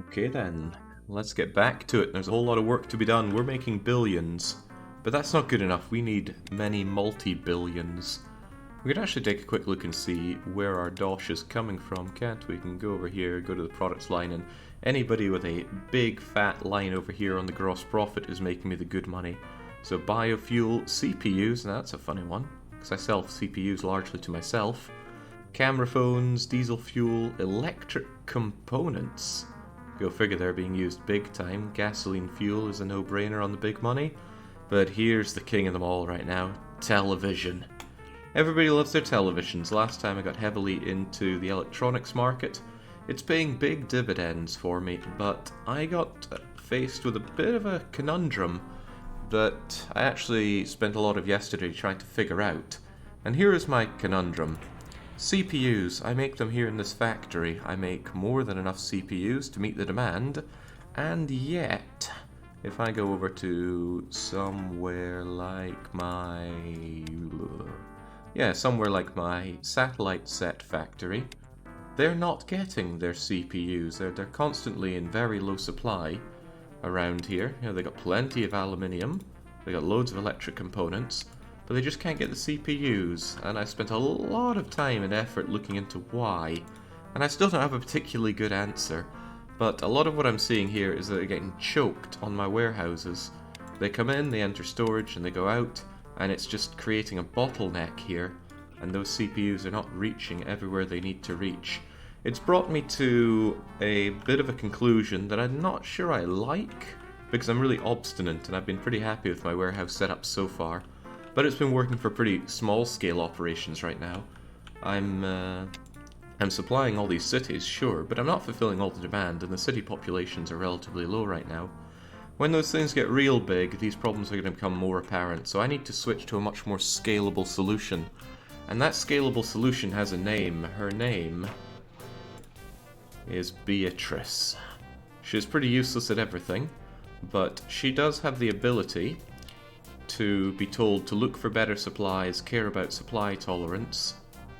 Okay then, let's get back to it. There's a whole lot of work to be done. We're making billions, but that's not good enough. We need many multi-billions. We can actually take a quick look and see where our dosh is coming from, can't we? We can go over here, go to the products line, and anybody with a big fat line over here on the gross profit is making me the good money. So biofuel, CPUs, now that's a funny one, because I sell CPUs largely to myself. Camera phones, diesel fuel, electric components. Go figure, they're being used big time. Gasoline fuel is a no-brainer on the big money. But here's the king of them all right now, television. Everybody loves their televisions. Last time I got heavily into the electronics market. It's paying big dividends for me, but I got faced with a bit of a conundrum that I actually spent a lot of yesterday trying to figure out. And here is my conundrum. CPUs, I make them here in this factory. I make more than enough CPUs to meet the demand, and yet, if I go over to somewhere like my satellite set factory, they're not getting their CPUs. They're constantly in very low supply around here. You know, they got plenty of aluminium, they got loads of electric components, but they just can't get the CPUs, and I spent a lot of time and effort looking into why, and I still don't have a particularly good answer, but a lot of what I'm seeing here is that they're getting choked on my warehouses. They come in, they enter storage, and they go out, and it's just creating a bottleneck here, and those CPUs are not reaching everywhere they need to reach. It's brought me to a bit of a conclusion that I'm not sure I like, because I'm really obstinate, and I've been pretty happy with my warehouse setup so far. But it's been working for pretty small-scale operations right now. I'm supplying all these cities, sure, but I'm not fulfilling all the demand, and the city populations are relatively low right now. When those things get real big, these problems are going to become more apparent, so I need to switch to a much more scalable solution. And that scalable solution has a name. Her name is Beatrice. She's pretty useless at everything, but she does have the ability to be told to look for better supplies, care about supply tolerance,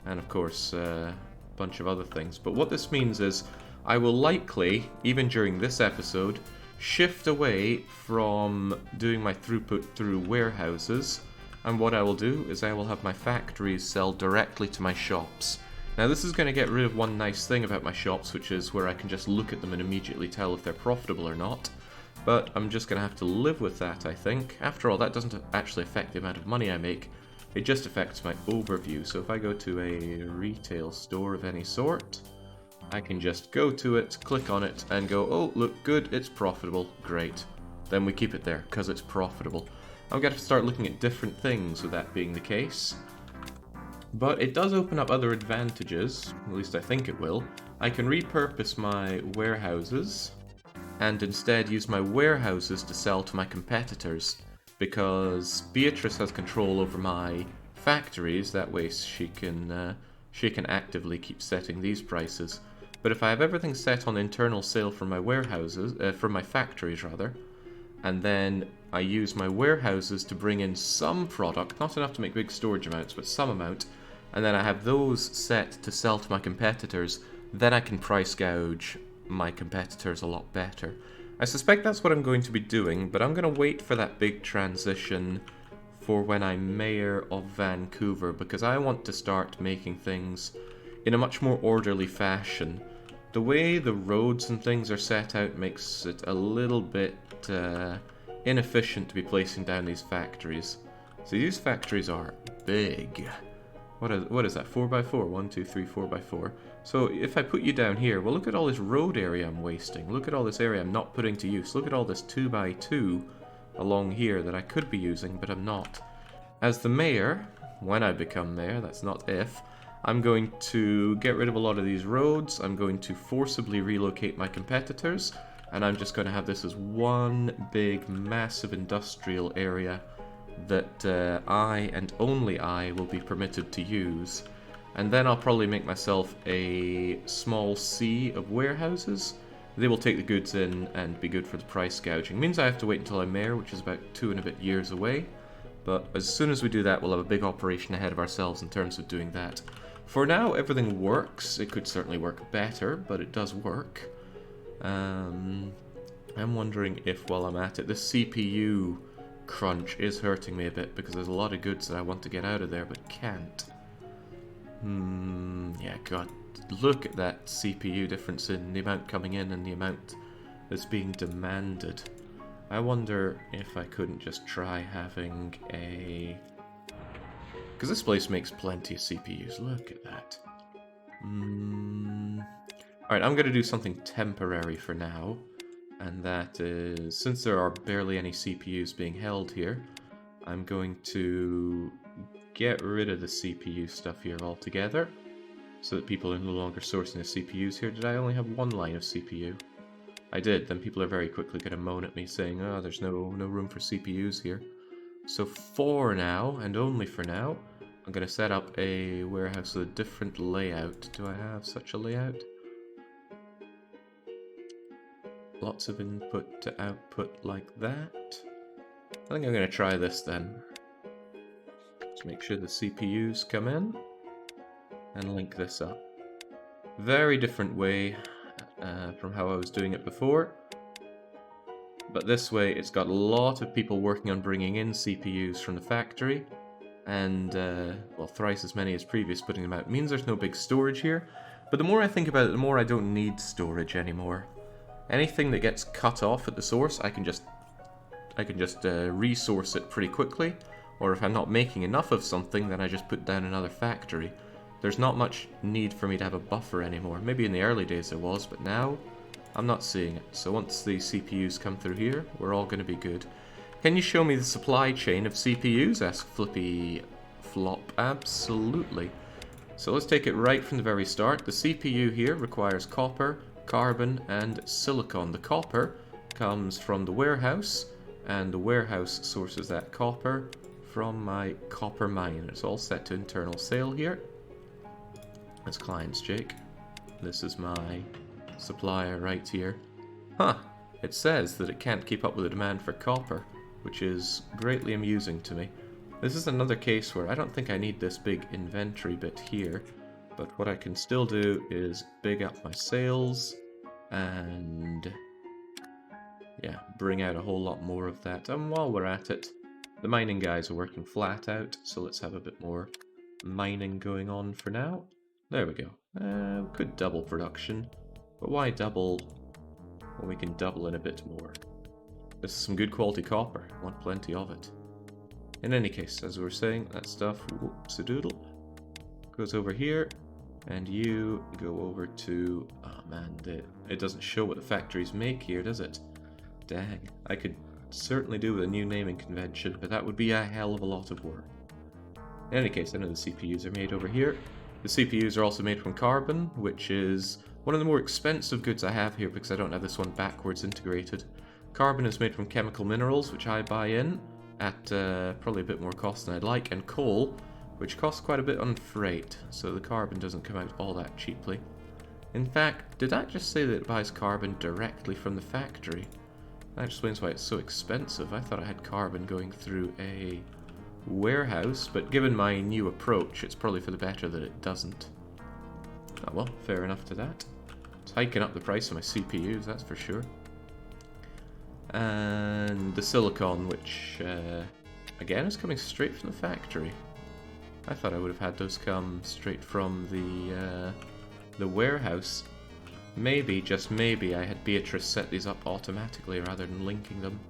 and of course a bunch of other things. But what this means is I will likely, even during this episode, shift away from doing my throughput through warehouses, and what I will do is I will have my factories sell directly to my shops. Now this is going to get rid of one nice thing about my shops, which is where I can just look at them and immediately tell if they're profitable or not. But I'm just going to have to live with that, I think. After all, that doesn't actually affect the amount of money I make. It just affects my overview. So if I go to a retail store of any sort, I can just go to it, click on it, and go, oh, look, good, it's profitable, great. Then we keep it there, because it's profitable. I'm going to start looking at different things with that being the case. But it does open up other advantages, at least I think it will. I can repurpose my warehouses and instead use my warehouses to sell to my competitors, because Beatrice has control over my factories. That way she can actively keep setting these prices. But if I have everything set on internal sale from my warehouses, from my factories rather, and then I use my warehouses to bring in some product, not enough to make big storage amounts, but some amount, and then I have those set to sell to my competitors, then I can price gouge my competitors a lot better. I suspect that's what I'm going to be doing, but I'm going to wait for that big transition for when I'm mayor of Vancouver, because I want to start making things in a much more orderly fashion. The way the roads and things are set out makes it a little bit inefficient to be placing down these factories. So these factories are big. What is that? 4x4? 1, 2, 3, 4x4. So if I put you down here, well, look at all this road area I'm wasting. Look at all this area I'm not putting to use. Look at all this 2x2 along here that I could be using, but I'm not. As the mayor, when I become mayor, that's not if, I'm going to get rid of a lot of these roads. I'm going to forcibly relocate my competitors, and I'm just going to have this as one big, massive industrial area that I and only I will be permitted to use. And then I'll probably make myself a small sea of warehouses. They will take the goods in and be good for the price gouging. It means I have to wait until I'm mayor, which is about 2 and a bit years away. But as soon as we do that, we'll have a big operation ahead of ourselves in terms of doing that. For now, everything works. It could certainly work better, but it does work. I'm wondering if, while I'm at it, the CPU crunch is hurting me a bit, because there's a lot of goods that I want to get out of there, but can't. Yeah, God, look at that CPU difference in the amount coming in and the amount that's being demanded. I wonder if I couldn't just try having a... Because this place makes plenty of CPUs, look at that. Alright, I'm going to do something temporary for now. And that is, since there are barely any CPUs being held here, I'm going to get rid of the CPU stuff here altogether, so that people are no longer sourcing the CPUs here. Did I only have one line of CPU? I did. Then people are very quickly going to moan at me saying, oh, there's no room for CPUs here. So for now, and only for now, I'm going to set up a warehouse with a different layout. Do I have such a layout? Lots of input to output like that. I think I'm going to try this then. Let's make sure the CPUs come in and link this up. Very different way from how I was doing it before. But this way it's got a lot of people working on bringing in CPUs from the factory. And, well, thrice as many as previous putting them out. It means there's no big storage here. But the more I think about it, the more I don't need storage anymore. Anything that gets cut off at the source, I can just resource it pretty quickly. Or if I'm not making enough of something, then I just put down another factory. There's not much need for me to have a buffer anymore. Maybe in the early days there was, but now I'm not seeing it. So once the CPUs come through here, we're all going to be good. Can you show me the supply chain of CPUs? Asked Flippy Flop. Absolutely. So let's take it right from the very start. The CPU here requires copper, carbon, and silicon. The copper comes from the warehouse, and the warehouse sources that copper from my copper mine. It's all set to internal sale here. That's clients, Jake. This is my supplier right here. Huh. It says that it can't keep up with the demand for copper, which is greatly amusing to me. This is another case where I don't think I need this big inventory bit here, but what I can still do is big up my sales and, yeah, bring out a whole lot more of that. And while we're at it, the mining guys are working flat out, so let's have a bit more mining going on for now. There we go. We could double production, but why double when we can double in a bit more? This is some good quality copper. I want plenty of it. In any case, as we were saying, that stuff, whoops-a-doodle, goes over here, and you go over to... Oh man, it doesn't show what the factories make here, does it? Dang, I could certainly do with a new naming convention, but that would be a hell of a lot of work. In any case, I know the CPUs are made over here. The CPUs are also made from carbon, which is one of the more expensive goods I have here because I don't have this one backwards integrated. Carbon is made from chemical minerals, which I buy in at probably a bit more cost than I'd like, and coal, which costs quite a bit on freight, so the carbon doesn't come out all that cheaply. In fact, did that just say that it buys carbon directly from the factory? That explains why it's so expensive. I thought I had carbon going through a warehouse, but given my new approach, it's probably for the better that it doesn't. Oh well, fair enough to that. It's hiking up the price of my CPUs, that's for sure. And the silicon, which, again, is coming straight from the factory. I thought I would have had those come straight from the warehouse. Maybe, just maybe, I had Beatrice set these up automatically rather than linking them.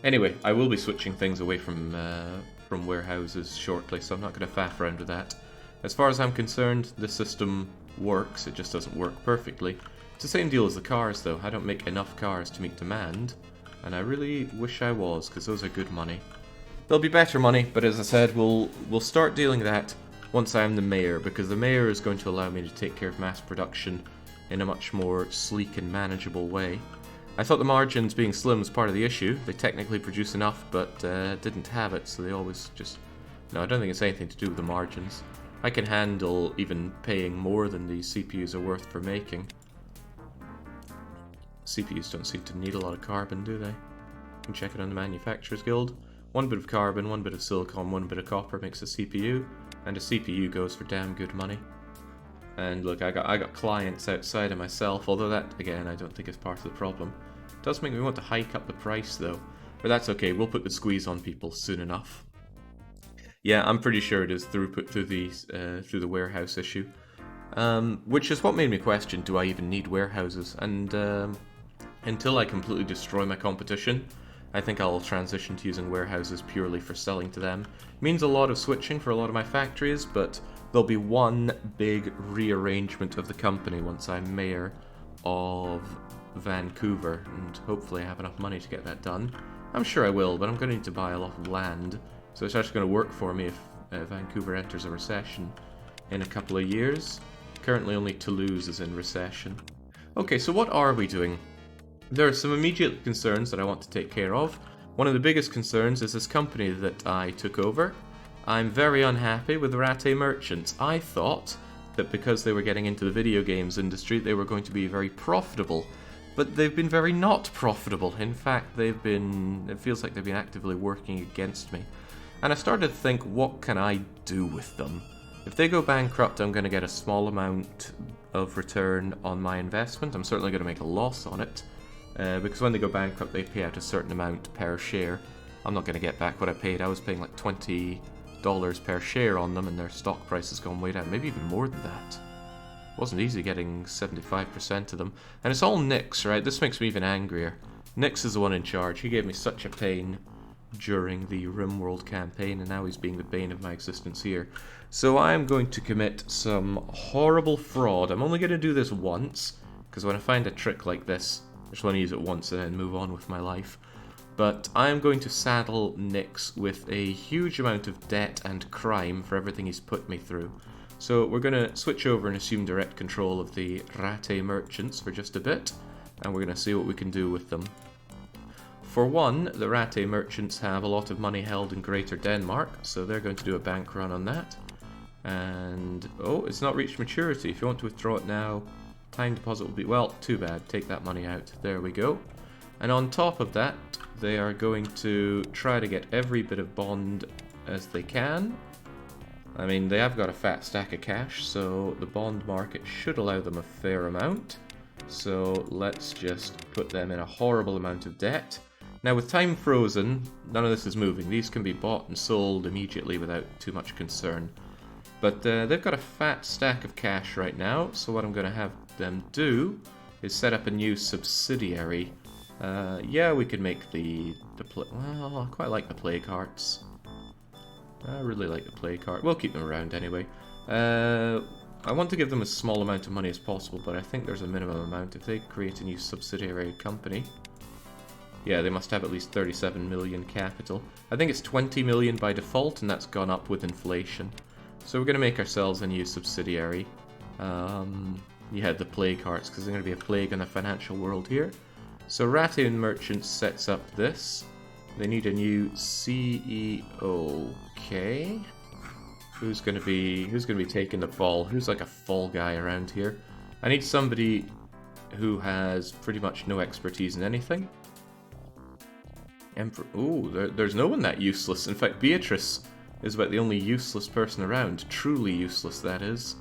Anyway, I will be switching things away from warehouses shortly, so I'm not going to faff around with that. As far as I'm concerned, the system works, it just doesn't work perfectly. It's the same deal as the cars, though. I don't make enough cars to meet demand, and I really wish I was, because those are good money. There'll be better money, but as I said, we'll start dealing that once I'm the mayor, because the mayor is going to allow me to take care of mass production in a much more sleek and manageable way. I thought the margins being slim was part of the issue. They technically produce enough, but didn't have it, so they always just... No, I don't think it's anything to do with the margins. I can handle even paying more than these CPUs are worth for making. CPUs don't seem to need a lot of carbon, do they? You can check it on the Manufacturers Guild. One bit of carbon, one bit of silicon, one bit of copper makes a CPU, and a CPU goes for damn good money. And look, I got clients outside of myself, although that, again, I don't think is part of the problem. It does make me want to hike up the price, though. But that's okay, we'll put the squeeze on people soon enough. Yeah, I'm pretty sure it is throughput through the warehouse issue. Which is what made me question, do I even need warehouses? And until I completely destroy my competition, I think I'll transition to using warehouses purely for selling to them. It means a lot of switching for a lot of my factories, but there'll be one big rearrangement of the company once I'm mayor of Vancouver, and hopefully I have enough money to get that done. I'm sure I will, but I'm going to need to buy a lot of land, so it's actually going to work for me if Vancouver enters a recession in a couple of years. Currently only Toulouse is in recession. Okay, so what are we doing? There are some immediate concerns that I want to take care of. One of the biggest concerns is this company that I took over. I'm very unhappy with Ratte Merchants. I thought that because they were getting into the video games industry, they were going to be very profitable. But they've been very not profitable. In fact, it feels like they've been actively working against me. And I started to think, what can I do with them? If they go bankrupt, I'm going to get a small amount of return on my investment. I'm certainly going to make a loss on it. Because when they go bankrupt, they pay out a certain amount per share. I'm not going to get back what I paid. I was paying like $20 per share on them, and their stock price has gone way down. Maybe even more than that. It wasn't easy getting 75% of them. And it's all Nix, right? This makes me even angrier. Nix is the one in charge. He gave me such a pain during the RimWorld campaign, and now he's being the bane of my existence here. So I'm going to commit some horrible fraud. I'm only going to do this once, because when I find a trick like this, I just want to use it once and then move on with my life. But I am going to saddle Nix with a huge amount of debt and crime for everything he's put me through. So we're going to switch over and assume direct control of the Ratte Merchants for just a bit, and we're going to see what we can do with them. For one, the Ratte Merchants have a lot of money held in Greater Denmark, so they're going to do a bank run on that. And, oh, it's not reached maturity. If you want to withdraw it now, time deposit will be, well, too bad. Take that money out. There we go. And on top of that, they are going to try to get every bit of bond as they can. I mean, they have got a fat stack of cash, so the bond market should allow them a fair amount. So let's just put them in a horrible amount of debt. Now, with time frozen, none of this is moving. These can be bought and sold immediately without too much concern. But they've got a fat stack of cash right now, so what I'm going to have them do is set up a new subsidiary. Yeah, we could make well, I quite like the play carts. I really like the play cart. We'll keep them around anyway. I want to give them as small amount of money as possible, but I think there's a minimum amount. If they create a new subsidiary company, yeah, they must have at least 37 million capital. I think it's 20 million by default, and that's gone up with inflation. So we're going to make ourselves a new subsidiary. Yeah, the plague carts, because there's going to be a plague in the financial world here. So Ratte Merchants sets up this. They need a new CEO. Okay. Who's going to be taking the fall? Who's like a fall guy around here? I need somebody who has pretty much no expertise in anything. Ooh, there's no one that useless. In fact, Beatrice is about the only useless person around. Truly useless, that is.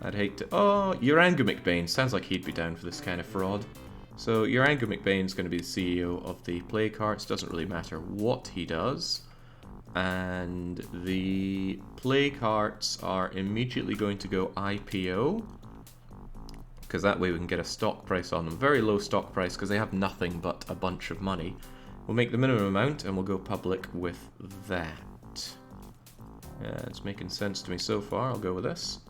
I'd hate to... Oh, Uranga McBain. Sounds like he'd be down for this kind of fraud. So Uranga McBain's going to be the CEO of the play carts. Doesn't really matter what he does. And the play carts are immediately going to go IPO. Because that way we can get a stock price on them. Very low stock price because they have nothing but a bunch of money. We'll make the minimum amount and we'll go public with that. Yeah, it's making sense to me so far. I'll go with this.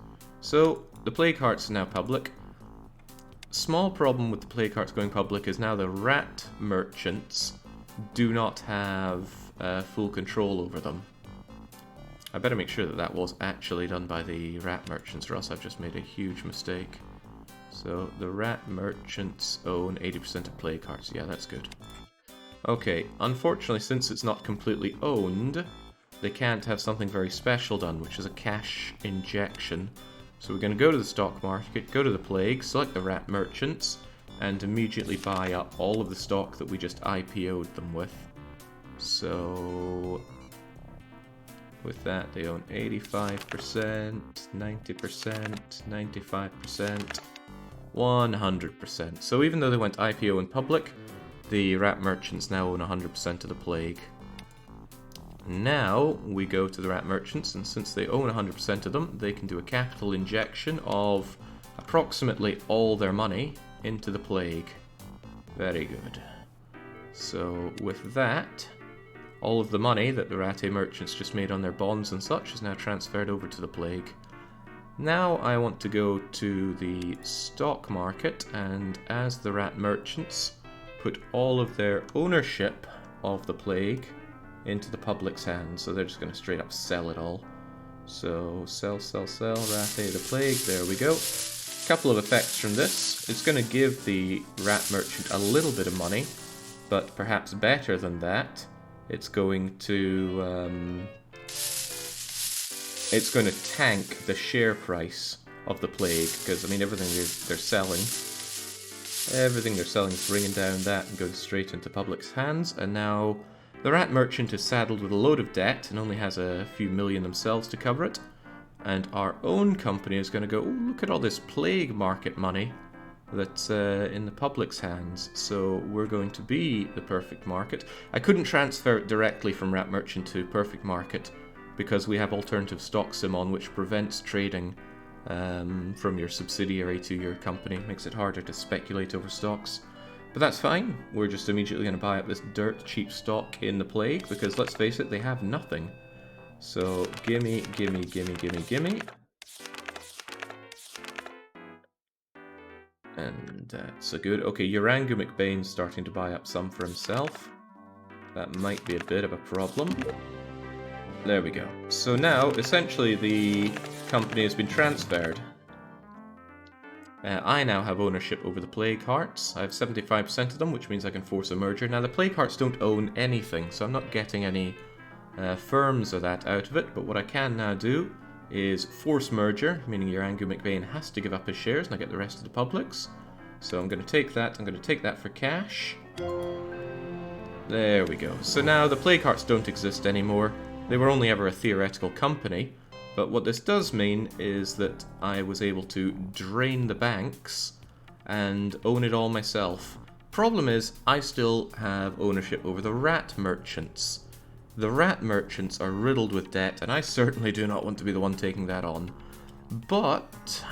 So the play carts are now public. Small problem with the play carts going public is now the rat merchants do not have full control over them. I better make sure that that was actually done by the rat merchants, or else I've just made a huge mistake. So the rat merchants own 80% of play carts. Yeah, that's good. Okay, unfortunately, since it's not completely owned, they can't have something very special done, which is a cash injection. So we're going to go to the stock market, go to the plague, select the rat merchants, and immediately buy up all of the stock that we just IPO'd them with. So With that, they own 85%, 90%, 95%, 100%. So even though they went IPO in public, the rat merchants now own 100% of the plague. Now we go to the rat merchants, and since they own 100% of them, they can do a capital injection of approximately all their money into the plague. Very good. So with that, all of the money that the rat merchants just made on their bonds and such is now transferred over to the plague. Now I want to go to the stock market, and as the rat merchants put all of their ownership of the plague into the public's hands, so they're just going to straight up sell it all. So sell, rat the plague, there we go. Couple of effects from this. It's going to give the rat merchant a little bit of money, but perhaps better than that, it's going to tank the share price of the plague, because I mean everything they're selling is bringing down that and going straight into public's hands. And now the rat merchant is saddled with a load of debt and only has a few million themselves to cover it. And our own company is going to go, oh, look at all this plague market money that's in the public's hands. So we're going to be the perfect market. I couldn't transfer it directly from rat merchant to perfect market because we have alternative stock sim on, which prevents trading from your subsidiary to your company. Makes it harder to speculate over stocks. But that's fine. We're just immediately going to buy up this dirt cheap stock in the plague because, let's face it, they have nothing. So gimme. And that's a good. Okay, Urangu McBain's starting to buy up some for himself. That might be a bit of a problem. There we go. So now, essentially, the company has been transferred. I now have ownership over the Plague Hearts. I have 75% of them, which means I can force a merger. Now, the Plague Hearts don't own anything, so I'm not getting any firms or that out of it. But what I can now do is force merger, meaning Urangu McBain has to give up his shares, and I get the rest of the publics. So I'm going to take that. I'm going to take that for cash. There we go. So now the Plague Hearts don't exist anymore. They were only ever a theoretical company. But what this does mean is that I was able to drain the banks and own it all myself. Problem is, I still have ownership over the rat merchants. The rat merchants are riddled with debt, and I certainly do not want to be the one taking that on. But,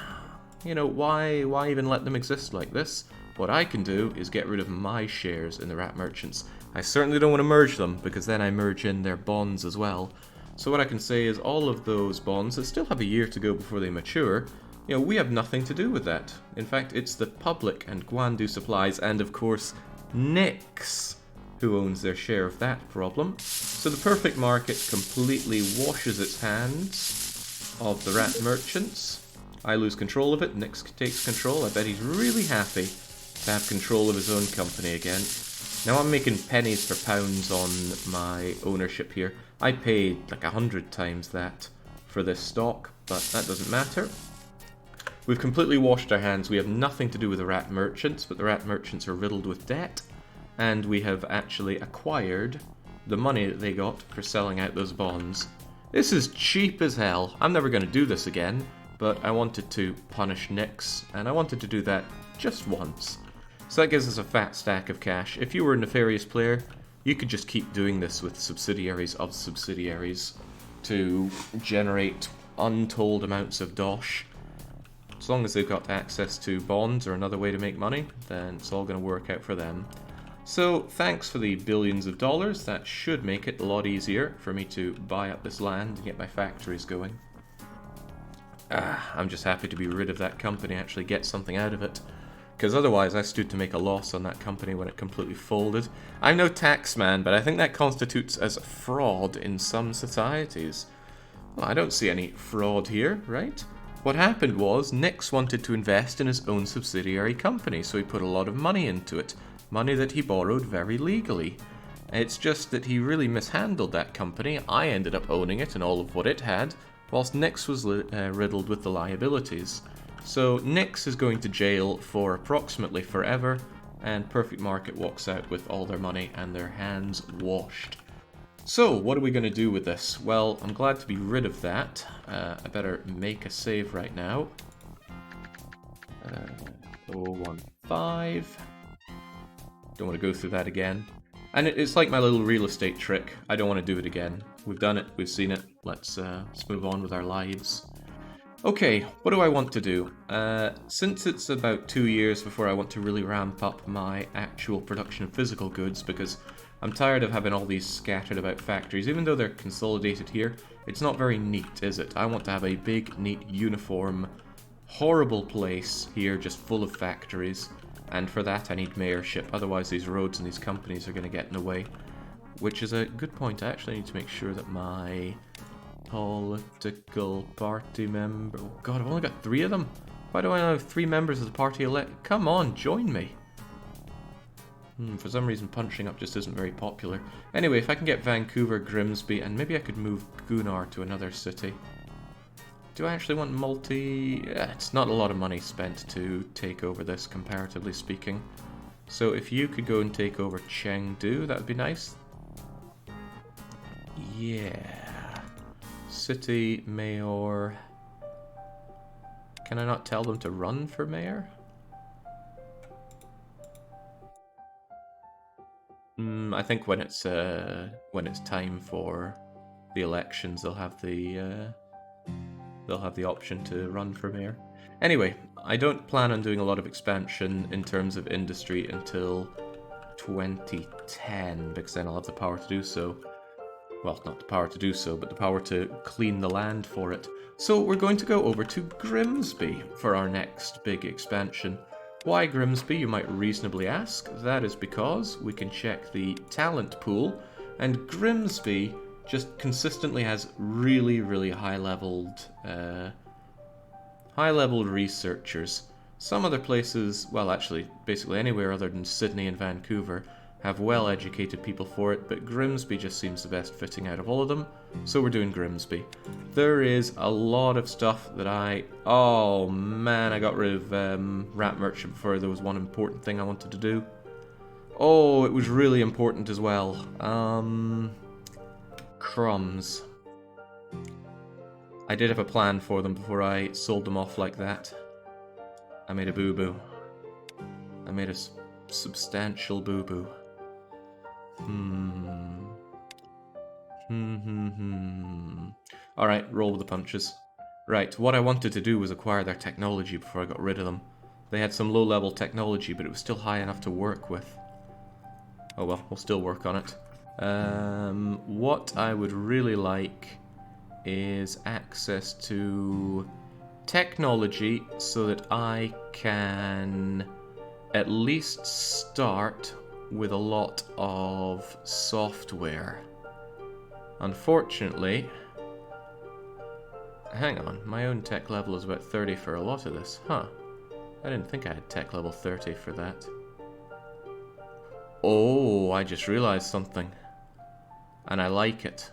you know, why even let them exist like this? What I can do is get rid of my shares in the rat merchants. I certainly don't want to merge them, because then I merge in their bonds as well. So what I can say is all of those bonds that still have a year to go before they mature, you know, we have nothing to do with that. In fact, it's the public and Guandu Supplies and, of course, Nyx who owns their share of that problem. So the perfect market completely washes its hands of the rat merchants. I lose control of it, Nyx takes control. I bet he's really happy to have control of his own company again. Now I'm making pennies for pounds on my ownership here. I paid like 100 times that for this stock, but that doesn't matter. We've completely washed our hands. We have nothing to do with the rat merchants, but the rat merchants are riddled with debt, and we have actually acquired the money that they got for selling out those bonds. This is cheap as hell. I'm never going to do this again, but I wanted to punish Nyx, and I wanted to do that just once. So that gives us a fat stack of cash. If you were a nefarious player, you could just keep doing this with subsidiaries of subsidiaries to generate untold amounts of dosh. As long as they've got access to bonds or another way to make money, then it's all going to work out for them. So thanks for the billions of dollars. That should make it a lot easier for me to buy up this land and get my factories going. I'm just happy to be rid of that company, actually get something out of it. Because otherwise I stood to make a loss on that company when it completely folded. I'm no tax man, but I think that constitutes as fraud in some societies. Well, I don't see any fraud here, right? What happened was Nyx wanted to invest in his own subsidiary company, so he put a lot of money into it. Money that he borrowed very legally. It's just that he really mishandled that company. I ended up owning it and all of what it had, whilst Nyx was riddled with the liabilities. So Nyx is going to jail for approximately forever, and Perfect Market walks out with all their money and their hands washed. So, what are we going to do with this? Well, I'm glad to be rid of that. I better make a save right now. 015. Don't want to go through that again. And it's like my little real estate trick. I don't want to do it again. We've done it. We've seen it. Let's move on with our lives. Okay, what do I want to do? Since it's about 2 years before I want to really ramp up my actual production of physical goods, because I'm tired of having all these scattered about factories. Even though they're consolidated here, it's not very neat, is it? I want to have a big, neat, uniform, horrible place here just full of factories. And for that I need mayorship, otherwise these roads and these companies are going to get in the way. Which is a good point. I actually need to make sure that my political party member... Oh god, I've only got 3 of them? Why do I only have 3 members of the party elect? Come on, join me! For some reason punching up just isn't very popular. Anyway, if I can get Vancouver, Grimsby, and maybe I could move Gunnar to another city. Do I actually want multi... it's not a lot of money spent to take over this, comparatively speaking. So if you could go and take over Chengdu, that would be nice. Yeah. City, mayor... Can I not tell them to run for mayor? I think when it's time for the elections, they'll have the option to run for mayor. Anyway, I don't plan on doing a lot of expansion in terms of industry until 2010, because then I'll have the power to do so. Well, not the power to do so, but the power to clean the land for it. So we're going to go over to Grimsby for our next big expansion. Why Grimsby, you might reasonably ask? That is because we can check the talent pool, and Grimsby just consistently has really, really high-leveled researchers. Some other places, well actually, basically anywhere other than Sydney and Vancouver, have well-educated people for it, but Grimsby just seems the best fitting out of all of them, so we're doing Grimsby. There is a lot of stuff that oh man, I got rid of Rat Merchant before there was one important thing I wanted to do. Oh, it was really important as well. Crumbs. I did have a plan for them before I sold them off like that. I made a boo-boo. I made a substantial boo-boo. Alright, roll with the punches. Right, what I wanted to do was acquire their technology before I got rid of them. They had some low-level technology, but it was still high enough to work with. Oh well, we'll still work on it. What I would really like is access to technology so that I can at least start with a lot of software. Unfortunately, hang on, my own tech level is about 30 for a lot of this. Huh, I didn't think I had tech level 30 for that. Oh, I just realized something. And I like it.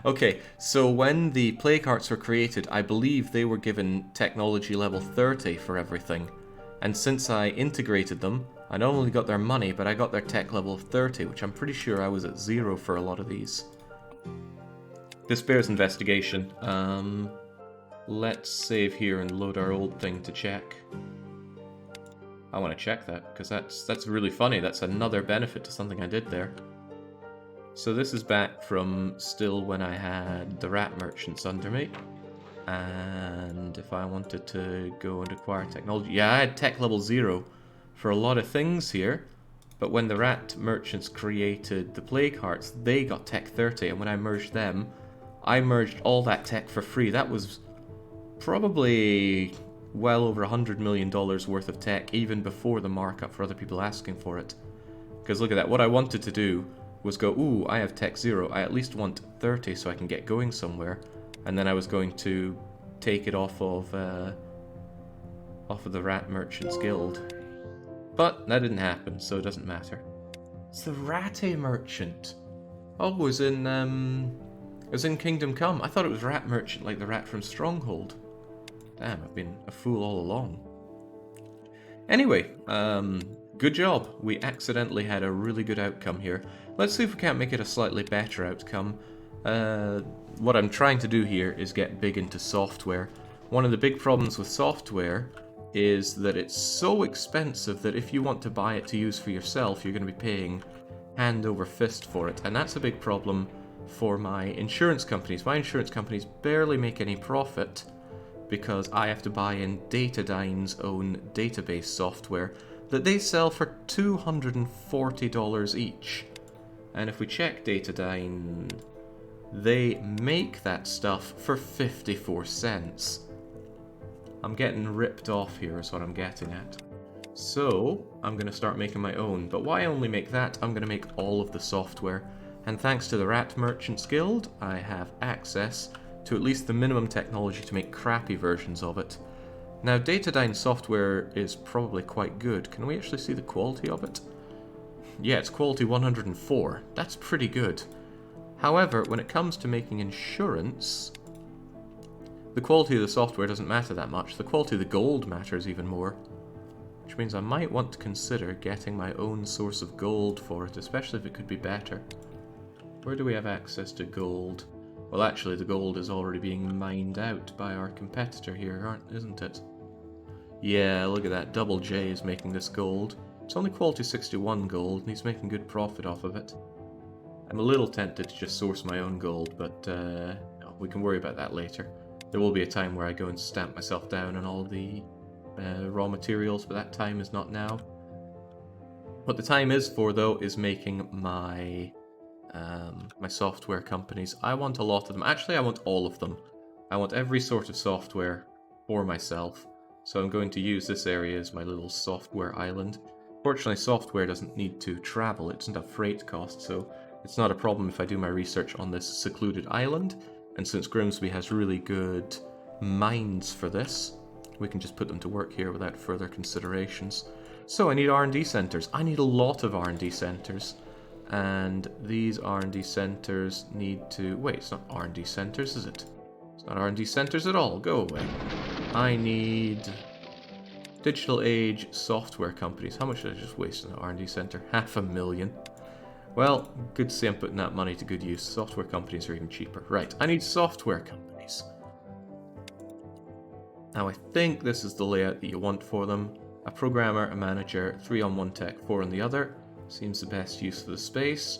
Okay, so when the plague hearts were created, I believe they were given technology level 30 for everything. And since I integrated them, I not only got their money, but I got their tech level of 30, which I'm pretty sure I was at 0 for a lot of these. This bears investigation. Let's save here and load our old thing to check. I want to check that, because that's really funny. That's another benefit to something I did there. So this is back from still when I had the rat merchants under me. And if I wanted to go and acquire technology... Yeah, I had tech level 0 for a lot of things here. But when the rat merchants created the plague hearts, they got tech 30. And when I merged them, I merged all that tech for free. That was probably well over $100 million worth of tech, even before the markup for other people asking for it. Because look at that, what I wanted to do was go, ooh, I have tech 0, I at least want 30 so I can get going somewhere. And then I was going to take it off of the Rat Merchants Guild. But that didn't happen, so it doesn't matter. It's the Ratty Merchant. Oh, it was in Kingdom Come. I thought it was Rat Merchant, like the rat from Stronghold. Damn, I've been a fool all along. Anyway, Good job! We accidentally had a really good outcome here. Let's see if we can't make it a slightly better outcome. What I'm trying to do here is get big into software. One of the big problems with software is that it's so expensive that if you want to buy it to use for yourself, you're going to be paying hand over fist for it. And that's a big problem for my insurance companies. My insurance companies barely make any profit because I have to buy in Datadyne's own database software that they sell for $240 each. And if we check Datadyne, they make that stuff for 54 cents. I'm getting ripped off here is what I'm getting at. So, I'm going to start making my own. But why only make that? I'm going to make all of the software. And thanks to the Rat Merchants Guild, I have access to at least the minimum technology to make crappy versions of it. Now, Datadyne software is probably quite good. Can we actually see the quality of it? Yeah, it's quality 104. That's pretty good. However, when it comes to making insurance, the quality of the software doesn't matter that much. The quality of the gold matters even more. Which means I might want to consider getting my own source of gold for it, especially if it could be better. Where do we have access to gold? Well, actually, the gold is already being mined out by our competitor here, isn't it? Yeah, look at that. Double J is making this gold. It's only quality 61 gold, and he's making good profit off of it. I'm a little tempted to just source my own gold, but no, we can worry about that later. There will be a time where I go and stamp myself down on all the raw materials, but that time is not now. What the time is for, though, is making my my software companies. I want a lot of them. Actually, I want all of them. I want every sort of software for myself. So I'm going to use this area as my little software island. Fortunately, software doesn't need to travel. It doesn't have freight costs, so it's not a problem if I do my research on this secluded island. And since Grimsby has really good mines for this, we can just put them to work here without further considerations. So I need R&D centers. I need a lot of R&D centers. And these R&D centers need to... Wait, it's not R&D centers, is it? It's not R&D centers at all. Go away. I need digital age software companies. How much did I just waste on an R&D center? $500,000. Well, good to see I'm putting that money to good use. Software companies are even cheaper. Right, I need software companies. Now I think this is the layout that you want for them. A programmer, a manager, 3 on one tech, 4 on the other. Seems the best use for the space.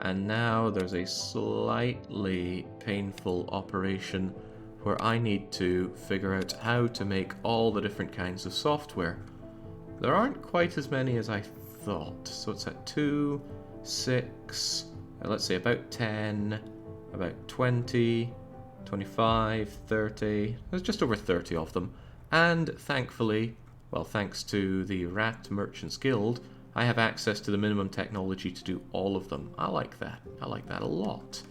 And now there's a slightly painful operation where I need to figure out how to make all the different kinds of software. There aren't quite as many as I thought. So it's at 2, 6, let's say about 10, about 20, 25, 30. There's just over 30 of them. And thankfully, well, thanks to the Rat Merchants Guild, I have access to the minimum technology to do all of them. I like that. I like that a lot.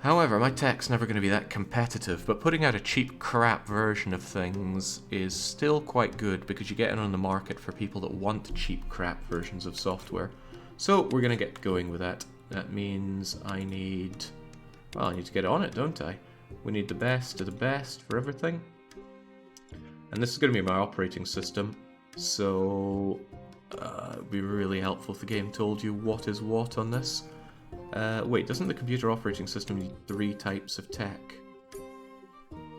However, my tech's never going to be that competitive, but putting out a cheap crap version of things is still quite good because you get it on the market for people that want cheap crap versions of software. So we're going to get going with that. That means I need... Well, I need to get on it, don't I? We need the best of the best for everything. And this is going to be my operating system. So... it'd be really helpful if the game told you what is what on this. Wait, doesn't the computer operating system need 3 types of tech?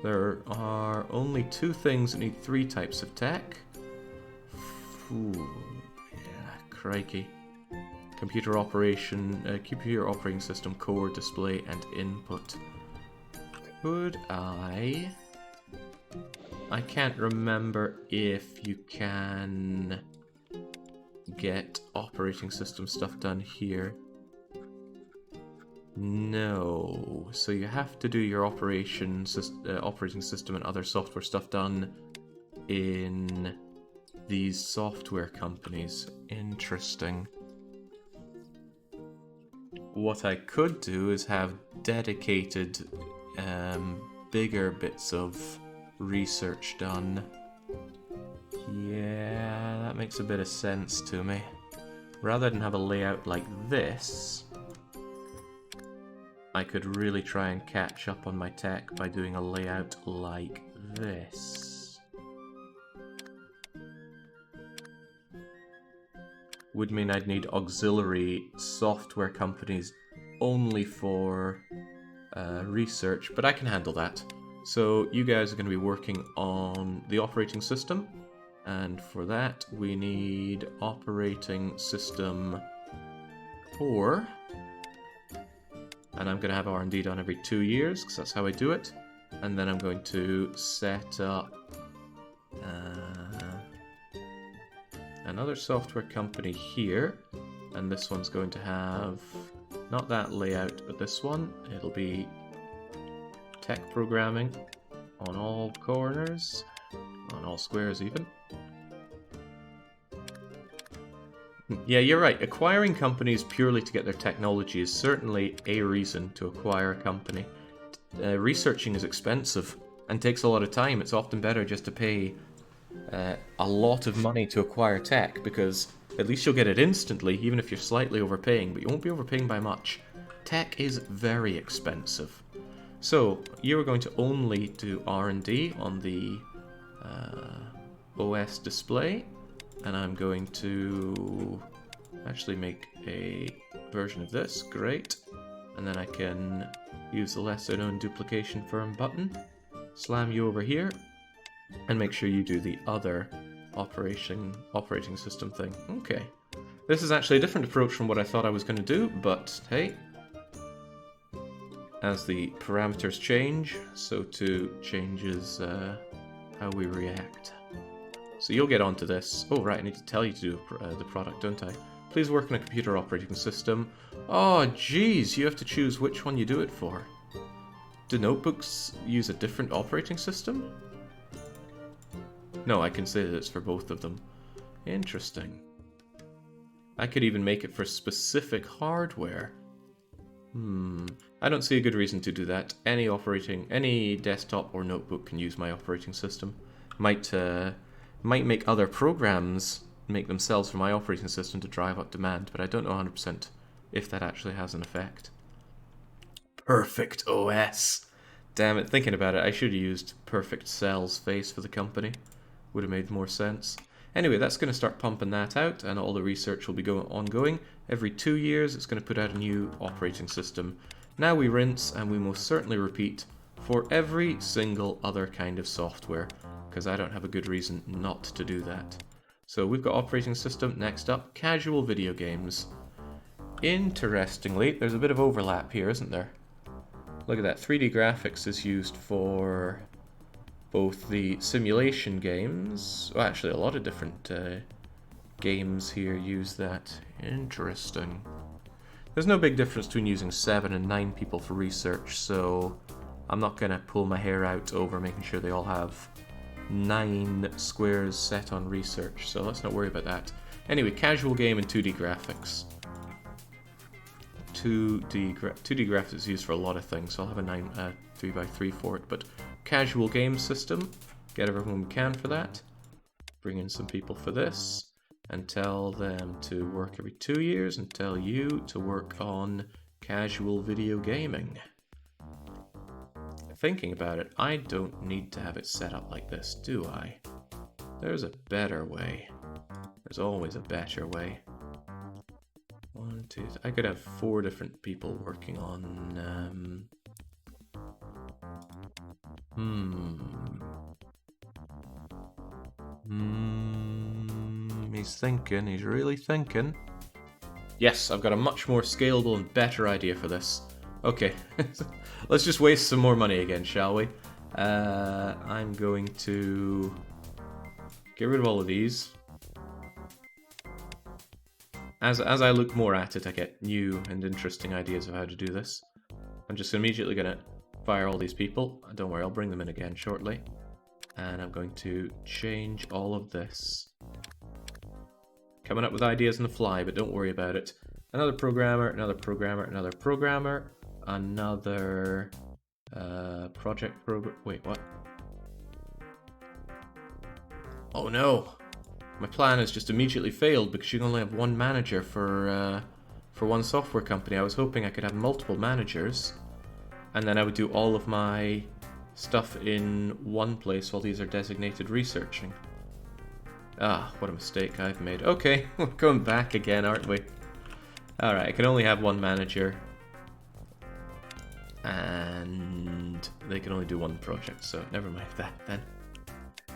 There are only 2 things that need 3 types of tech. Ooh, yeah, crikey. Computer operating system, core, display, and input. Could I can't remember if you can get operating system stuff done here. No. So you have to do your operating system and other software stuff done in these software companies. Interesting. What I could do is have dedicated bigger bits of research done. Yeah, that makes a bit of sense to me. Rather than have a layout like this, I could really try and catch up on my tech by doing a layout like this. would mean I'd need auxiliary software companies only for research, but I can handle that. So you guys are going to be working on the operating system, and for that we need operating system 4, and I'm going to have R&D done every 2 years because that's how I do it. And then I'm going to set up another software company here, and this one's going to have not that layout but this one. It'll be tech programming on all corners, on all squares even. Yeah, you're right. Acquiring companies purely to get their technology is certainly a reason to acquire a company. Researching is expensive and takes a lot of time. It's often better just to pay a lot of money to acquire tech, because at least you'll get it instantly, even if you're slightly overpaying, but you won't be overpaying by much. Tech is very expensive. So you are going to only do R&D on the OS display, and I'm going to actually make a version of this. Great. And then I can use the lesser known duplication firm button, slam you over here, and make sure you do the other operating system thing. Okay. This is actually a different approach from what I thought I was going to do, but hey, as the parameters change, so too changes how we react. So you'll get onto this. Oh right, I need to tell you to do the product, don't I? Please work on a computer operating system. Oh geez, you have to choose which one you do it for. Do notebooks use a different operating system? No, I can say that it's for both of them. Interesting. I could even make it for specific hardware. I don't see a good reason to do that. Any desktop or notebook can use my operating system. Might make other programs make themselves for my operating system to drive up demand, but I don't know 100% if that actually has an effect. Perfect OS! Damn it, thinking about it, I should have used Perfect Cell's face for the company. Would have made more sense. Anyway, that's going to start pumping that out, and all the research will be ongoing. Every 2 years, it's going to put out a new operating system. Now we rinse, and we most certainly repeat for every single other kind of software, because I don't have a good reason not to do that. So we've got operating system. Next up, casual video games. Interestingly, there's a bit of overlap here, isn't there? Look at that, 3D graphics is used for both the simulation games. Well, actually, a lot of different games here use that. Interesting. There's no big difference between using 7 and 9 people for research, so I'm not going to pull my hair out over making sure they all have 9 squares set on research, so let's not worry about that. Anyway, casual game and 2D graphics. 2D graphics is used for a lot of things, so I'll have a 3x3 for it, but casual game system, get everyone we can for that, bring in some people for this, and tell them to work every 2 years, and tell you to work on casual video gaming. Thinking about it, I don't need to have it set up like this, do I? There's a better way. There's always a better way. 1, 2, I could have 4 different people working on he's thinking, he's really thinking. Yes, I've got a much more scalable and better idea for this. Okay, let's just waste some more money again, shall we? I'm going to get rid of all of these. As I look more at it, I get new and interesting ideas of how to do this. I'm just immediately going to fire all these people. Don't worry, I'll bring them in again shortly. And I'm going to change all of this. Coming up with ideas on the fly, but don't worry about it. Another programmer, another programmer, another programmer, another project program. Wait, what? Oh no! My plan has just immediately failed because you can only have one manager for one software company. I was hoping I could have multiple managers, and then I would do all of my stuff in one place while these are designated researching. Ah, what a mistake I've made. Okay, we're going back again, aren't we? Alright, I can only have one manager. And they can only do one project, so never mind that then.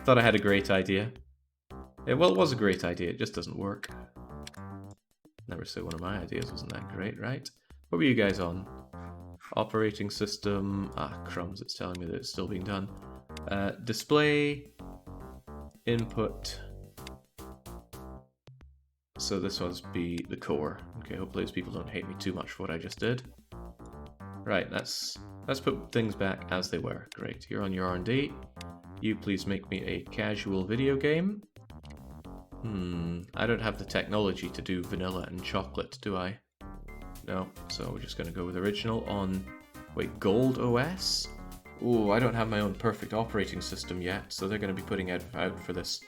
Thought I had a great idea. Yeah, well, it was a great idea, it just doesn't work. Never say one of my ideas wasn't that great, right? What were you guys on? Operating system... Ah, crumbs, it's telling me that it's still being done. Display... Input... So this one's be the core. Okay, hopefully these people don't hate me too much for what I just did. Right, let's put things back as they were. Great, you're on your R&D. You please make me a casual video game. I don't have the technology to do vanilla and chocolate, do I? No, so we're just going to go with original on... Wait, Gold OS? Ooh, I don't have my own perfect operating system yet, so they're going to be putting it out for this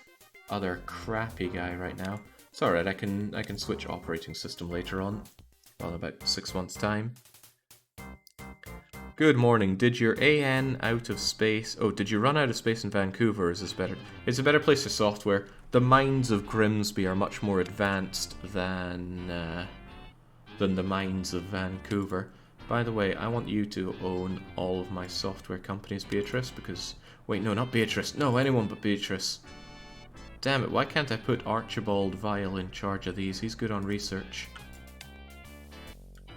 other crappy guy right now. It's alright, I can switch operating system later on. Well, in about 6 months' time. Good morning. Did your AN out of space... Oh, did you run out of space in Vancouver, or is this better? It's a better place for software. The mines of Grimsby are much more advanced than the mines of Vancouver. By the way, I want you to own all of my software companies, Beatrice, because... Wait, no, not Beatrice. No, anyone but Beatrice. Damn it, why can't I put Archibald Vile in charge of these? He's good on research.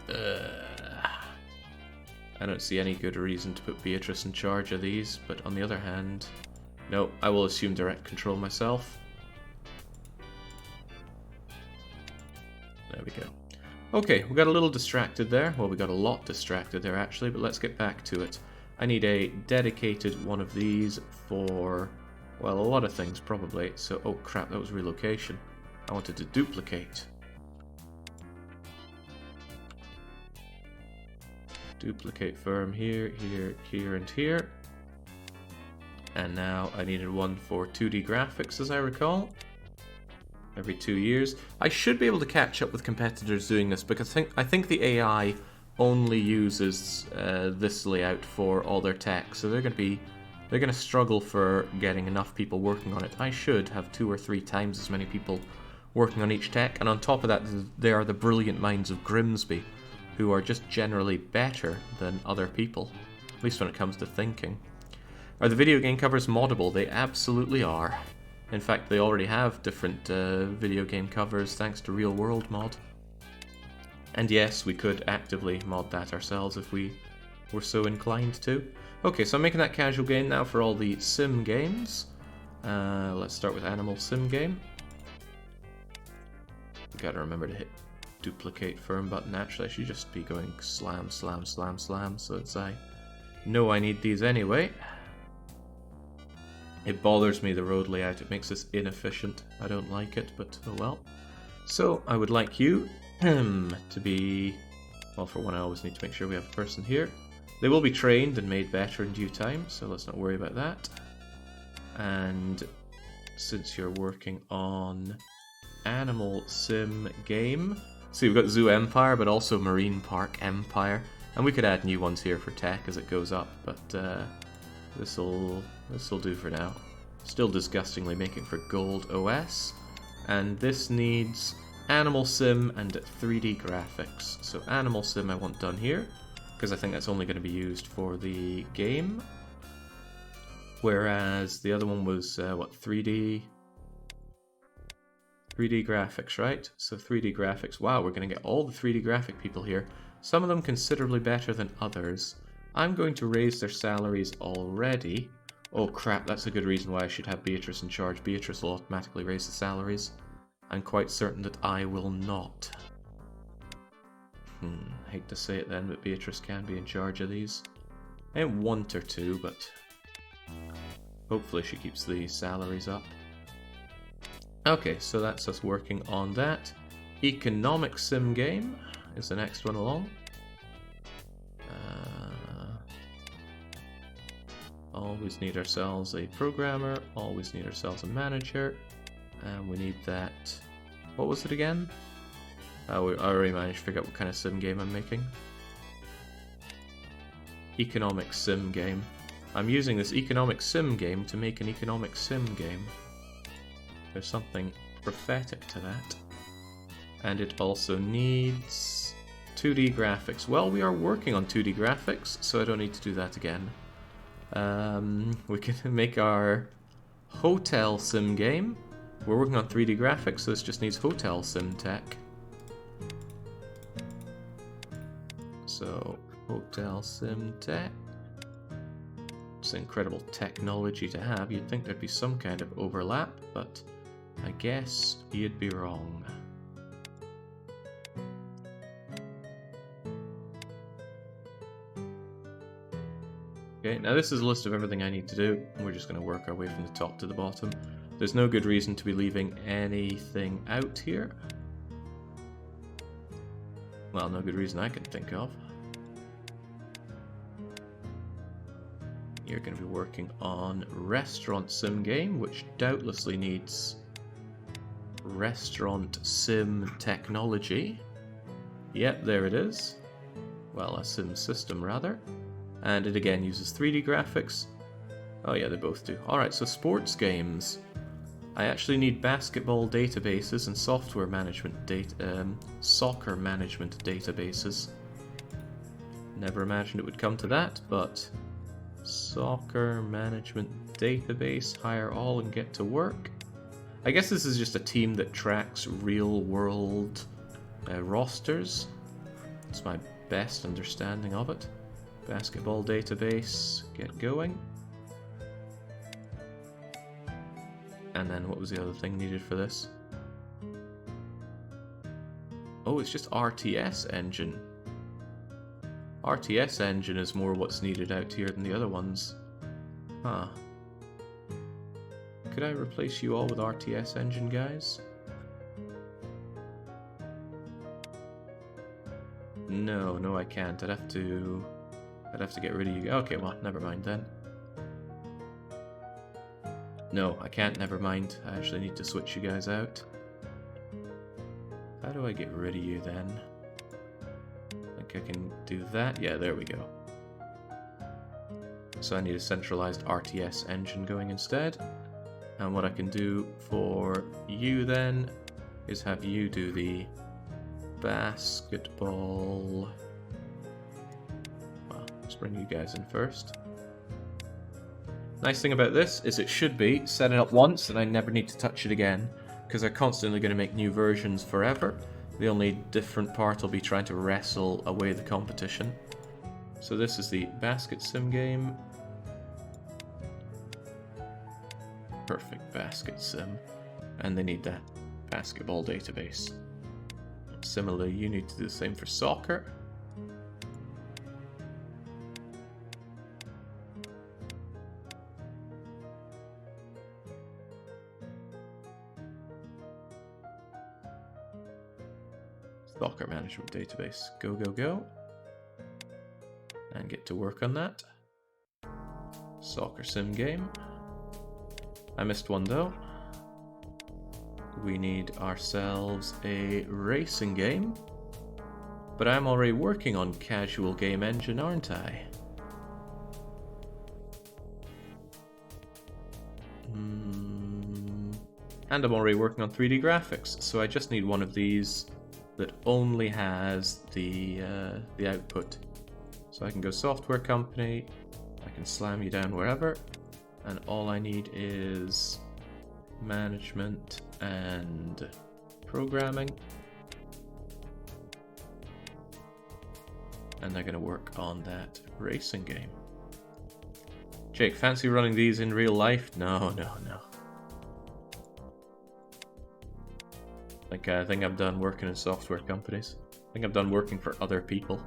I don't see any good reason to put Beatrice in charge of these, but on the other hand... No, I will assume direct control myself. There we go. Okay, we got a little distracted there. Well, we got a lot distracted there, actually, but let's get back to it. I need a dedicated one of these for... Well, a lot of things, probably. So, oh crap, that was relocation. I wanted to duplicate. Duplicate firm here, here, here, and here. And now I needed one for 2D graphics, as I recall. Every 2 years. I should be able to catch up with competitors doing this, because I think the AI only uses this layout for all their tech, so they're going to struggle for getting enough people working on it. I should have 2 or 3 times as many people working on each tech, and on top of that, there are the brilliant minds of Grimsby, who are just generally better than other people, at least when it comes to thinking. Are the video game covers moddable? They absolutely are. In fact, they already have different video game covers thanks to Real World Mod. And yes, we could actively mod that ourselves if we were so inclined to. Okay, so I'm making that casual game now for all the sim games. Let's start with Animal Sim Game. Gotta remember to hit duplicate firm button. Actually, I should just be going slam, slam, slam, slam, so it's I know I need these anyway. It bothers me, the road layout. It makes this inefficient. I don't like it, but oh well. So, I would like you to be... Well, for one, I always need to make sure we have a person here. They will be trained and made better in due time, so let's not worry about that. And since you're working on Animal Sim Game... So we've got Zoo Empire, but also Marine Park Empire. And we could add new ones here for tech as it goes up, but this'll do for now. Still disgustingly making for Gold OS. And this needs Animal Sim and 3D graphics. So Animal Sim I want done here, because I think that's only going to be used for the game. Whereas the other one was, what, 3D? 3D graphics, right? So 3D graphics. Wow, we're going to get all the 3D graphic people here. Some of them considerably better than others. I'm going to raise their salaries already. Oh crap, that's a good reason why I should have Beatrice in charge. Beatrice will automatically raise the salaries. I'm quite certain that I will not. Hate to say it then, but Beatrice can be in charge of these. I don't want her to, but hopefully she keeps the salaries up. Okay, so that's us working on that. Economic Sim Game is the next one along. Always need ourselves a programmer, always need ourselves a manager, and we need that... What was it again? I already managed to figure out what kind of sim game I'm making. Economic Sim Game. I'm using this Economic Sim Game to make an Economic Sim Game. There's something prophetic to that. And it also needs 2D graphics. Well, we are working on 2D graphics, so I don't need to do that again. We can make our hotel sim game. We're working on 3D graphics, so this just needs hotel sim tech. So, hotel sim tech. It's incredible technology to have. You'd think there'd be some kind of overlap, but I guess you'd be wrong. Okay, now this is a list of everything I need to do. We're just going to work our way from the top to the bottom. There's no good reason to be leaving anything out here. Well, no good reason I can think of. You're going to be working on restaurant sim game, which doubtlessly needs restaurant sim technology. Yep, there it is. Well, a sim system rather. And it again uses 3D graphics. Oh yeah, they both do. Alright, so sports games. I actually need basketball databases and software management soccer management databases. Never imagined it would come to that, but soccer management database, hire all and get to work. I guess this is just a team that tracks real world rosters. It's my best understanding of it. Basketball database, get going. And then what was the other thing needed for this? Oh, it's just RTS engine. RTS engine is more what's needed out here than the other ones. Huh. Could I replace you all with RTS engine, guys? No, I can't. I'd have to get rid of you. Okay, well, never mind then. No, I can't, never mind. I actually need to switch you guys out. How do I get rid of you then? I think I can do that. Yeah, there we go. So I need a centralized RTS engine going instead. And what I can do for you then is have you do the basketball. Well, let's bring you guys in first. Nice thing about this is it should be set it up once and I never need to touch it again, because they're constantly going to make new versions forever. The only different part will be trying to wrestle away the competition. So this is the basket sim game. Perfect basket sim. And they need that basketball database. Similarly, you need to do the same for soccer. Soccer management database. Go, go, go. And get to work on that. Soccer sim game. I missed one though. We need ourselves a racing game. But I'm already working on casual game engine, aren't I? And I'm already working on 3D graphics, so I just need one of these that only has the output. So I can go software company, I can slam you down wherever, and all I need is management and programming. And they're going to work on that racing game. Jake, fancy running these in real life? No. I think I'm done working in software companies. I think I'm done working for other people.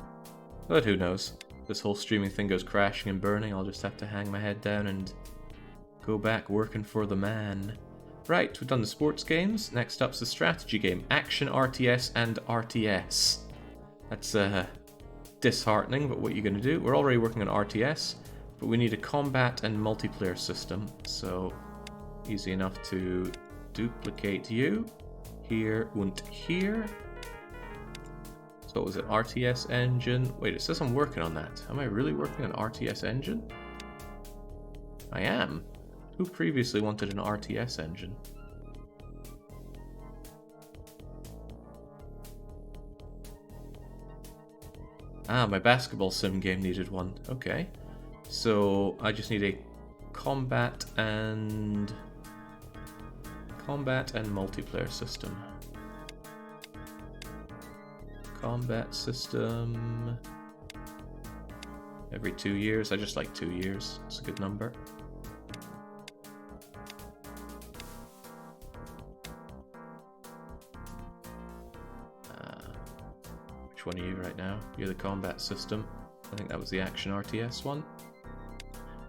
But who knows? This whole streaming thing goes crashing and burning. I'll just have to hang my head down and go back working for the man. Right, we've done the sports games. Next up's the strategy game. Action, RTS, and RTS. That's disheartening, but what are you going to do? We're already working on RTS, but we need a combat and multiplayer system. So, easy enough to duplicate you. Here and here. So what was it? RTS engine. Wait, it says I'm working on that. Am I really working on RTS engine? I am. Who previously wanted an RTS engine? Ah, my basketball sim game needed one. Okay. So I just need a combat and multiplayer system. Combat system. Every 2 years. I just like 2 years. It's a good number. Which one are you right now? You're the combat system. I think that was the action RTS one.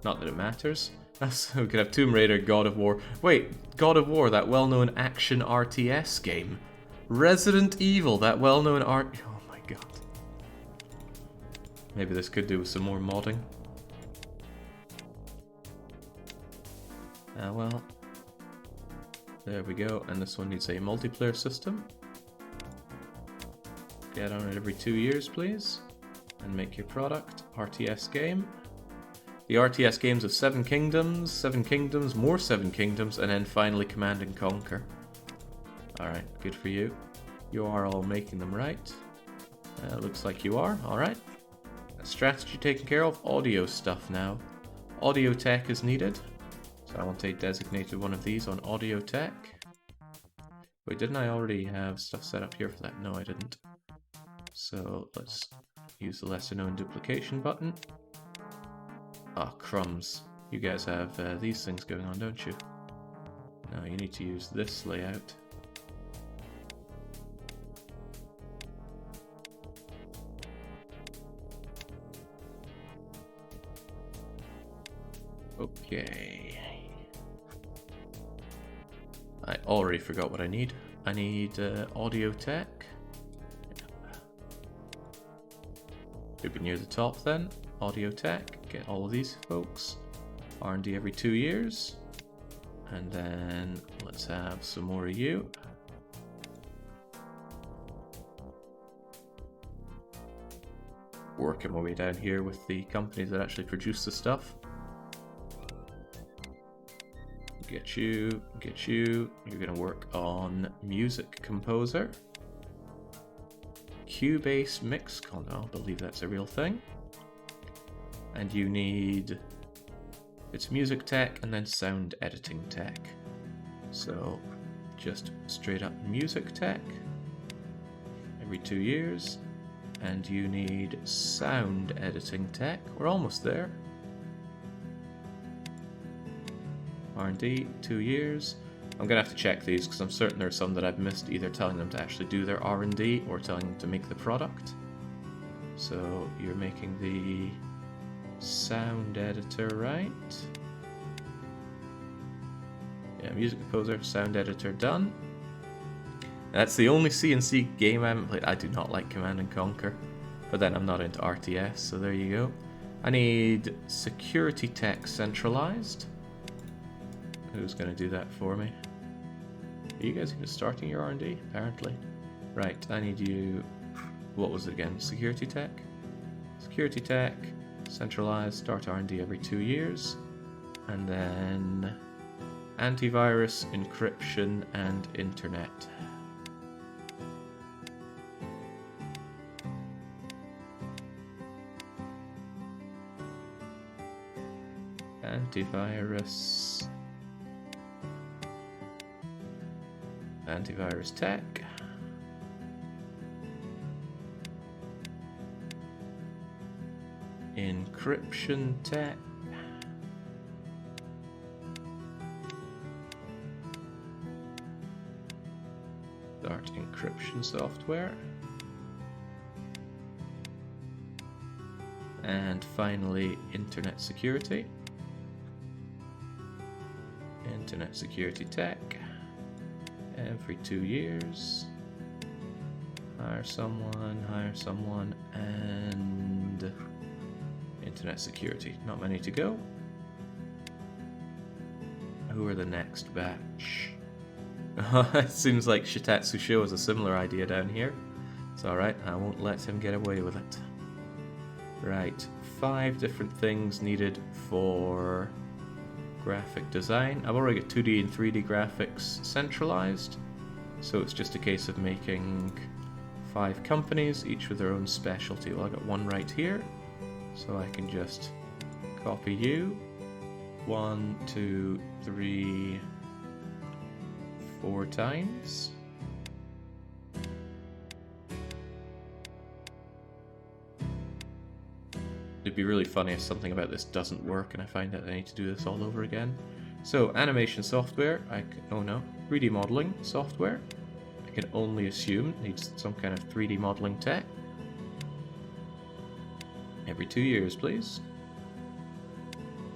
Not that it matters. So we could have Tomb Raider, God of War. Wait, God of War, that well-known action RTS game. Resident Evil, that well-known art. Oh my god. Maybe this could do with some more modding. Well. There we go, and this one needs a multiplayer system. Get on it every 2 years, please. And make your product. RTS game. The RTS games of 7 Kingdoms, more 7 Kingdoms, and then finally Command and Conquer. Alright, good for you. You are all making them right. Looks like you are, alright. Strategy taken care of, audio stuff now. Audio tech is needed. So I want a designated one of these on audio tech. Wait, didn't I already have stuff set up here for that? No, I didn't. So let's use the lesser known duplication button. Ah, crumbs. You guys have these things going on, don't you? No, you need to use this layout. Okay. I already forgot what I need. I need audio tech. Should be near the top then. Audio tech. Get all of these folks. R&D every 2 years. And then let's have some more of you. Working my way down here with the companies that actually produce the stuff. Get you. You're gonna work on music composer. Cubase mix, I believe that's a real thing. And you need, it's music tech and then sound editing tech. So just straight up music tech every 2 years. And you need sound editing tech. We're almost there. R&D, 2 years. I'm gonna have to check these because I'm certain there are some that I've missed, either telling them to actually do their R&D or telling them to make the product. So you're making the sound editor, right? Yeah, music composer, sound editor done. That's the only CNC game I haven't played. I do not like Command and Conquer, but then I'm not into RTS, so there you go. I need security tech centralized. Who's going to do that for me? Are you guys even starting your R&D? Apparently. Right, I need you... What was it again? Security tech? Security tech, centralized, start R&D every 2 years. And then antivirus, encryption, and internet. Antivirus... Antivirus tech. Encryption tech. Start encryption software. And finally, internet security. Internet security tech. Every 2 years. Hire someone, and internet security. Not many to go. Who are the next batch? It seems like Shitatsu Sho has a similar idea down here. It's alright, I won't let him get away with it. Right, 5 different things needed for graphic design. I've already got 2D and 3D graphics centralized, so it's just a case of making 5 companies, each with their own specialty. Well, I got one right here, so I can just copy you. 1, 2, 3, 4 times. It'd be really funny if something about this doesn't work and I find out I need to do this all over again. So, animation software, oh no, 3D modeling software. I can only assume it needs some kind of 3D modeling tech. Every 2 years, please.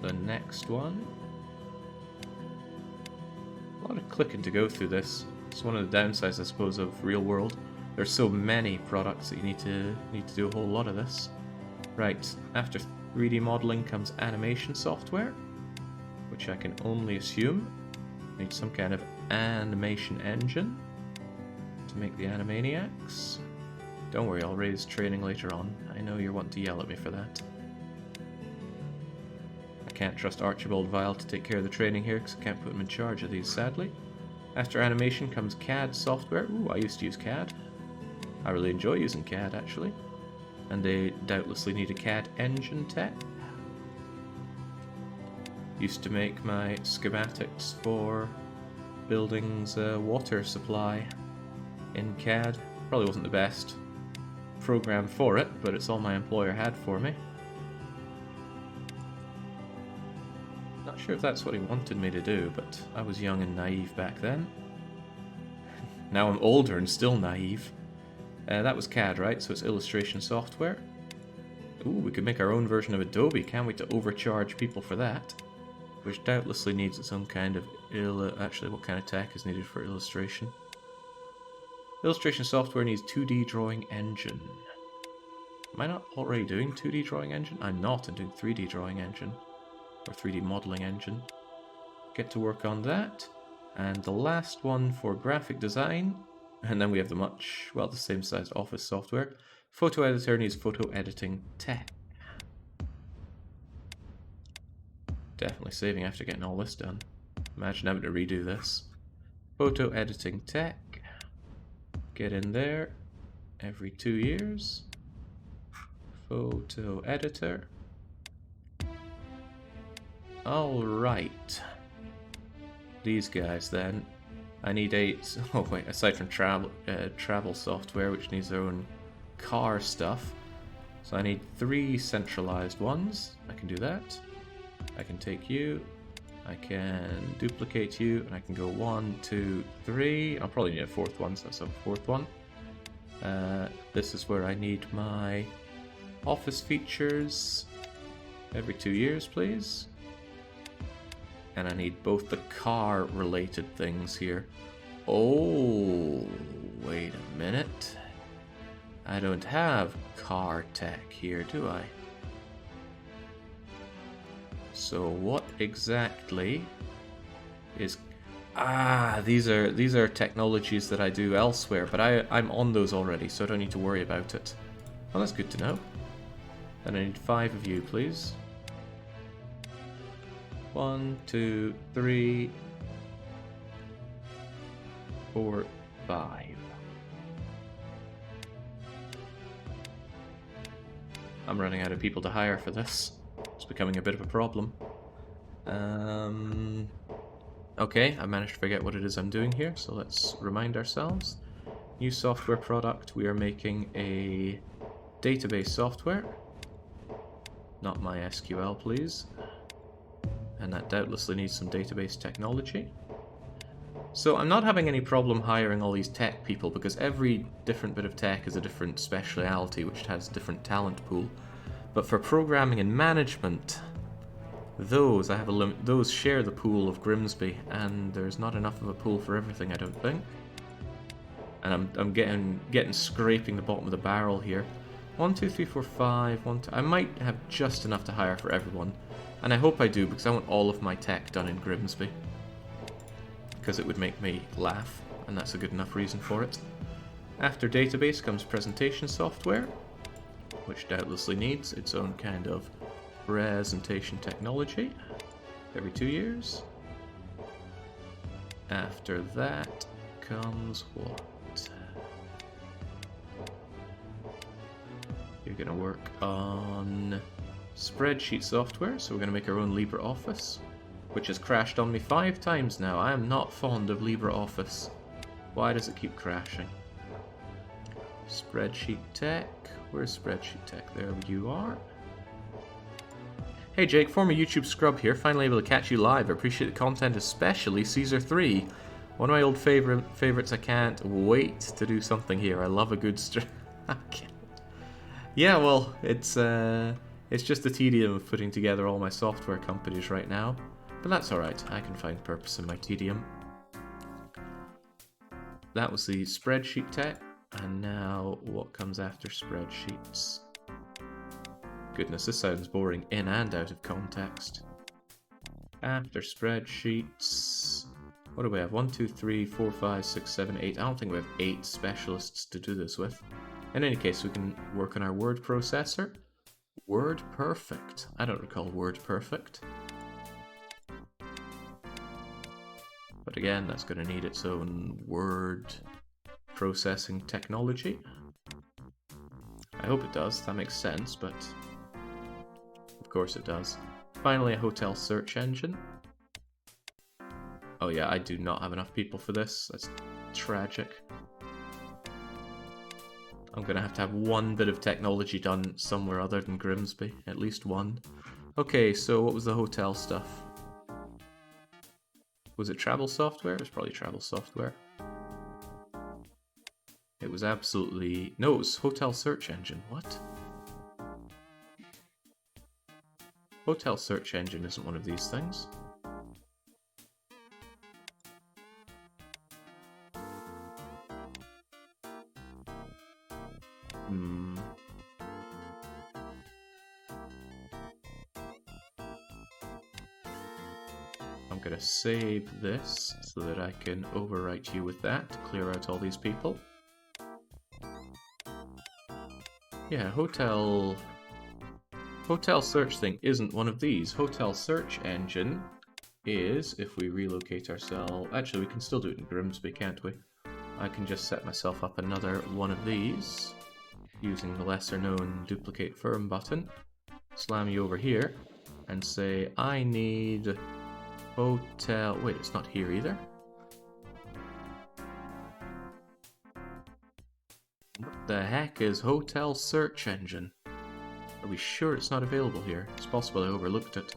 The next one. A lot of clicking to go through this. It's one of the downsides, I suppose, of real world. There's so many products that you need to do a whole lot of this. Right, after 3D modeling comes animation software, which I can only assume needs some kind of animation engine to make the Animaniacs. Don't worry, I'll raise training later on. I know you're wanting to yell at me for that. I can't trust Archibald Vile to take care of the training here because I can't put him in charge of these, sadly. After animation comes CAD software. Ooh, I used to use CAD. I really enjoy using CAD, actually. And they doubtlessly need a CAD engine tech. Used to make my schematics for buildings water supply in CAD. Probably wasn't the best program for it, but it's all my employer had for me. Not sure if that's what he wanted me to do, but I was young and naive back then. Now I'm older and still naive. That was CAD, right? So it's illustration software. Ooh, we could make our own version of Adobe. Can't wait to overcharge people for that. Which doubtlessly needs its own kind of... Actually, what kind of tech is needed for illustration? Illustration software needs 2D drawing engine. Am I not already doing 2D drawing engine? I'm not. I'm doing 3D drawing engine. Or 3D modeling engine. Get to work on that. And the last one for graphic design... And then we have the the same size office software. Photo editor needs photo editing tech. Definitely saving after getting all this done. Imagine having to redo this. Photo editing tech. Get in there every 2 years. Photo editor. Alright. These guys then. I need aside from travel software, which needs their own car stuff. So I need 3 centralized ones. I can do that. I can take you. I can duplicate you, and I can go 1, 2, 3. I'll probably need a 4th one, so that's a 4th one. This is where I need my office features every 2 years, please. And I need both the car-related things here. Oh, wait a minute. I don't have car tech here, do I? So what exactly is... these are technologies that I do elsewhere, but I'm on those already, so I don't need to worry about it. Well, that's good to know. And I need 5 of you, please. 1, 2, 3, 4, 5. I'm running out of people to hire for this. It's becoming a bit of a problem. Okay, I managed to forget what it is I'm doing here, so let's remind ourselves. New software product, we are making a database software. Not MySQL, please. And that doubtlessly needs some database technology. So I'm not having any problem hiring all these tech people because every different bit of tech is a different speciality which has a different talent pool. But for programming and management, those I have a limit. Those share the pool of Grimsby, and there's not enough of a pool for everything, I don't think. And I'm getting scraping the bottom of the barrel here. 1, 2, 3, 4, 5. 1, 2. I might have just enough to hire for everyone. And I hope I do, because I want all of my tech done in Grimsby. Because it would make me laugh, and that's a good enough reason for it. After database comes presentation software, which doubtlessly needs its own kind of presentation technology every 2 years. After that comes what? we're going to work on spreadsheet software, so we're going to make our own LibreOffice, which has crashed on me 5 times now. I am not fond of LibreOffice. Why does it keep crashing? Spreadsheet tech. Where's spreadsheet tech? There you are. Hey Jake, former YouTube scrub here. Finally able to catch you live. I appreciate the content, especially Caesar 3. One of my old favorites. I can't wait to do something here. I love a good stream. Yeah, well, it's just the tedium of putting together all my software companies right now. But that's alright. I can find purpose in my tedium. That was the spreadsheet tech. And now, what comes after spreadsheets? Goodness, this sounds boring in and out of context. After spreadsheets... What do we have? 1, 2, 3, 4, 5, 6, 7, 8. I don't think we have 8 specialists to do this with. In any case, we can work on our word processor. WordPerfect. I don't recall WordPerfect. But again, that's going to need its own word processing technology. I hope it does. That makes sense, but of course it does. Finally, a hotel search engine. Oh yeah, I do not have enough people for this. That's tragic. I'm gonna have to have one bit of technology done somewhere other than Grimsby. At least one. Okay, so what was the hotel stuff? Was it travel software? It was probably travel software. It was absolutely... No, it was hotel search engine. What? Hotel search engine isn't one of these things. I'm going to save this so that I can overwrite you with that to clear out all these people. Yeah, hotel search thing isn't one of these. Hotel search engine is, if we relocate ourselves... Actually, we can still do it in Grimsby, can't we? I can just set myself up another one of these using the lesser known duplicate firm button. Slam you over here and say, I need hotel... Wait, it's not here either. What the heck is hotel search engine? Are we sure it's not available here? It's possible I overlooked it.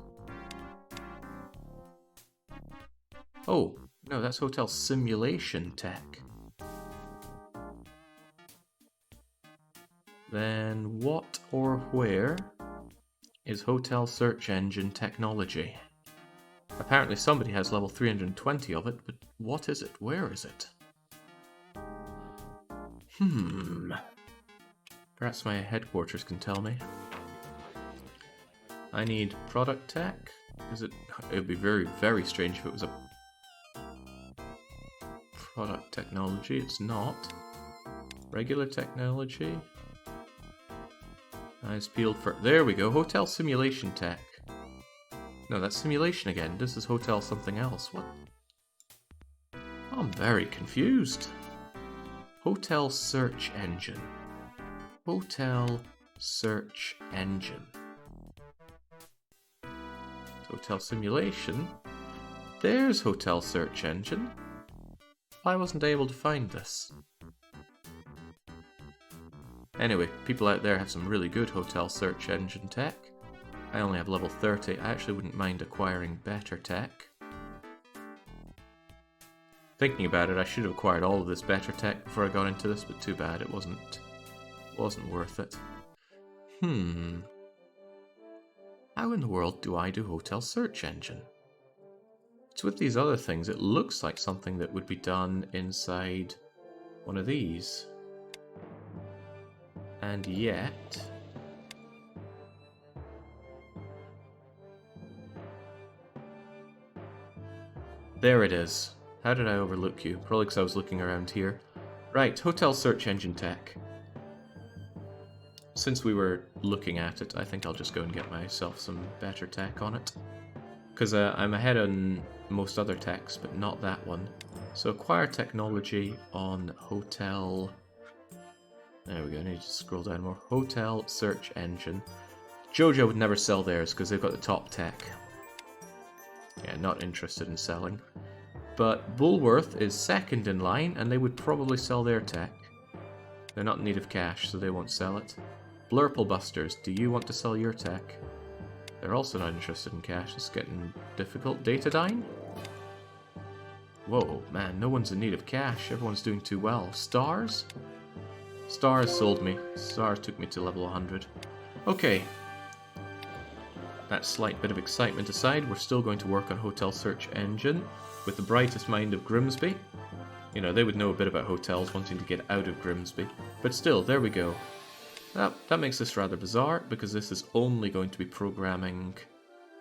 Oh, no, that's hotel simulation tech. Then what or where is hotel search engine technology? Apparently somebody has level 320 of it, but what is it? Where is it? Perhaps my headquarters can tell me. I need product tech. It would be very, very strange if it was a product technology. It's not. Regular technology. Eyes peeled for... There we go. Hotel simulation tech. No, that's simulation again. This is hotel something else. What? I'm very confused. Hotel search engine. Hotel search engine. Hotel simulation. There's hotel search engine. Why wasn't I able to find this? Anyway, people out there have some really good hotel search engine tech. I only have level 30. I actually wouldn't mind acquiring better tech. Thinking about it, I should have acquired all of this better tech before I got into this, but too bad, it wasn't worth it. How in the world do I do hotel search engine? It's with these other things, it looks like something that would be done inside one of these. And yet... There it is. How did I overlook you? Probably because I was looking around here. Right, hotel search engine tech. Since we were looking at it, I think I'll just go and get myself some better tech on it. Because I'm ahead on most other techs, but not that one. So acquire technology on hotel There we go, I need to scroll down more. Hotel search engine. Jojo would never sell theirs because they've got the top tech. Yeah, not interested in selling. But Bullworth is second in line, and they would probably sell their tech. They're not in need of cash, so they won't sell it. Blurplebusters, do you want to sell your tech? They're also not interested in cash. It's getting difficult. Datadyne? Whoa, man, no one's in need of cash. Everyone's doing too well. Stars? Stars sold me. Stars took me to level 100. Okay. That slight bit of excitement aside, we're still going to work on Hotel Search Engine with the brightest mind of Grimsby. You know, they would know a bit about hotels wanting to get out of Grimsby. But still, there we go. That makes this rather bizarre, because this is only going to be programming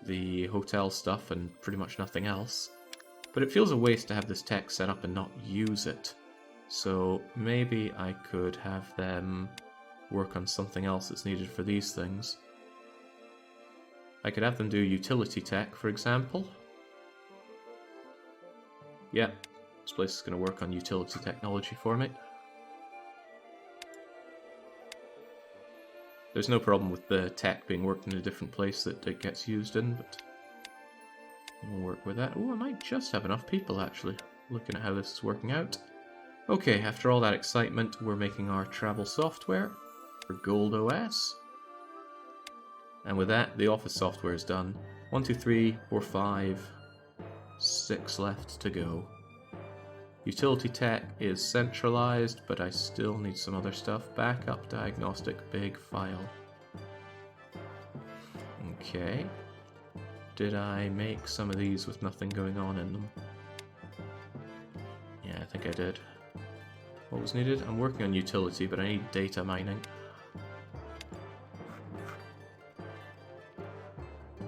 the hotel stuff and pretty much nothing else. But it feels a waste to have this tech set up and not use it. So maybe I could have them work on something else that's needed for these things. I could have them do utility tech, for example. Yeah, this place is going to work on utility technology for me. There's no problem with the tech being worked in a different place that it gets used in, but we'll work with that. Oh, I might just have enough people, actually, looking at how this is working out. Okay, after all that excitement, we're making our travel software for Gold OS. And with that, the office software is done. 1, 2, 3, 4, 5, 6 left to go. Utility tech is centralized, but I still need some other stuff. Backup, diagnostic, big file. Okay. Did I make some of these with nothing going on in them? Yeah, I think I did. What was needed? I'm working on utility, but I need data mining.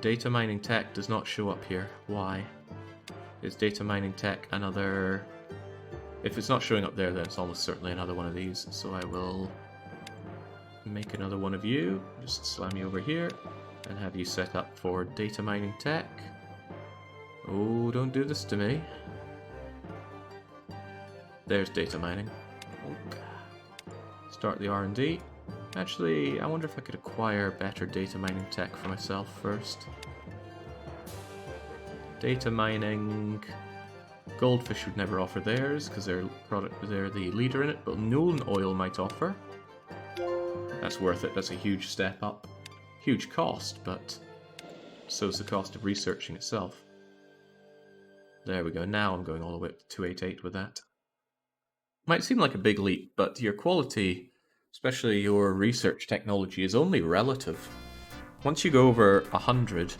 Data mining tech does not show up here. Why? Is data mining tech another... If it's not showing up there, then it's almost certainly another one of these. So I will make another one of you. Just slam you over here and have you set up for data mining tech. Oh, don't do this to me. There's data mining. Start the R&D. Actually, I wonder if I could acquire better data mining tech for myself first. Data mining... Goldfish would never offer theirs because they're the leader in it, but Nolan Oil might offer. That's worth it. That's a huge step up. Huge cost, but so's the cost of researching itself. There we go. Now I'm going all the way up to 288 with that. Might seem like a big leap, but your quality, especially your research technology, is only relative. Once you go over 100,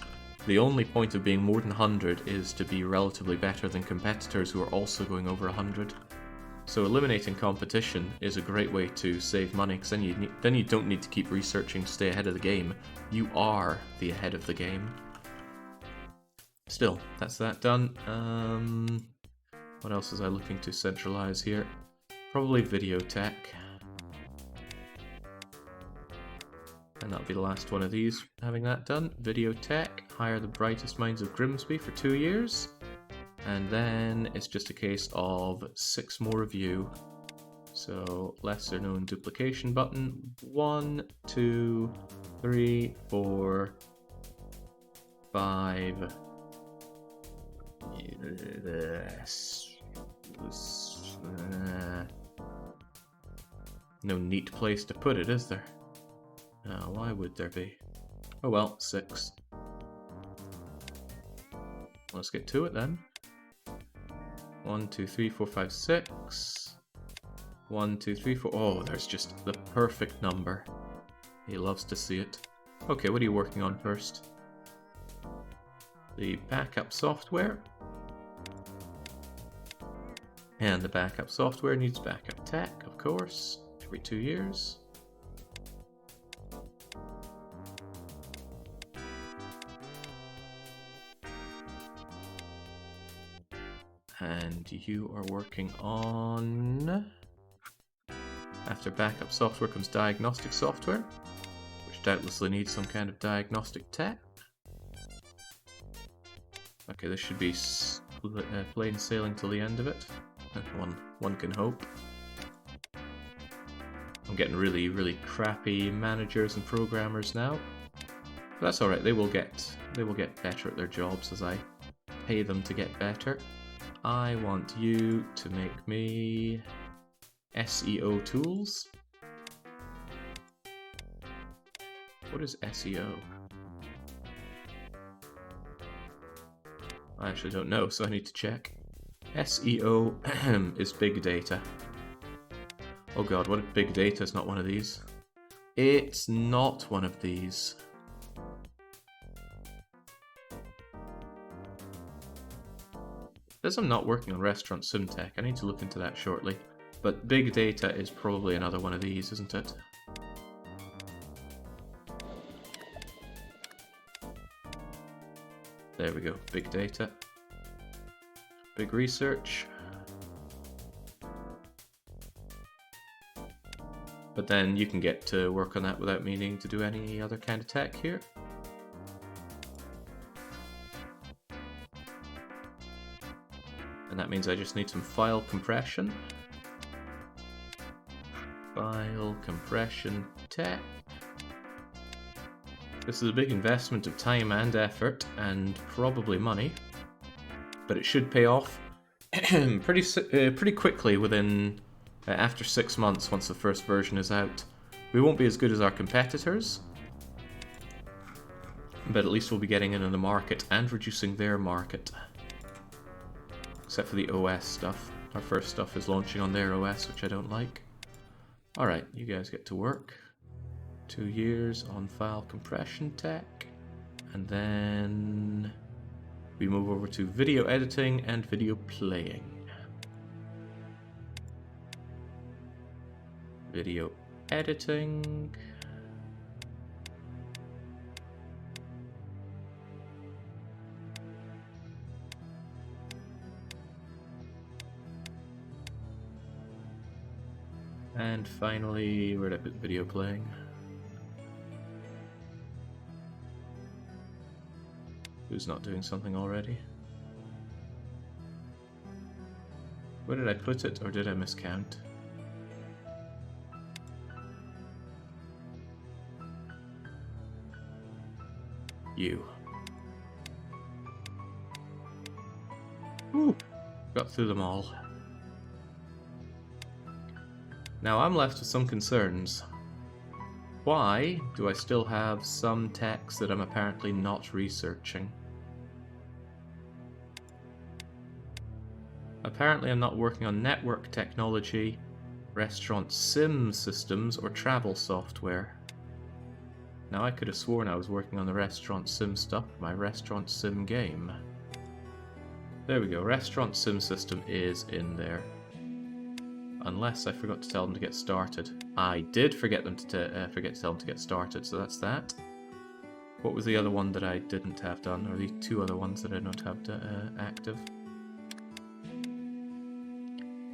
the only point of being more than 100 is to be relatively better than competitors who are also going over 100. So eliminating competition is a great way to save money, because then you don't need to keep researching to stay ahead of the game. You are the ahead of the game. Still, that's that done. What else was I looking to centralize here? Probably video tech. And that'll be the last one of these, having that done. Video tech, hire the brightest minds of Grimsby for 2 years. And then it's just a case of 6 more of you. So, lesser known duplication button. 1, 2, 3, 4, 5. No neat place to put it, is there? Why would there be? Oh well, 6. Let's get to it then. 1, 2, 3, 4, 5, 6. 1, 2, 3, 4. Oh, there's just the perfect number. He loves to see it. Okay, what are you working on first? The backup software. And the backup software needs backup tech, of course, every 2 years. And you are working on... After backup software comes diagnostic software, which doubtlessly needs some kind of diagnostic tech. Okay, this should be plain sailing till the end of it. One can hope. I'm getting really, really crappy managers and programmers now. But that's alright, they will get better at their jobs as I pay them to get better. I want you to make me SEO tools. What is SEO? I actually don't know, so I need to check. SEO is big data. Oh god, what if big data is not one of these? It's not one of these. As I'm not working on restaurant SimTech, I need to look into that shortly. But big data is probably another one of these, isn't it? There we go, big data. Big research. But then you can get to work on that without me needing to do any other kind of tech here. And that means I just need some file compression. File compression tech. This is a big investment of time and effort, and probably money. But it should pay off pretty quickly within... after 6 months, once the first version is out. We won't be as good as our competitors, but at least we'll be getting in on the market and reducing their market. Except for the OS stuff. Our first stuff is launching on their OS, which I don't like. Alright, you guys get to work. 2 years on file compression tech. And then we move over to video editing and video playing. Video editing. And finally, where did I put video playing? Who's not doing something already? Where did I put it, or did I miscount? You. Woo! Got through them all. Now I'm left with some concerns. Why do I still have some techs that I'm apparently not researching? Apparently I'm not working on network technology, restaurant sim systems, or travel software. Now I could have sworn I was working on the restaurant sim stuff for my restaurant sim game. There we go, restaurant sim system is in there. Unless I forgot to tell them to get started. I did forget to tell them to get started, so that's that. What was the other one that I didn't have done, or the 2 other ones that I don't have active?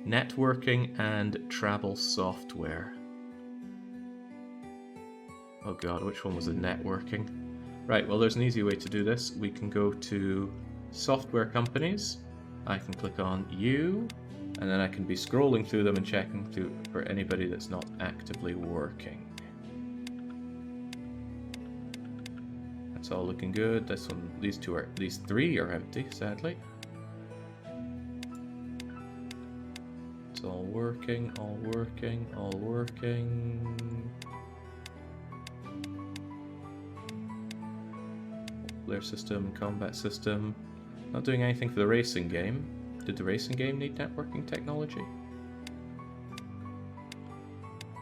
Networking and travel software. Oh god, which one was the networking? Right, well there's an easy way to do this. We can go to software companies. I can click on you. And then I can be scrolling through them and checking through for anybody that's not actively working. That's all looking good. This one, these 3 are empty, sadly. It's all working, all working, all working. Player system, combat system. Not doing anything for the racing game. Did the racing game need networking technology?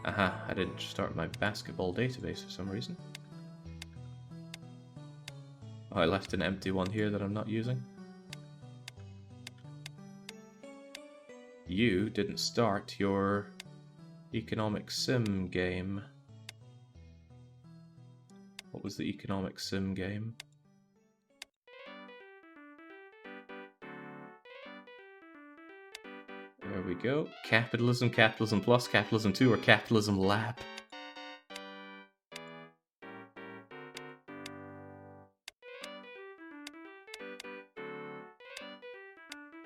Aha, I didn't start my basketball database for some reason. Oh, I left an empty one here that I'm not using. You didn't start your economic sim game. What was the economic sim game? There we go. Capitalism, Capitalism Plus, Capitalism 2, or Capitalism Lab.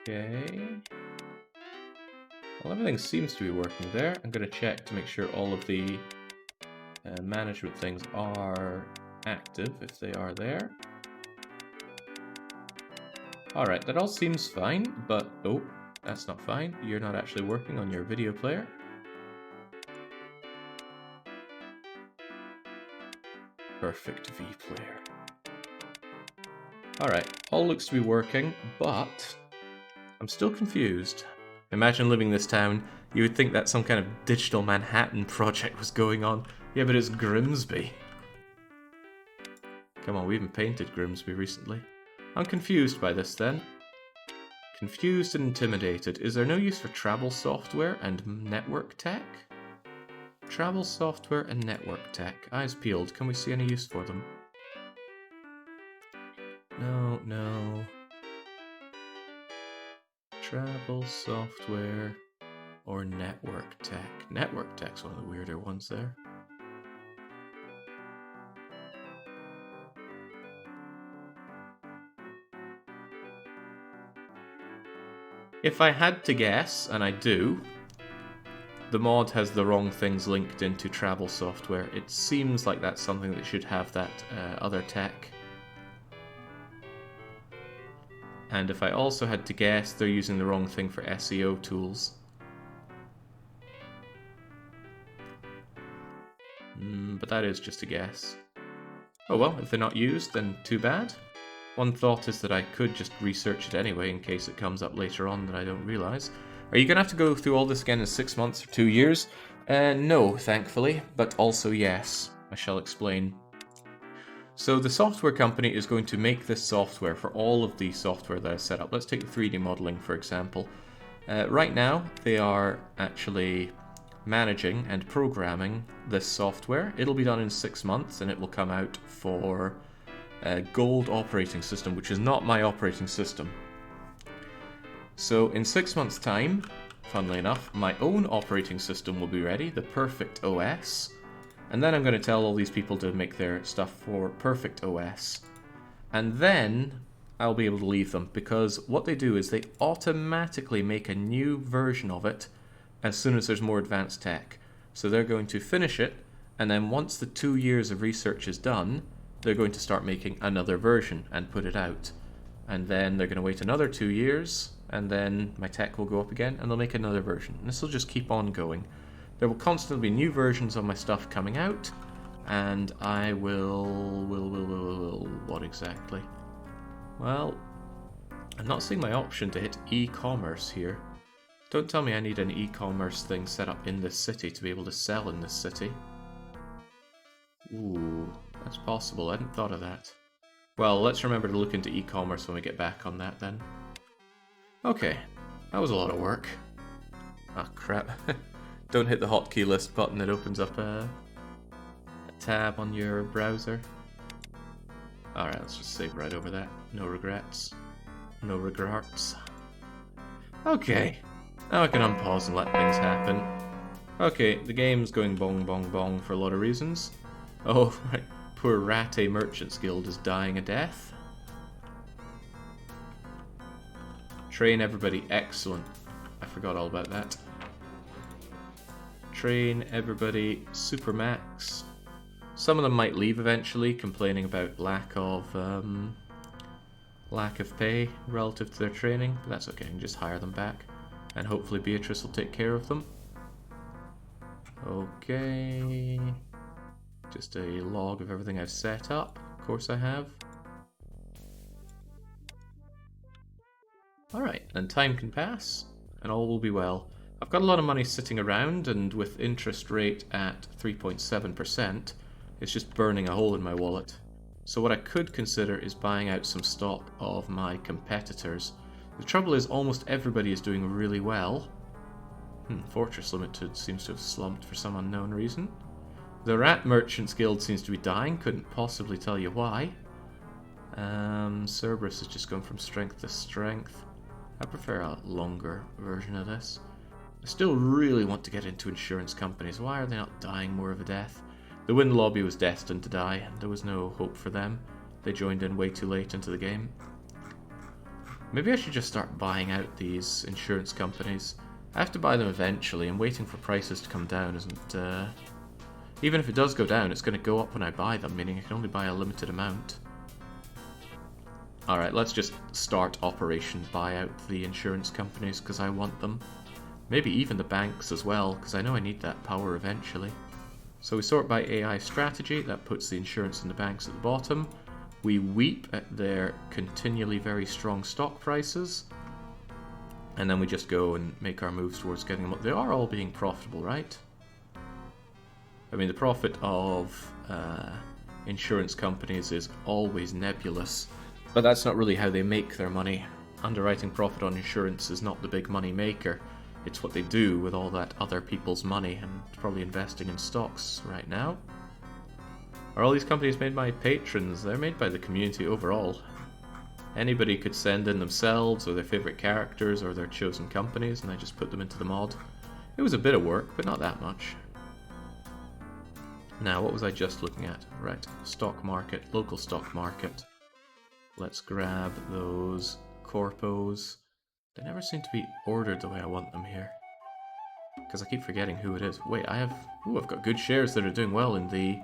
Okay. Well, everything seems to be working there. I'm going to check to make sure all of the management things are active, if they are there. Alright, that all seems fine, but... oh, that's not fine. You're not actually working on your video player. Perfect V player. Alright, all looks to be working, but I'm still confused. Imagine living in this town, you would think that some kind of digital Manhattan project was going on. Yeah, but it's Grimsby. Come on, we even painted Grimsby recently. I'm confused by this then. Confused and intimidated. Is there no use for travel software and network tech? Travel software and network tech. Eyes peeled. Can we see any use for them? No, no. Travel software or network tech. Network tech's one of the weirder ones there. If I had to guess, and I do, the mod has the wrong things linked into travel software. It seems like that's something that should have that other tech. And if I also had to guess, they're using the wrong thing for SEO tools. But that is just a guess. Oh well, if they're not used, then too bad. One thought is that I could just research it anyway in case it comes up later on that I don't realise. Are you going to have to go through all this again in 6 months or 2 years? No, thankfully, but also yes. I shall explain. So the software company is going to make this software for all of the software that I set up. Let's take the 3D modelling, for example. Right now, they are actually managing and programming this software. It'll be done in 6 months, and it will come out for Gold operating system, which is not my operating system. So in 6 months' time, funnily enough, my own operating system will be ready, the Perfect OS. And then I'm going to tell all these people to make their stuff for Perfect OS. And then I'll be able to leave them, because what they do is they automatically make a new version of it as soon as there's more advanced tech. So they're going to finish it, and then once the 2 years of research is done, they're going to start making another version and put it out. And then they're going to wait another 2 years, and then my tech will go up again, and they'll make another version. And this will just keep on going. There will constantly be new versions of my stuff coming out, and I will... what exactly? Well, I'm not seeing my option to hit e-commerce here. Don't tell me I need an e-commerce thing set up in this city to be able to sell in this city. Ooh, that's possible. I hadn't thought of that. Well, let's remember to look into e-commerce when we get back on that then. Okay, that was a lot of work. Ah, crap. Don't hit the hotkey list button, it opens up a tab on your browser. Alright, let's just save right over that. No regrets. No regrets. Okay, now I can unpause and let things happen. Okay, the game's going bong bong bong for a lot of reasons. Oh, right. Poor Rattay Merchants Guild is dying a death. Train everybody. Excellent. I forgot all about that. Train everybody. Supermax. Some of them might leave eventually, complaining about lack of pay relative to their training, but that's okay. I can just hire them back, and hopefully Beatrice will take care of them. Okay. Just a log of everything I've set up. Of course I have. Alright, and time can pass, and all will be well. I've got a lot of money sitting around, and with interest rate at 3.7%, it's just burning a hole in my wallet. So what I could consider is buying out some stock of my competitors. The trouble is, almost everybody is doing really well. Fortress Limited seems to have slumped for some unknown reason. The Rat Merchants Guild seems to be dying, couldn't possibly tell you why. Cerberus has just gone from strength to strength. I prefer a longer version of this. I still really want to get into insurance companies. Why are they not dying more of a death? The Wind Lobby was destined to die, and there was no hope for them. They joined in way too late into the game. Maybe I should just start buying out these insurance companies. I have to buy them eventually, and waiting for prices to come down isn't... Even if it does go down, it's going to go up when I buy them, meaning I can only buy a limited amount. Alright, let's just start Operation Buy Out the insurance companies, because I want them. Maybe even the banks as well, because I know I need that power eventually. So we sort by AI strategy, that puts the insurance and the banks at the bottom. We weep at their continually very strong stock prices. And then we just go and make our moves towards getting them up. They are all being profitable, right? I mean, the profit of insurance companies is always nebulous. But that's not really how they make their money. Underwriting profit on insurance is not the big money maker. It's what they do with all that other people's money, and probably investing in stocks right now. Are all these companies made by patrons? They're made by the community overall. Anybody could send in themselves, or their favourite characters, or their chosen companies, and I just put them into the mod. It was a bit of work, but not that much. Now, what was I just looking at? Right, stock market, local stock market. Let's grab those corpos. They never seem to be ordered the way I want them here. Because I keep forgetting who it is. Wait, I've got good shares that are doing well in the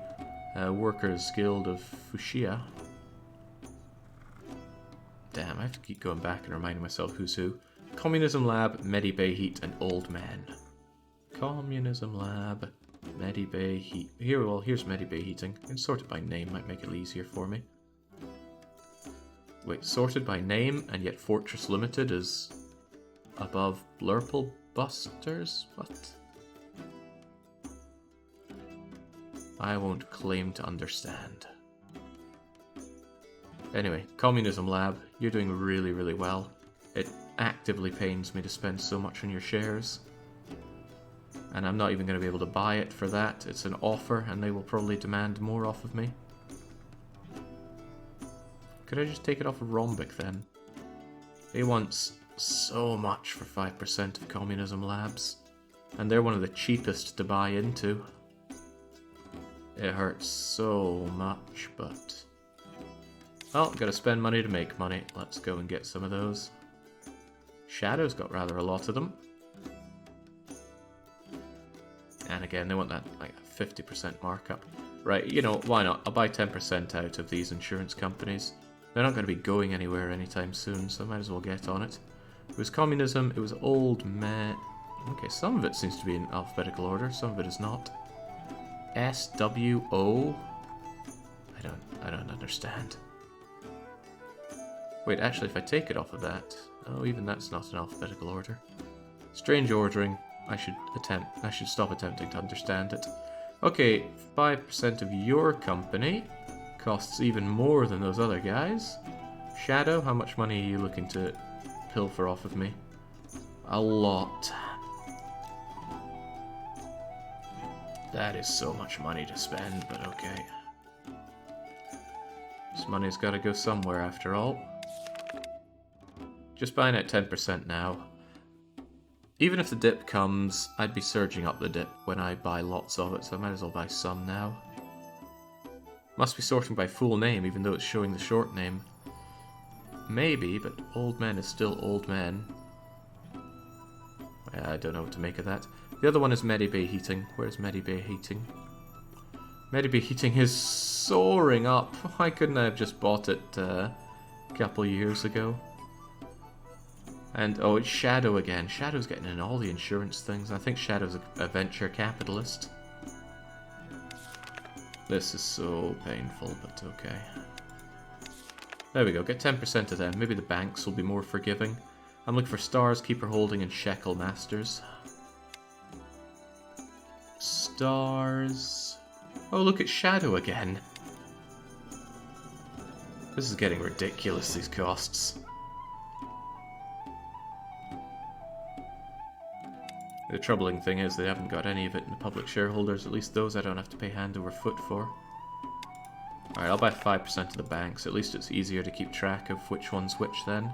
Workers Guild of Fushia. Damn, I have to keep going back and reminding myself who's who. Communism Lab, Medibay Heat, and Old Man. Communism Lab, Medibay Heat. Here's Medibay Heating. I can sort it by name, might make it easier for me. Wait, sorted by name, and yet Fortress Limited is above Blurple Busters? What? I won't claim to understand. Anyway, Communism Lab, you're doing really, really well. It actively pains me to spend so much on your shares. And I'm not even going to be able to buy it for that. It's an offer, and they will probably demand more off of me. Could I just take it off of Rhombic then? He wants so much for 5% of Communism Labs. And they're one of the cheapest to buy into. It hurts so much, but... well, gotta spend money to make money. Let's go and get some of those. Shadow's got rather a lot of them. And again, they want that like 50% markup. Right, you know, why not? I'll buy 10% out of these insurance companies. They're not going to be going anywhere anytime soon, so I might as well get on it. It was communism, it was old man. Okay, some of it seems to be in alphabetical order, some of it is not. SWO? I don't understand. Wait, actually, if I take it off of that... oh, even that's not in alphabetical order. Strange ordering. I should stop attempting to understand it. Okay, 5% of your company costs even more than those other guys. Shadow, how much money are you looking to pilfer off of me? A lot. That is so much money to spend, but okay. This money's got to go somewhere after all. Just buying at 10% now. Even if the dip comes, I'd be surging up the dip when I buy lots of it, so I might as well buy some now. Must be sorting by full name, even though it's showing the short name. Maybe, but Old Man is still Old Man. I don't know what to make of that. The other one is Medibay Heating. Where's Medibay Heating? Medibay Heating is soaring up. Why couldn't I have just bought it a couple years ago? And, oh, it's Shadow again. Shadow's getting in all the insurance things. I think Shadow's a venture capitalist. This is so painful, but okay. There we go, get 10% of them. Maybe the banks will be more forgiving. I'm looking for Stars, Keeper Holding, and Shekel Masters. Stars... oh, look at Shadow again. This is getting ridiculous, these costs. The troubling thing is they haven't got any of it in the public shareholders, at least those I don't have to pay hand over foot for. Alright, I'll buy 5% of the banks, at least it's easier to keep track of which one's which then.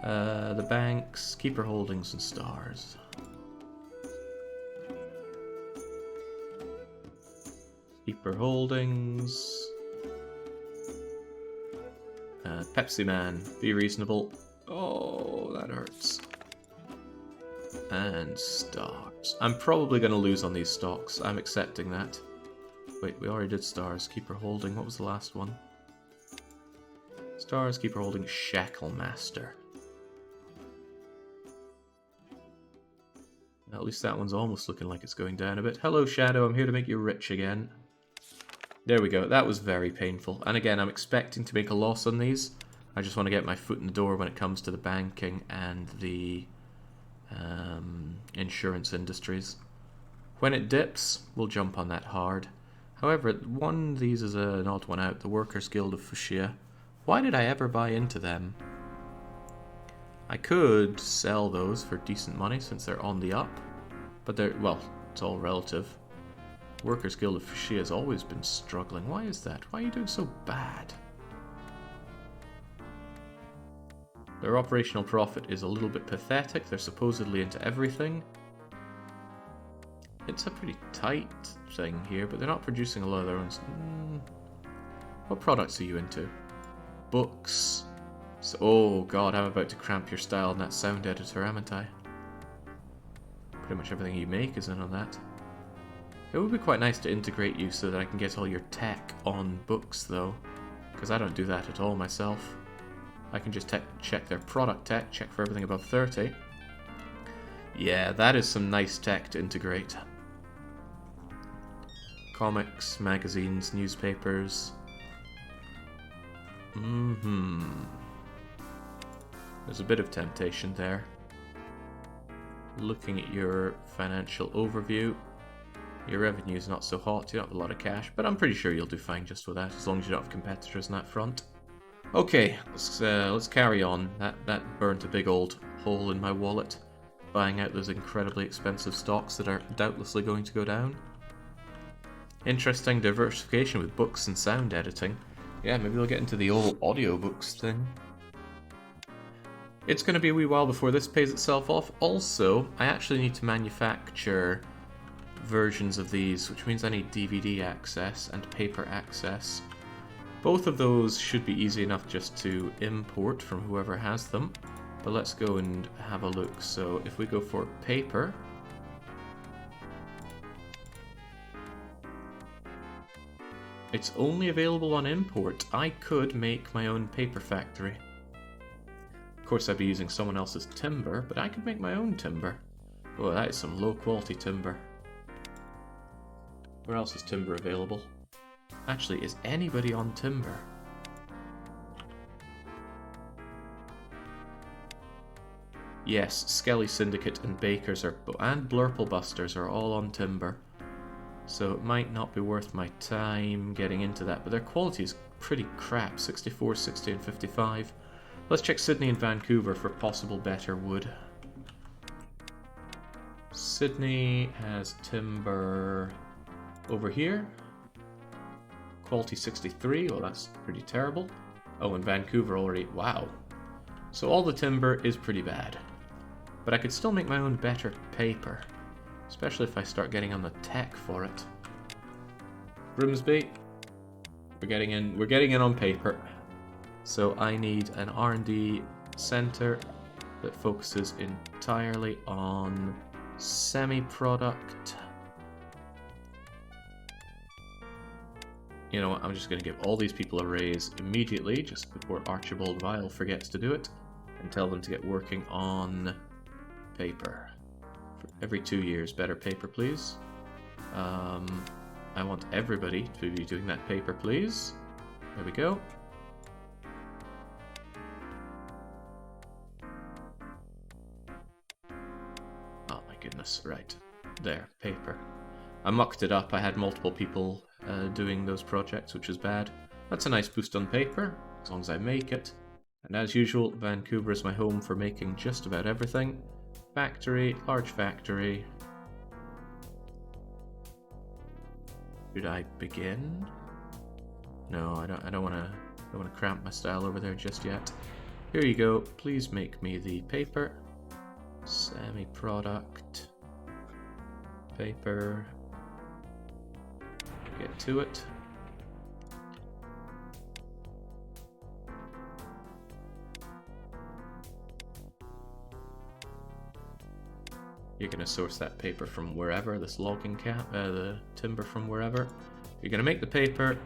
The banks, Keeper Holdings, and Stars. Keeper Holdings... Pepsi Man, be reasonable. Oh, that hurts. And stars. I'm probably going to lose on these stocks. I'm accepting that. Wait, we already did stars. Keeper holding. What was the last one? Stars, keeper holding, Shackle Master. At least that one's almost looking like it's going down a bit. Hello, Shadow. I'm here to make you rich again. There we go. That was very painful. And again, I'm expecting to make a loss on these. I just want to get my foot in the door when it comes to the banking and the insurance industries. When it dips, we'll jump on that hard. However, one of these is an odd one out. The Workers' Guild of Fushia. Why did I ever buy into them? I could sell those for decent money since they're on the up. But they're, well, it's all relative. Workers' Guild of Fushia has always been struggling. Why is that? Why are you doing so bad? Their operational profit is a little bit pathetic. They're supposedly into everything. It's a pretty tight thing here, but they're not producing a lot of their own. What products are you into? Books. So, oh god, I'm about to cramp your style in that sound editor, haven't I? Pretty much everything you make is in on that. It would be quite nice to integrate you so that I can get all your tech on books, though. Because I don't do that at all myself. I can just check their product tech, check for everything above 30. Yeah, that is some nice tech to integrate. Comics, magazines, newspapers. There's a bit of temptation there. Looking at your financial overview, your revenue's not so hot, you don't have a lot of cash, but I'm pretty sure you'll do fine just with that, as long as you don't have competitors in that front. Okay, let's carry on. That burnt a big old hole in my wallet, buying out those incredibly expensive stocks that are doubtlessly going to go down. Interesting diversification with books and sound editing. Yeah, maybe we'll get into the old audiobooks thing. It's going to be a wee while before this pays itself off. Also, I actually need to manufacture versions of these, which means I need DVD access and paper access. Both of those should be easy enough just to import from whoever has them. But let's go and have a look. So if we go for paper, it's only available on import. I could make my own paper factory. Of course, I'd be using someone else's timber, but I could make my own timber. Oh, that is some low quality timber. Where else is timber available? Actually, is anybody on timber? Yes, Skelly Syndicate and Bakers and Blurple Busters are all on timber. So it might not be worth my time getting into that, but their quality is pretty crap. 64, 60 and 55. Let's check Sydney and Vancouver for possible better wood. Sydney has timber over here. Quality 63, well that's pretty terrible. Oh, and Vancouver already, wow. So all the timber is pretty bad. But I could still make my own better paper. Especially if I start getting on the tech for it. Grimsby, we're getting in on paper. So I need an R&D center that focuses entirely on semi-product. You know what, I'm just going to give all these people a raise immediately, just before Archibald Vile forgets to do it, and tell them to get working on paper. For every 2 years, better paper, please. I want everybody to be doing that paper, please. There we go. Oh my goodness, right. There, paper. I mucked it up, I had multiple people doing those projects, which is bad. That's a nice boost on paper, as long as I make it. And as usual, Vancouver is my home for making just about everything. Factory, large factory. Should I begin? No, I don't want to cramp my style over there just yet. Here you go. Please make me the paper. Semi-product. Paper. Get to it. You're going to source that paper from wherever, this logging camp, the timber from wherever. You're going to make the paper,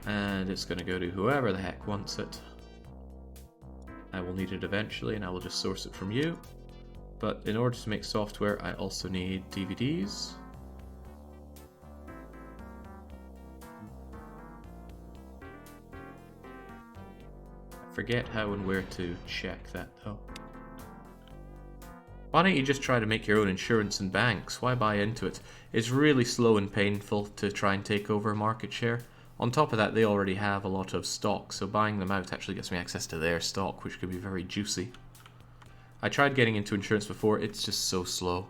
and it's going to go to whoever the heck wants it. I will need it eventually, and I will just source it from you. But in order to make software, I also need DVDs. I forget how and where to check that, though. Why don't you just try to make your own insurance and banks? Why buy into it? It's really slow and painful to try and take over market share. On top of that, they already have a lot of stock, so buying them out actually gets me access to their stock, which could be very juicy. I tried getting into insurance before, it's just so slow.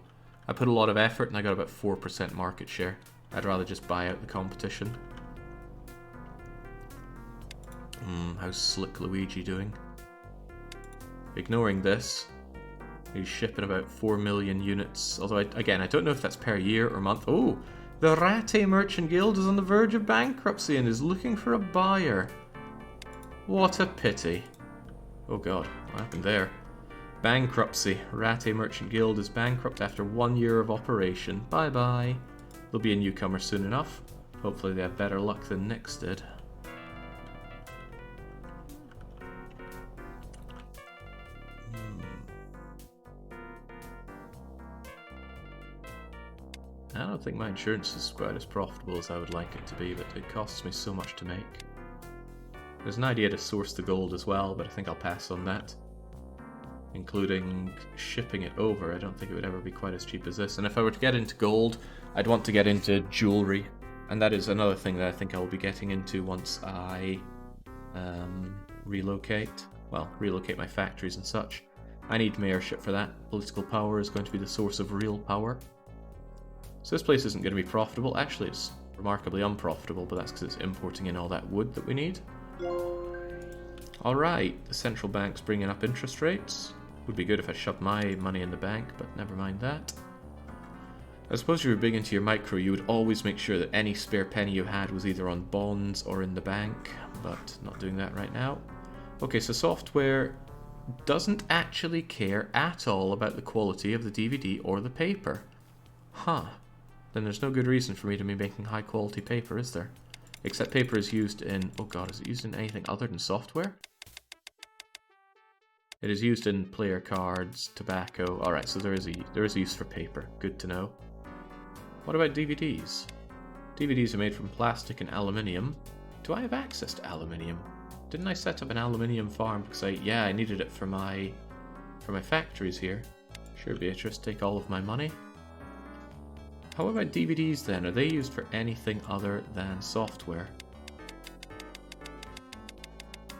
I put a lot of effort and I got about 4% market share. I'd rather just buy out the competition. How's Slick Luigi doing? Ignoring this, he's shipping about 4 million units. Although, again, I don't know if that's per year or month. Oh, the Ratte Merchant Guild is on the verge of bankruptcy and is looking for a buyer. What a pity. Oh god, what happened there? Bankruptcy. Ratte Merchant Guild is bankrupt after 1 year of operation. Bye bye. There'll be a newcomer soon enough. Hopefully they have better luck than Nick's did. I don't think my insurance is quite as profitable as I would like it to be, but it costs me so much to make. There's an idea to source the gold as well, but I think I'll pass on that. Including shipping it over, I don't think it would ever be quite as cheap as this. And if I were to get into gold, I'd want to get into jewellery. And that is another thing that I think I'll be getting into once I relocate. Well, relocate my factories and such. I need mayorship for that. Political power is going to be the source of real power. So this place isn't going to be profitable. Actually, it's remarkably unprofitable, but that's because it's importing in all that wood that we need. Alright, the central bank's bringing up interest rates. Would be good if I shoved my money in the bank, but never mind that. I suppose if you were big into your micro, you would always make sure that any spare penny you had was either on bonds or in the bank, but not doing that right now. Okay, so software doesn't actually care at all about the quality of the DVD or the paper. Huh. Then there's no good reason for me to be making high quality paper, is there? Except paper is used in... oh god, is it used in anything other than software? It is used in player cards, tobacco... alright, so there is a use for paper. Good to know. What about DVDs? DVDs are made from plastic and aluminium. Do I have access to aluminium? Didn't I set up an aluminium farm because I needed it for my factories here. Sure, Beatrice, take all of my money. How about DVDs then? Are they used for anything other than software?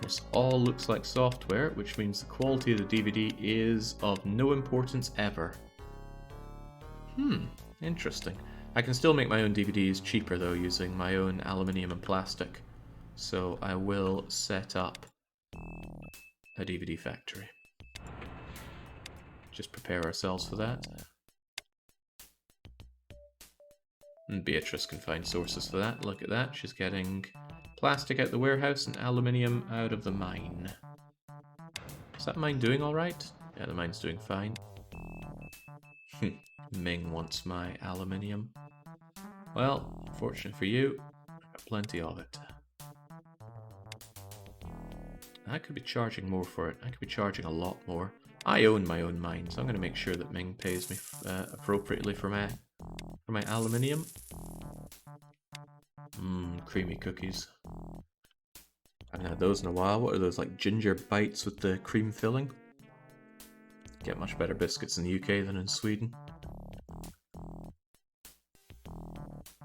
This all looks like software, which means the quality of the DVD is of no importance ever. Interesting. I can still make my own DVDs cheaper though, using my own aluminium and plastic. So I will set up a DVD factory. Just prepare ourselves for that. And Beatrice can find sources for that. Look at that. She's getting plastic out the warehouse and aluminium out of the mine. Is that mine doing alright? Yeah, the mine's doing fine. Ming wants my aluminium. Well, fortunate for you, I've got plenty of it. I could be charging more for it. I could be charging a lot more. I own my own mine, so I'm going to make sure that Ming pays me appropriately for my aluminium. Creamy cookies. I haven't had those in a while. What are those, like ginger bites with the cream filling? Get much better biscuits in the UK than in Sweden.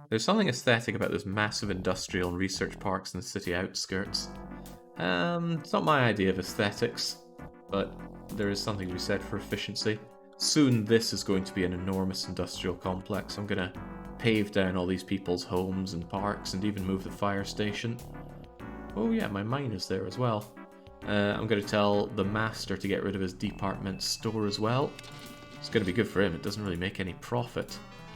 There's something aesthetic about those massive industrial and research parks in the city outskirts. It's not my idea of aesthetics, but there is something to be said for efficiency. Soon this is going to be an enormous industrial complex. I'm going to pave down all these people's homes and parks and even move the fire station. Oh yeah, my mine is there as well. I'm going to tell the master to get rid of his department store as well. It's going to be good for him. It doesn't really make any profit.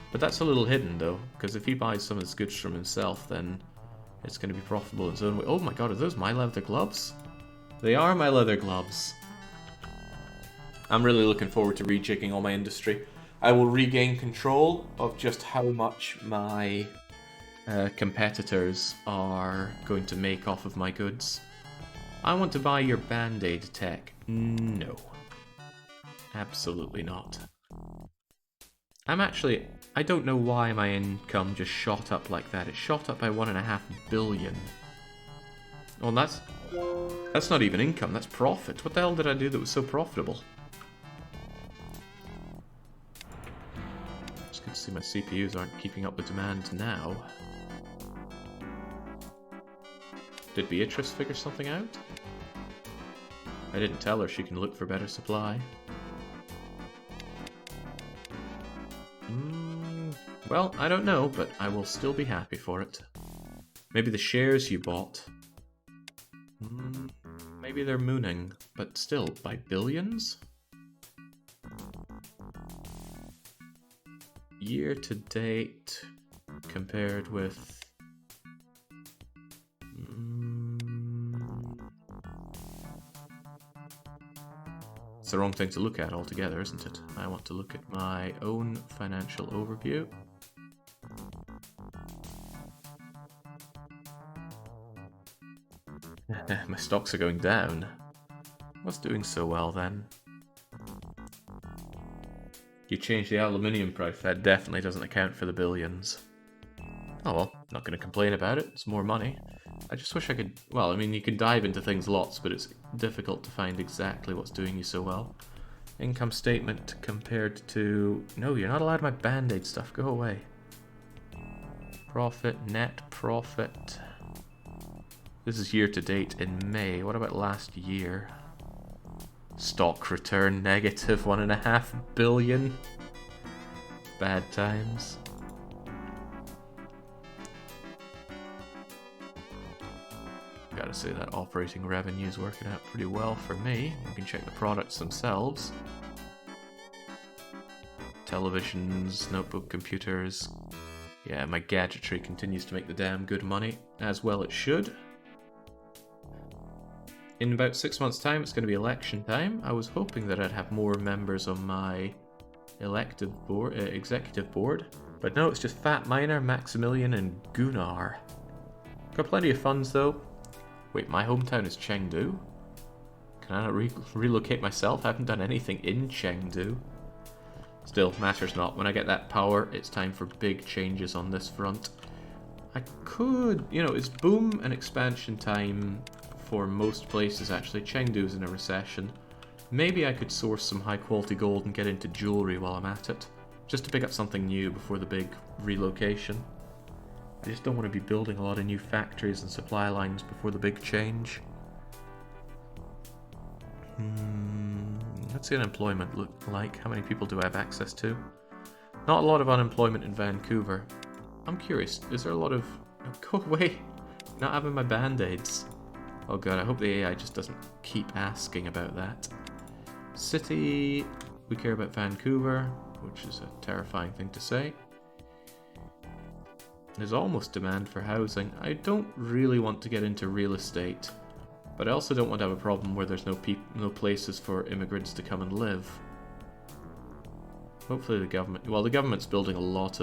But that's a little hidden though, because if he buys some of his goods from himself, then it's going to be profitable in its own way. Oh my god, are those my leather gloves? They are my leather gloves. I'm really looking forward to rejigging all my industry. I will regain control of just how much my competitors are going to make off of my goods. I want to buy your Band-Aid tech. No. Absolutely not. I don't know why my income just shot up like that. It shot up by 1.5 billion. Well, that's not even income, that's profit. What the hell did I do that was so profitable? It's good to see my CPUs aren't keeping up with demand now. Did Beatrice figure something out? I didn't tell her she can look for better supply. Well, I don't know, but I will still be happy for it. Maybe the shares you bought. Maybe they're mooning, but still, by billions? Year to date, compared with... It's the wrong thing to look at altogether, isn't it? I want to look at my own financial overview. My stocks are going down. What's doing so well then? You change the aluminium price, that definitely doesn't account for the billions. Oh well, not going to complain about it, it's more money. I just wish I could... Well, I mean, you can dive into things lots, but it's difficult to find exactly what's doing you so well. Income statement compared to... No, you're not allowed my Band-Aid stuff, go away. Profit, net profit... This is year to date in May. What about last year? Stock return negative 1.5 billion. Bad times. Gotta say that operating revenue is working out pretty well for me. You can check the products themselves. Televisions, notebook computers. Yeah, my gadgetry continues to make the damn good money, as well it should. In about 6 months' time, it's going to be election time. I was hoping that I'd have more members on my executive board, but no, it's just Fat Miner, Maximilian, and Gunnar. Got plenty of funds though. Wait, my hometown is Chengdu? Can I not relocate myself? I haven't done anything in Chengdu. Still, matters not. When I get that power, it's time for big changes on this front. I could, it's boom and expansion time for most places actually. Chengdu's in a recession. Maybe I could source some high quality gold and get into jewelry while I'm at it. Just to pick up something new before the big relocation. I just don't want to be building a lot of new factories and supply lines before the big change. What's the unemployment look like? How many people do I have access to? Not a lot of unemployment in Vancouver. I'm curious, is there a lot of... Go away! Not having my Band-Aids. Oh god, I hope the AI just doesn't keep asking about that. City, we care about Vancouver, which is a terrifying thing to say. There's almost demand for housing. I don't really want to get into real estate, but I also don't want to have a problem where there's no places for immigrants to come and live. Hopefully the government's building a lot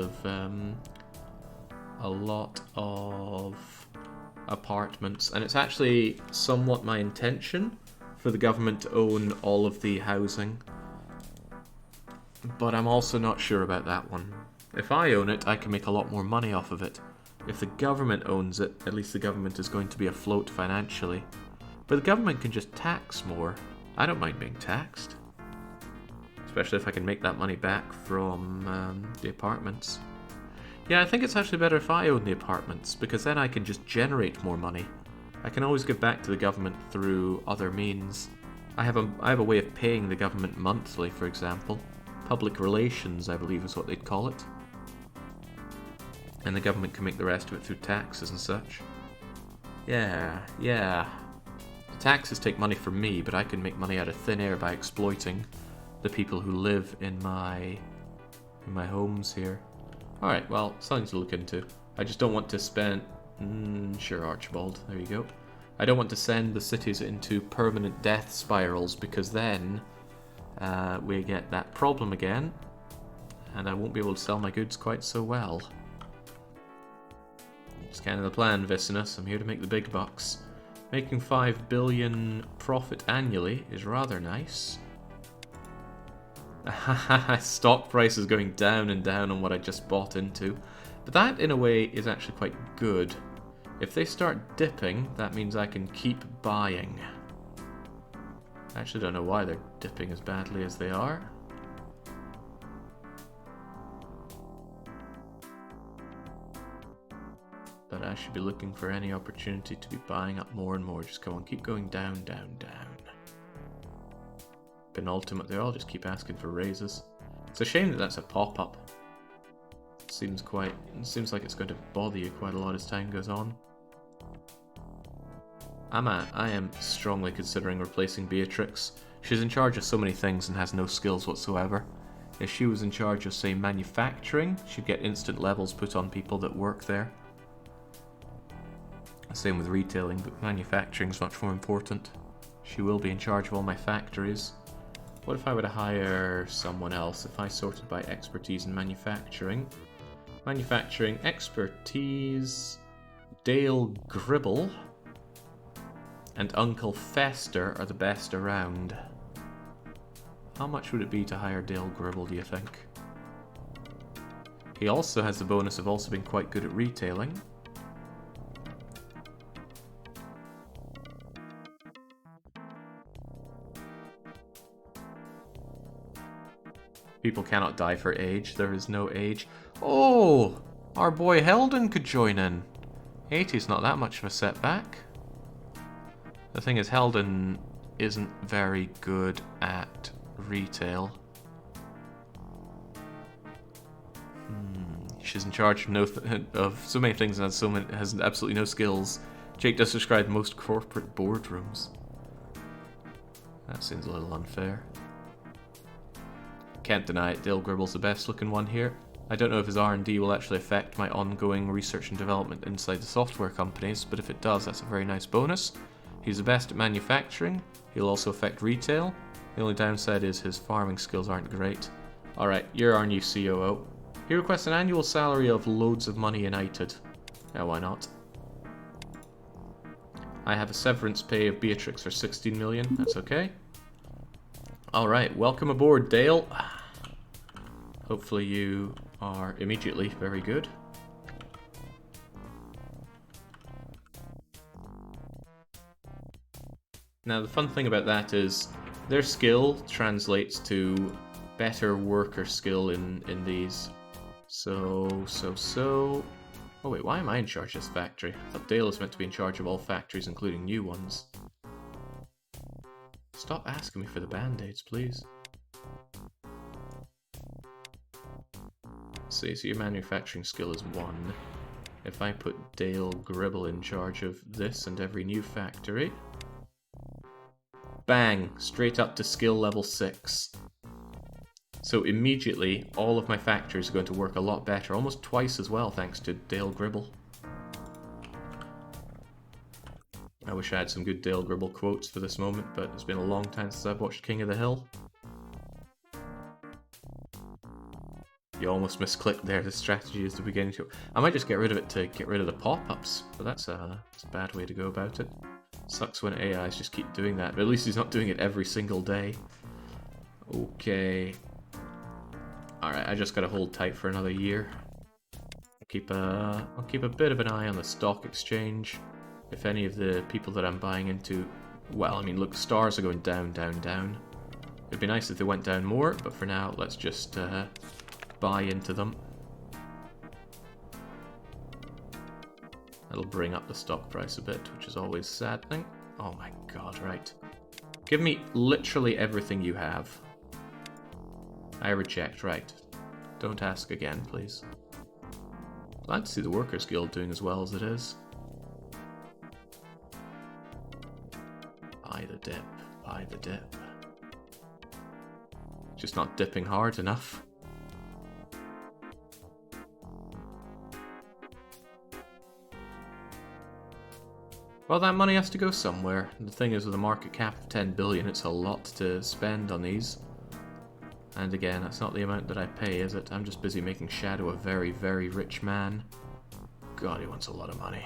of apartments, and it's actually somewhat my intention for the government to own all of the housing, but I'm also not sure about that one. If I own it, I can make a lot more money off of it. If the government owns it, at least the government is going to be afloat financially. But the government can just tax more. I don't mind being taxed, especially if I can make that money back from the apartments. Yeah, I think it's actually better if I own the apartments, because then I can just generate more money. I can always give back to the government through other means. I have a way of paying the government monthly, for example. Public relations, I believe is what they'd call it. And the government can make the rest of it through taxes and such. Yeah. The taxes take money from me, but I can make money out of thin air by exploiting the people who live in my homes here. Alright, well, something to look into. I just don't want to spend... sure, Archibald, there you go. I don't want to send the cities into permanent death spirals, because then we get that problem again and I won't be able to sell my goods quite so well. It's kind of the plan, Vicinus. I'm here to make the big bucks. Making 5 billion profit annually is rather nice. Stock price is going down and down on what I just bought into. But that, in a way, is actually quite good. If they start dipping, that means I can keep buying. I actually don't know why they're dipping as badly as they are. But I should be looking for any opportunity to be buying up more and more. Just go on, keep going down, down, down. Penultimate, they all just keep asking for raises. It's a shame that that's a pop-up. Seems like it's going to bother you quite a lot as time goes on. I am strongly considering replacing Beatrix. She's in charge of so many things and has no skills whatsoever. If she was in charge of, say, manufacturing, she'd get instant levels put on people that work there. Same with retailing, but manufacturing's much more important. She will be in charge of all my factories. What if I were to hire someone else? If I sorted by expertise in manufacturing. Manufacturing expertise, Dale Gribble and Uncle Fester are the best around. How much would it be to hire Dale Gribble, do you think? He also has the bonus of also being quite good at retailing. People cannot die for age. There is no age. Oh! Our boy Heldon could join in. 80's not that much of a setback. The thing is, Heldon isn't very good at retail. She's in charge of so many things and has absolutely no skills. Jake does describe most corporate boardrooms. That seems a little unfair. Can't deny it, Dale Gribble's the best looking one here. I don't know if his R&D will actually affect my ongoing research and development inside the software companies, but if it does, that's a very nice bonus. He's the best at manufacturing. He'll also affect retail. The only downside is his farming skills aren't great. Alright, you're our new COO. He requests an annual salary of loads of money united. Yeah, why not? I have a severance pay of Beatrix for 16 million. That's okay. Alright, welcome aboard, Dale. Hopefully you are immediately very good. Now the fun thing about that is their skill translates to better worker skill in these. So... Oh wait, why am I in charge of this factory? I thought Dale is meant to be in charge of all factories, including new ones. Stop asking me for the band-aids, please. See, so your manufacturing skill is 1. If I put Dale Gribble in charge of this and every new factory... Bang! Straight up to skill level 6. So immediately, all of my factories are going to work a lot better, almost twice as well thanks to Dale Gribble. I wish I had some good Dale Gribble quotes for this moment, but it's been a long time since I've watched King of the Hill. You almost misclicked there, the strategy is the beginning to... I might just get rid of it to get rid of the pop-ups, but that's a bad way to go about it. Sucks when AIs just keep doing that, but at least he's not doing it every single day. Okay. Alright, I just gotta hold tight for another year. I'll keep a bit of an eye on the stock exchange. If any of the people that I'm buying into... Well, I mean, look, stars are going down, down, down. It'd be nice if they went down more, but for now, let's just buy into them. That'll bring up the stock price a bit, which is always saddening. Oh my god, right. Give me literally everything you have. I reject, right. Don't ask again, please. Glad to see the Workers' Guild doing as well as it is. Buy the dip, buy the dip. Just not dipping hard enough. Well, that money has to go somewhere. The thing is, with a market cap of 10 billion, it's a lot to spend on these. And again, that's not the amount that I pay, is it? I'm just busy making Shadow a very, very rich man. God, he wants a lot of money.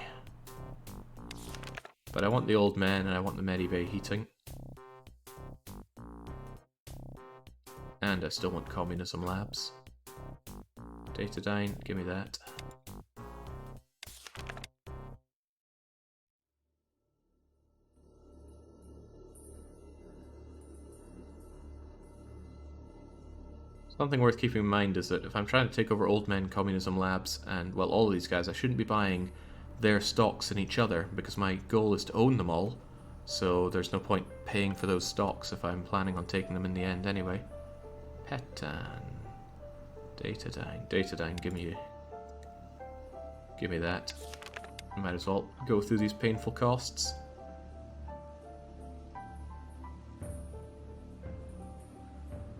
But I want the old men and I want the Medibay heating. And I still want communism labs. Datadyne, give me that. Something worth keeping in mind is that if I'm trying to take over old men communism labs and, well, all of these guys, I shouldn't be buying their stocks in each other because my goal is to own them all. So there's no point paying for those stocks if I'm planning on taking them in the end anyway. Petan. Datadyne, give me that. Might as well go through these painful costs.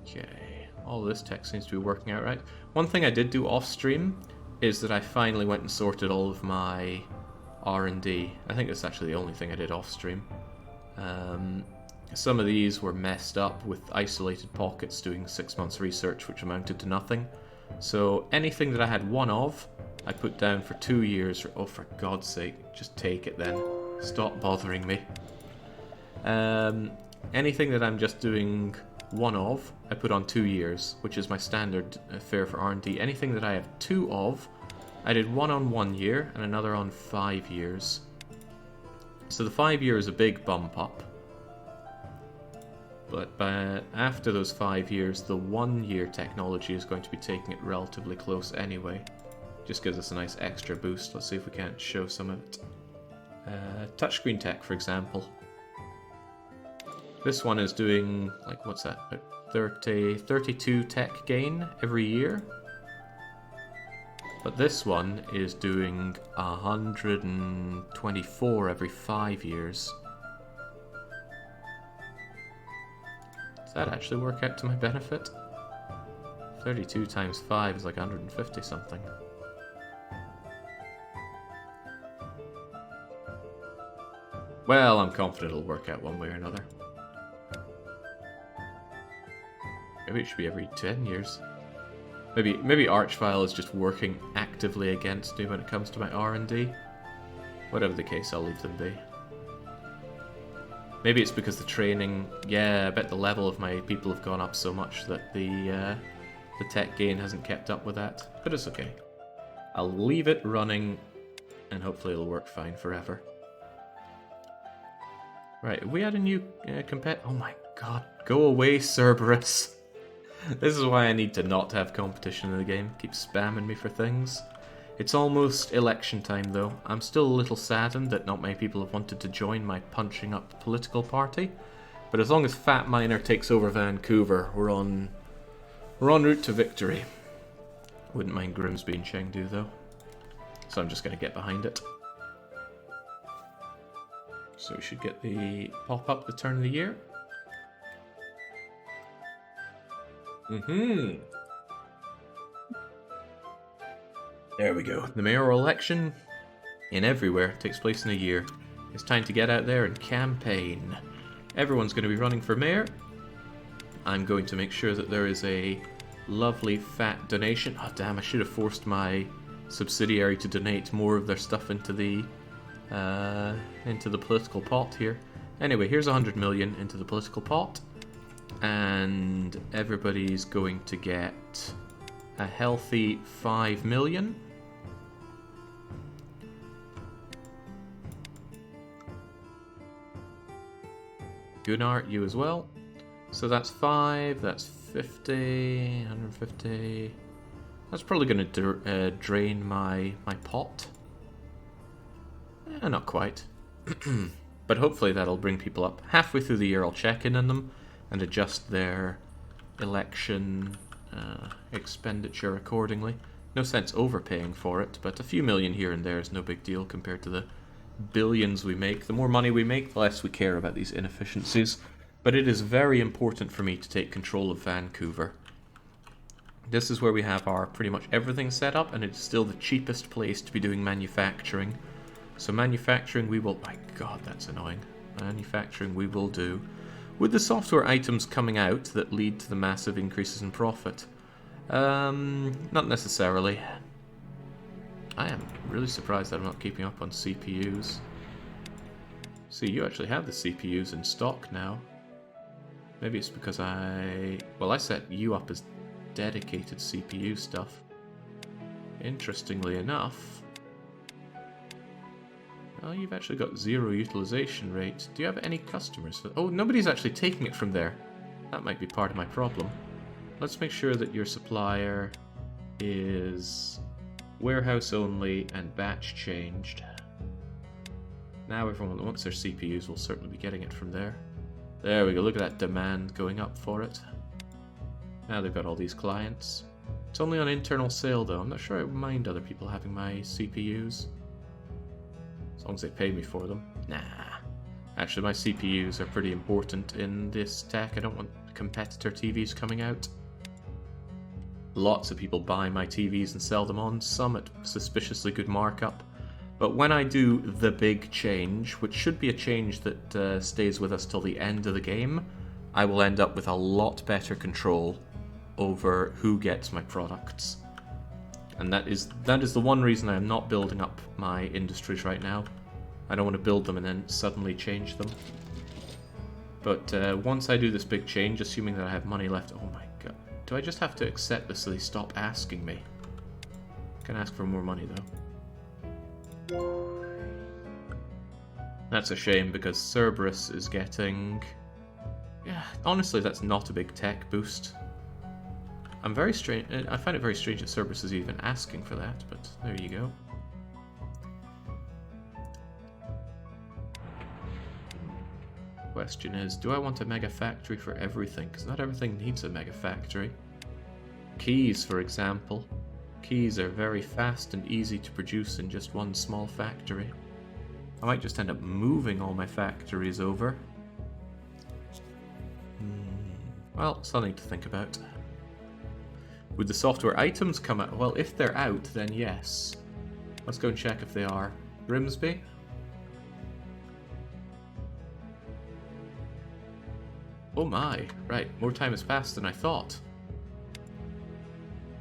Okay, all this tech seems to be working out right. One thing I did do off stream is that I finally went and sorted all of my R&D. I think that's actually the only thing I did off stream. Some of these were messed up with isolated pockets doing 6 months research, which amounted to nothing. So anything that I had one of, I put down for 2 years. Oh, for God's sake, just take it then. Stop bothering me. Anything that I'm just doing one of, I put on 2 years, which is my standard fare for R&D. Anything that I have two of, I did one on 1 year and another on 5 years. So the 5 year is a big bump up. But after those 5 years, the 1 year technology is going to be taking it relatively close anyway. Just gives us a nice extra boost. Let's see if we can't show some of it. Touchscreen tech, for example. This one is doing, like, what's that? 32 tech gain every year. But this one is doing 124 every 5 years. Does that actually work out to my benefit? 32 times 5 is like 150 something. Well, I'm confident it'll work out one way or another. Maybe it should be every 10 years. Maybe Archvile is just working actively against me when it comes to my R&D. Whatever the case, I'll leave them be. Maybe it's because the training... Yeah, I bet the level of my people have gone up so much that the tech gain hasn't kept up with that. But it's okay. I'll leave it running, and hopefully it'll work fine forever. Right, we had a new Oh my god, go away, Cerberus! This is why I need to not have competition in the game. Keep spamming me for things. It's almost election time though. I'm still a little saddened that not many people have wanted to join my punching up political party. But as long as Fat Miner takes over Vancouver, we're en route to victory. Wouldn't mind Grimsby and Chengdu though. So I'm just going to get behind it. So we should get the pop-up the turn of the year. There we go. The mayoral election in everywhere takes place in a year. It's time to get out there and campaign. Everyone's going to be running for mayor. I'm going to make sure that there is a lovely fat donation. Oh damn, I should have forced my subsidiary to donate more of their stuff into the political pot here. Anyway, here's 100 million into the political pot. And everybody's going to get a healthy 5 million. Gunnar, you as well. So that's 5, that's 50, 150. That's probably going to drain my pot. Not quite. But hopefully that'll bring people up. Halfway through the year I'll check in on them and adjust their election expenditure accordingly. No sense overpaying for it, but a few million here and there is no big deal compared to the billions we make. The more money we make, the less we care about these inefficiencies. But it is very important for me to take control of Vancouver. This is where we have our pretty much everything set up, and it's still the cheapest place to be doing manufacturing. So manufacturing we will... My god, that's annoying. Manufacturing we will do. Would the software items coming out that lead to the massive increases in profit? Not necessarily. I am really surprised that I'm not keeping up on CPUs. See, you actually have the CPUs in stock now. Maybe it's because I set you up as dedicated CPU stuff. Interestingly enough, oh, you've actually got 0 utilization rate. Do you have any customers for... Oh, nobody's actually taking it from there. That might be part of my problem. Let's make sure that your supplier is warehouse only and batch changed. Now everyone that wants their CPUs will certainly be getting it from there. There we go, look at that demand going up for it. Now they've got all these clients. It's only on internal sale though. I'm not sure I would mind other people having my CPUs. As long as they pay me for them. Nah. Actually, my CPUs are pretty important in this tech. I don't want competitor TVs coming out. Lots of people buy my TVs and sell them on, some at suspiciously good markup. But when I do the big change, which should be a change that stays with us till the end of the game, I will end up with a lot better control over who gets my products. And that is the one reason I am not building up my industries right now. I don't want to build them and then suddenly change them. But once I do this big change, assuming that I have money left... Oh my god. Do I just have to accept this so they stop asking me? I can ask for more money though. That's a shame because Cerberus is getting... Yeah, honestly, that's not a big tech boost. I'm very strange. I find it very strange that Cerberus is even asking for that, but there you go. Question is, do I want a mega factory for everything? Because not everything needs a mega factory. Keys, for example. Keys are very fast and easy to produce in just one small factory. I might just end up moving all my factories over. Well, something to think about. Would the software items come out? Well, if they're out, then yes. Let's go and check if they are. Grimsby? Oh my, right, more time has passed than I thought.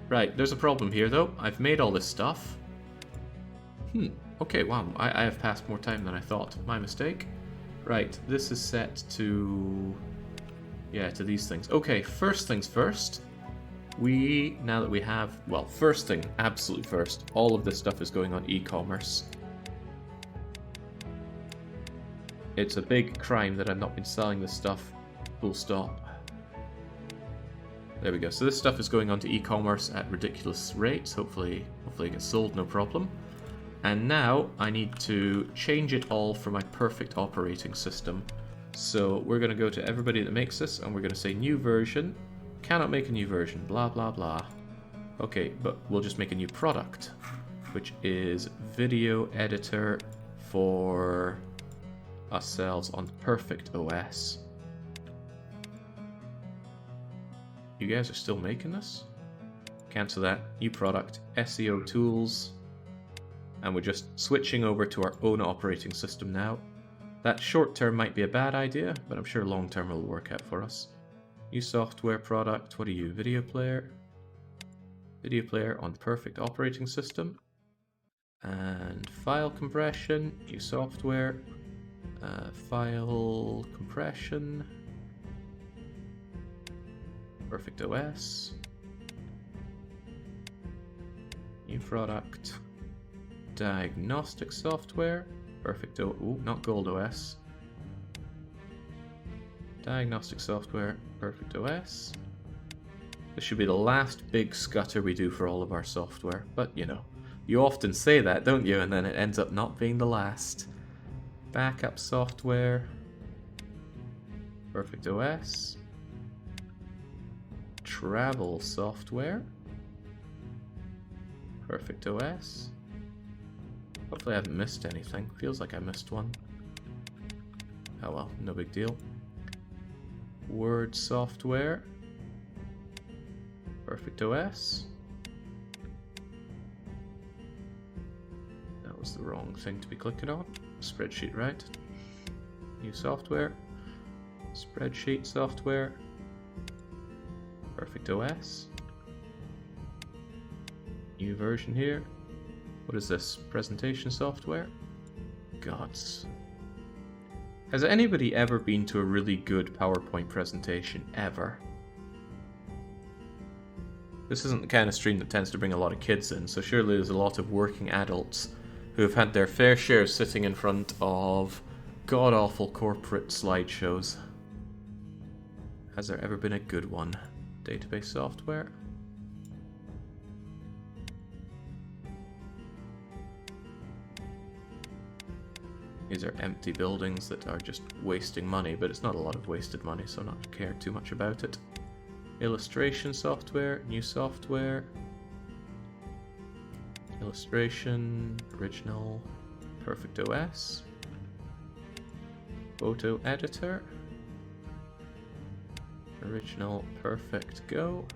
Right, there's a problem here though. I've made all this stuff. Okay, wow, I have passed more time than I thought. My mistake. Right, this is set to... yeah, to these things. Okay, first things first. Now that we have... well, first thing, absolutely first, all of this stuff is going on e-commerce. It's a big crime that I've not been selling this stuff. Full stop. There we go. So this stuff is going on to e-commerce at ridiculous rates. Hopefully it gets sold, no problem. And now I need to change it all for my perfect operating system. So we're going to go to everybody that makes this, and we're going to say new version. Cannot make a new version. Blah, blah, blah. Okay, but we'll just make a new product, which is video editor for ourselves on Perfect OS. You guys are still making this? Cancel that. New product, SEO tools. And we're just switching over to our own operating system now. That short term might be a bad idea, but I'm sure long term will work out for us. New software product. What are you? Video player. Video player on Perfect operating system. And file compression. New software. File compression. Perfect OS. New product. Diagnostic software. Perfect ooh, not Gold OS. Diagnostic software. Perfect OS. This should be the last big scutter we do for all of our software. But, you know, you often say that, don't you? And then it ends up not being the last. Backup software. Perfect OS. Travel software. Perfect OS. Hopefully I haven't missed anything. Feels like I missed one. Oh well, no big deal. Word software. Perfect OS. That was the wrong thing to be clicking on. Spreadsheet, right? New software. Spreadsheet software. Perfect OS. New version here. What is this? Presentation software? Gods. Has anybody ever been to a really good PowerPoint presentation? Ever? This isn't the kind of stream that tends to bring a lot of kids in, so surely there's a lot of working adults who have had their fair share sitting in front of god-awful corporate slideshows. Has there ever been a good one? Database software. These are empty buildings that are just wasting money, but it's not a lot of wasted money, so I'm not care too much about it. Illustration software, new software. Illustration, original, Perfect OS. Photo editor. Original, Perfect Go.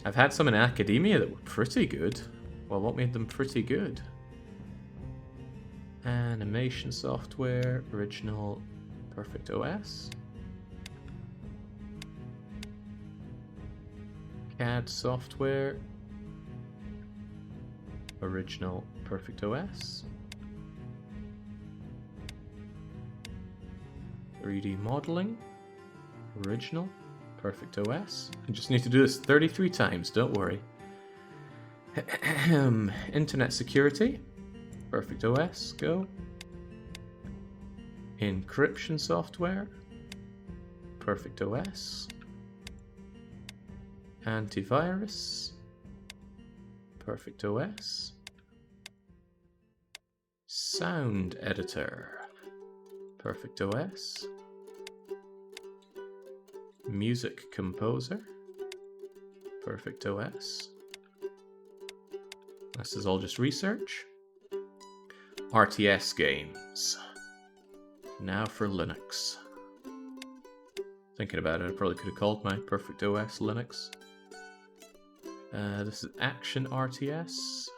I've had some in academia that were pretty good. Well, what made them pretty good? Animation software, original, Perfect OS. CAD software, original, Perfect OS. 3D modeling, original, Perfect OS. I just need to do this 33 times, don't worry. Internet security, Perfect OS, go. Encryption software, Perfect OS. Antivirus, Perfect OS. Sound editor, Perfect OS. Music composer, Perfect OS. This is all just research. RTS games. Now for Linux. Thinking about it, I probably could have called my Perfect OS Linux. This is Action RTS.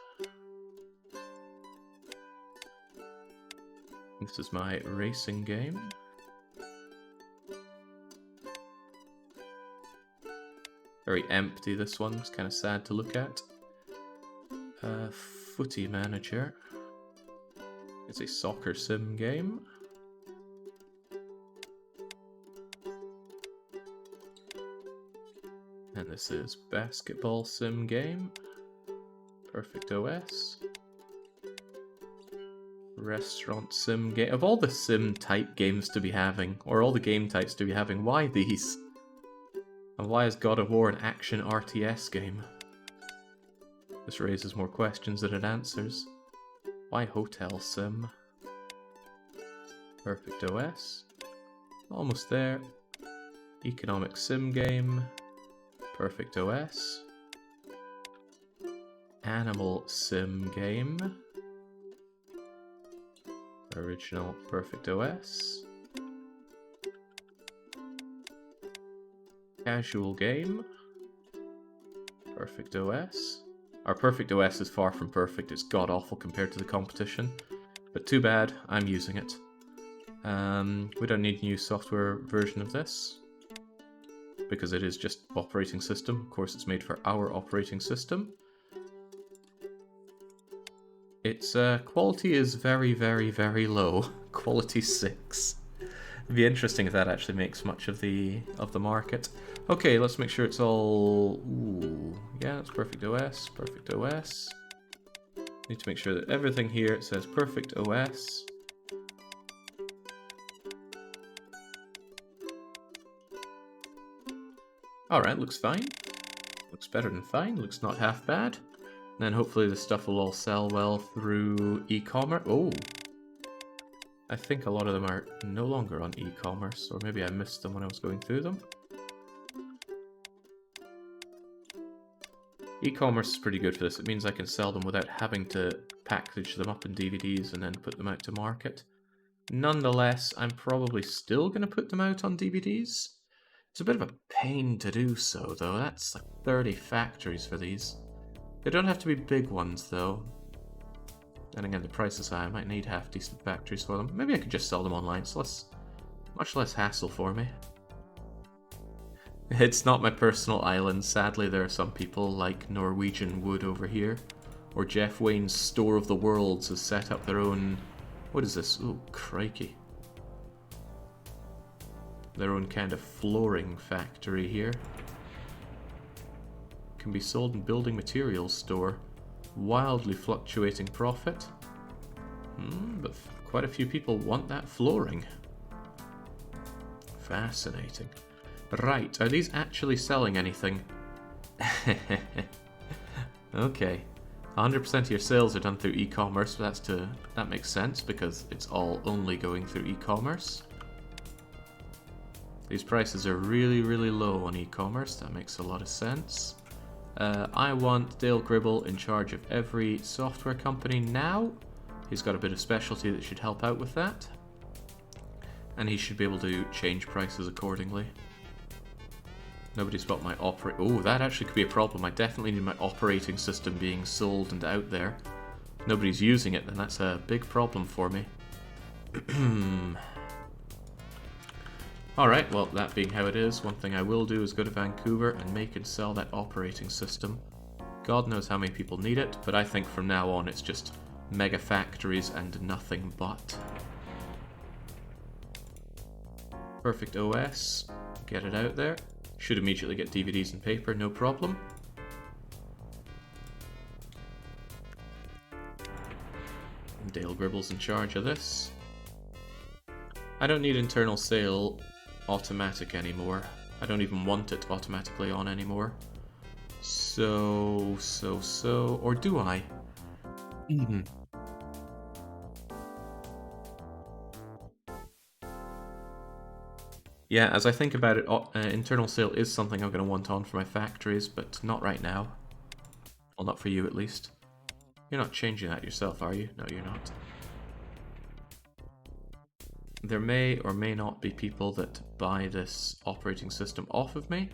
This is my racing game. Very empty, this one. It's kind of sad to look at. Footy Manager. It's a soccer sim game. And this is basketball sim game. Perfect OS. Restaurant sim game. Of all the sim type games to be having, or all the game types to be having, why these? And why is God of War an action RTS game? This raises more questions than it answers. Why hotel sim? Perfect OS. Almost there. Economic sim game. Perfect OS. Animal sim game. Original Perfect OS. Casual game. Perfect OS. Our Perfect OS is far from perfect. It's god awful compared to the competition. But too bad, I'm using it. We don't need a new software version of this, because it is just operating system. Of course, it's made for our operating system. Its quality is very, very, very low. Quality 6. It'd be interesting if that actually makes much of the market. Okay, let's make sure it's all... Ooh, yeah, it's Perfect OS, Perfect OS. Need to make sure that everything here it says Perfect OS. Alright, looks fine. Looks better than fine, looks not half bad. And then hopefully this stuff will all sell well through e-commerce. Oh! I think a lot of them are no longer on e-commerce, or maybe I missed them when I was going through them. E-commerce is pretty good for this. It means I can sell them without having to package them up in DVDs and then put them out to market. Nonetheless, I'm probably still going to put them out on DVDs. It's a bit of a pain to do so, though. That's like 30 factories for these. They don't have to be big ones, though. Then again, the price is high. I might need half-decent factories for them. Maybe I could just sell them online, so let's Much less hassle for me. It's not my personal island. Sadly, there are some people like Norwegian Wood over here. Or Jeff Wayne's Store of the Worlds has set up their own... What is this? Oh, crikey. Their own kind of flooring factory here. Can be sold in building materials store. Wildly fluctuating profit. But quite a few people want that flooring. Fascinating. Right, are these actually selling anything? Okay. 100% of your sales are done through e-commerce, but that makes sense because it's all only going through e-commerce. These prices are really, really low on e-commerce. That makes a lot of sense. I want Dale Gribble in charge of every software company now. He's got a bit of specialty that should help out with that. And he should be able to change prices accordingly. Nobody's bought my Oh, that actually could be a problem. I definitely need my operating system being sold and out there. Nobody's using it, then that's a big problem for me. Alright, well, that being how it is, one thing I will do is go to Vancouver and make and sell that operating system. God knows how many people need it, but I think from now on it's just mega factories and nothing but. Perfect OS. Get it out there. Should immediately get DVDs and paper, no problem. Dale Gribble's in charge of this. I don't need internal sale automatic anymore. I don't even want it automatically on anymore. So... Or do I? Yeah, as I think about it, internal sale is something I'm going to want on for my factories, but not right now. Well, not for you at least. You're not changing that yourself, are you? No, you're not. There may or may not be people that buy this operating system off of me,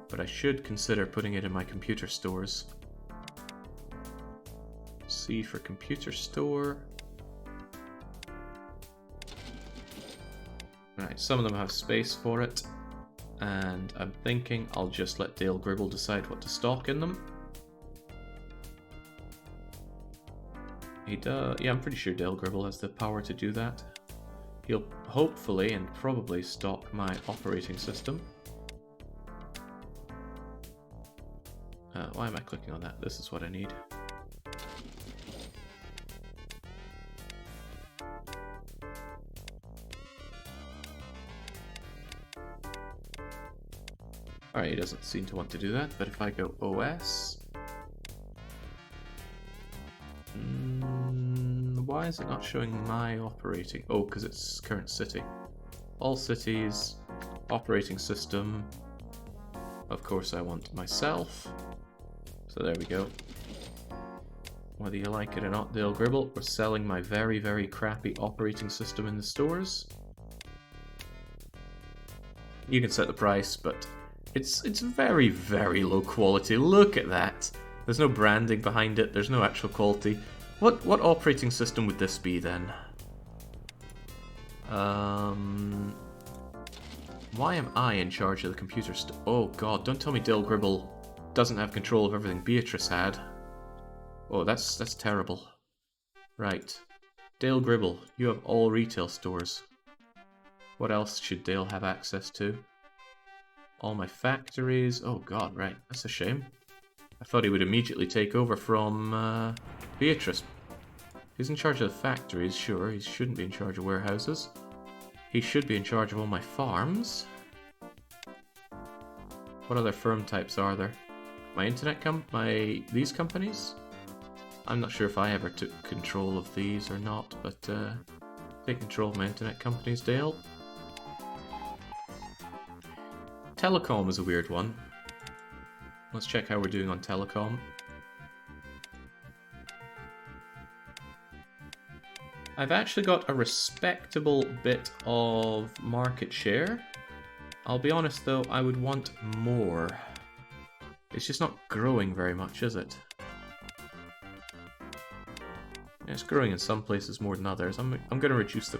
but I should consider putting it in my computer stores. C for computer store. Right, some of them have space for it, and I'm thinking I'll just let Dale Gribble decide what to stock in them. He does, yeah, I'm pretty sure Dale Gribble has the power to do that. He'll hopefully and probably stock my operating system. Why am I clicking on that? This is what I need. Alright, he doesn't seem to want to do that, but if I go OS... why is it not showing my operating... Oh, because it's current city. All cities, operating system. Of course I want myself. So there we go. Whether you like it or not, Dale Gribble, we're selling my very, very crappy operating system in the stores. You can set the price, but... It's very, very low quality. Look at that. There's no branding behind it. There's no actual quality. What operating system would this be then? Why am I in charge of the computer Oh god, don't tell me Dale Gribble doesn't have control of everything Beatrice had. Oh, that's terrible. Right. Dale Gribble, you have all retail stores. What else should Dale have access to? All my factories. Oh god, right. That's a shame. I thought he would immediately take over from Beatrice. He's in charge of the factories, sure. He shouldn't be in charge of warehouses. He should be in charge of all my farms. What other firm types are there? My internet these companies? I'm not sure if I ever took control of these or not, but take control of my internet companies, Dale. Telecom is a weird one. Let's check how we're doing on telecom. I've actually got a respectable bit of market share. I'll be honest though, I would want more. It's just not growing very much, is it? Yeah, it's growing in some places more than others. I'm going to reduce the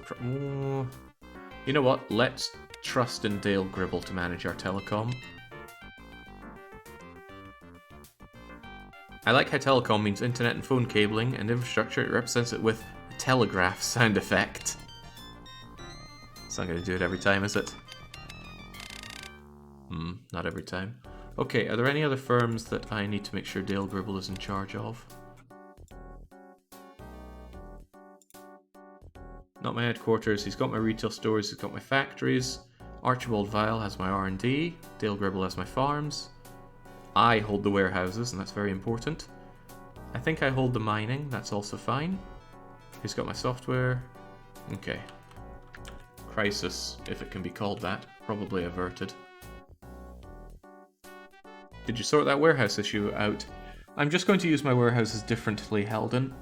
You know what? Let's trust in Dale Gribble to manage our telecom. I like how telecom means internet and phone cabling and infrastructure. It represents it with a telegraph sound effect. It's not going to do it every time, is it? Not every time. Okay, are there any other firms that I need to make sure Dale Gribble is in charge of? Not my headquarters. He's got my retail stores. He's got my factories. Archibald Vile has my R&D. Dale Gribble has my farms. I hold the warehouses, and that's very important. I think I hold the mining. That's also fine. He's got my software. Okay. Crisis, if it can be called that. Probably averted. Did you sort that warehouse issue out? I'm just going to use my warehouses differently, Helden.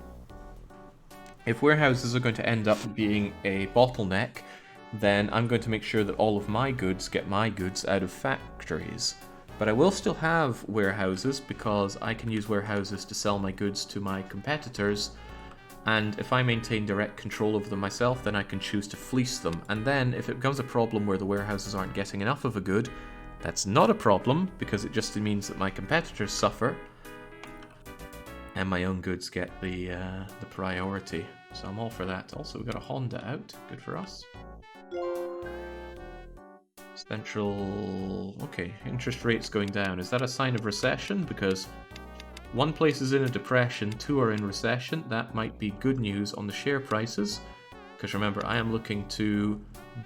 If warehouses are going to end up being a bottleneck, then I'm going to make sure that all of my goods get my goods out of factories. But I will still have warehouses because I can use warehouses to sell my goods to my competitors, and if I maintain direct control over them myself, then I can choose to fleece them. And then if it becomes a problem where the warehouses aren't getting enough of a good, that's not a problem because it just means that my competitors suffer and my own goods get the priority. So I'm all for that. Also, we've got a Honda out. Good for us. Central... Okay, interest rates going down. Is that a sign of recession? Because one place is in a depression, two are in recession. That might be good news on the share prices. Because remember, I am looking to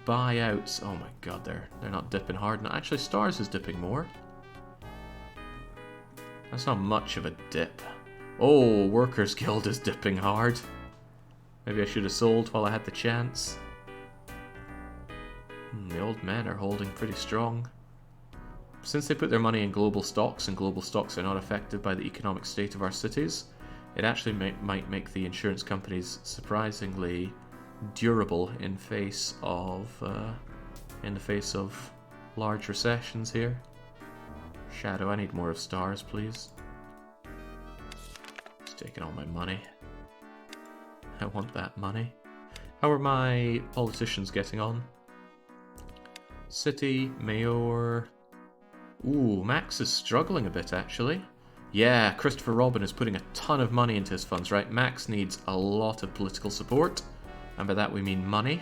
buy out... Oh my god, they're not dipping hard. No, actually, Stars is dipping more. That's not much of a dip. Oh, Workers Guild is dipping hard. Maybe I should have sold while I had the chance. The old men are holding pretty strong. Since they put their money in global stocks, and global stocks are not affected by the economic state of our cities, it actually might make the insurance companies surprisingly durable in the face of large recessions here. Shadow, I need more of Stars, please. It's taking all my money. I want that money. How are my politicians getting on? City, Mayor... Ooh, Max is struggling a bit, actually. Yeah, Christopher Robin is putting a ton of money into his funds, right? Max needs a lot of political support, and by that we mean money.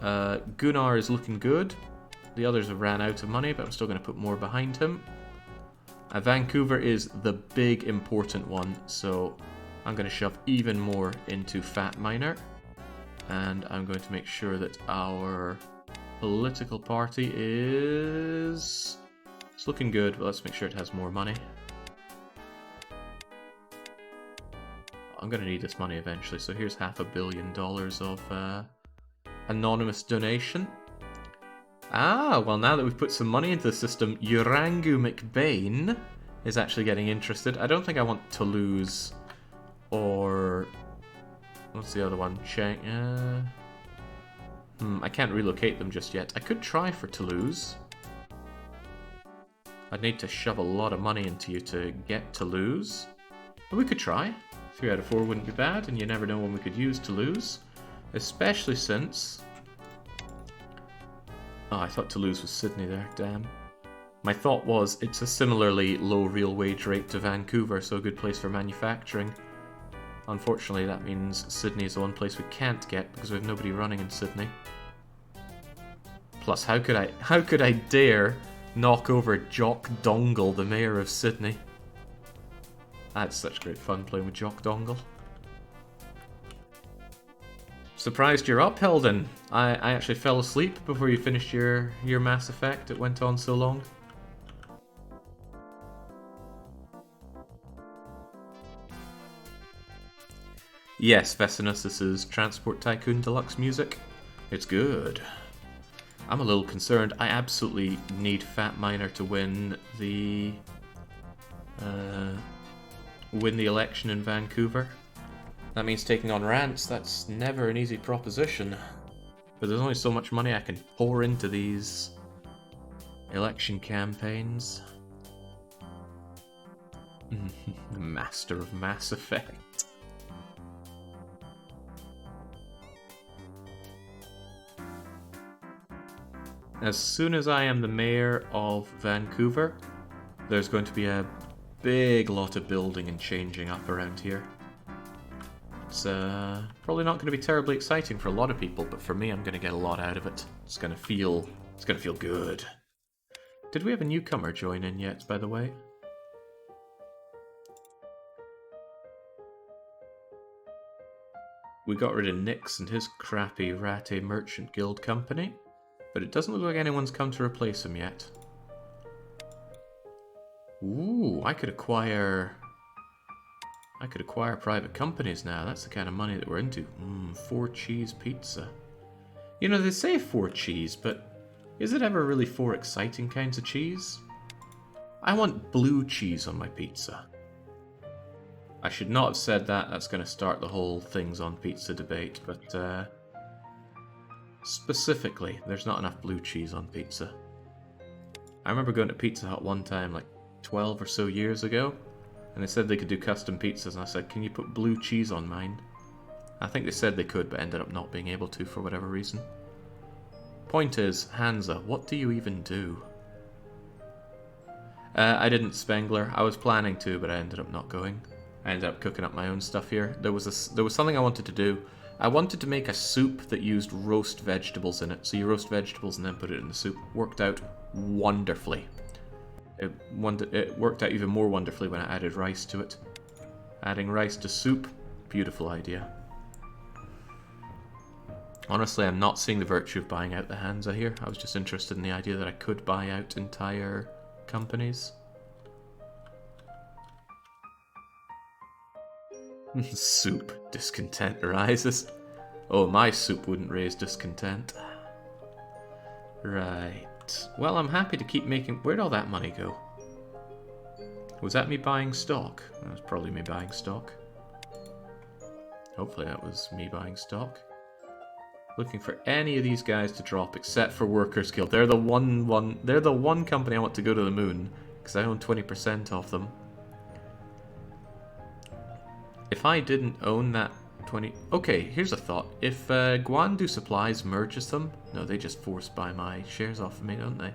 Gunnar is looking good. The others have ran out of money, but I'm still going to put more behind him. Vancouver is the big important one, so I'm going to shove even more into Fat Miner. And I'm going to make sure that our political party is... It's looking good, but let's make sure it has more money. I'm going to need this money eventually, so here's $500 million of anonymous donation. Ah, well now that we've put some money into the system, Urangu McBain is actually getting interested. I don't think I want Toulouse or... What's the other one? I can't relocate them just yet. I could try for Toulouse. I'd need to shove a lot of money into you to get Toulouse. But we could try. 3 out of 4 wouldn't be bad, and you never know when we could use Toulouse. Especially since... Oh, I thought Toulouse was Sydney there, damn. My thought was, it's a similarly low real wage rate to Vancouver, so a good place for manufacturing. Unfortunately, that means Sydney is the one place we can't get, because we have nobody running in Sydney. Plus, how could I dare knock over Jock Dongle, the mayor of Sydney? That's such great fun playing with Jock Dongle. Surprised you're up, Helden. I actually fell asleep before you finished your Mass Effect. It went on so long. Yes, Vesinus, this is Transport Tycoon Deluxe music. It's good. I'm a little concerned. I absolutely need Fat Miner to win the election in Vancouver. That means taking on Rants. That's never an easy proposition. But there's only so much money I can pour into these election campaigns. Master of Mass Effect. As soon as I am the mayor of Vancouver, there's going to be a big lot of building and changing up around here. It's probably not going to be terribly exciting for a lot of people, but for me, I'm going to get a lot out of it. It's going to feel good. Did we have a newcomer join in yet, by the way? We got rid of Nix and his crappy ratty merchant guild company, but it doesn't look like anyone's come to replace him yet. Ooh, I could acquire private companies now. That's the kind of money that we're into. 4 cheese pizza. You know, they say 4 cheese, but is it ever really 4 exciting kinds of cheese? I want blue cheese on my pizza. I should not have said that. That's going to start the whole things on pizza debate, but specifically, there's not enough blue cheese on pizza. I remember going to Pizza Hut one time, like 12 or so years ago, and they said they could do custom pizzas, and I said, can you put blue cheese on mine? I think they said they could, but ended up not being able to for whatever reason. Point is, Hansa, what do you even do? I didn't, Spengler. I was planning to, but I ended up not going. I ended up cooking up my own stuff here. There was something I wanted to do. I wanted to make a soup that used roast vegetables in it. So you roast vegetables and then put it in the soup. Worked out wonderfully. It worked out even more wonderfully when I added rice to it. Adding rice to soup, beautiful idea. Honestly, I'm not seeing the virtue of buying out the Hansa here. I was just interested in the idea that I could buy out entire companies. Soup. Discontent rises. Oh, my soup wouldn't raise discontent. Right. Well, I'm happy to keep making... Where'd all that money go? Was that me buying stock? That was probably me buying stock. Hopefully that was me buying stock. Looking for any of these guys to drop except for Workers Guild. They're the one company I want to go to the moon because I own 20% of them. If I didn't own that 20... Okay, here's a thought. If Guandu Supplies merges them... No, they just force buy my shares off of me, don't they?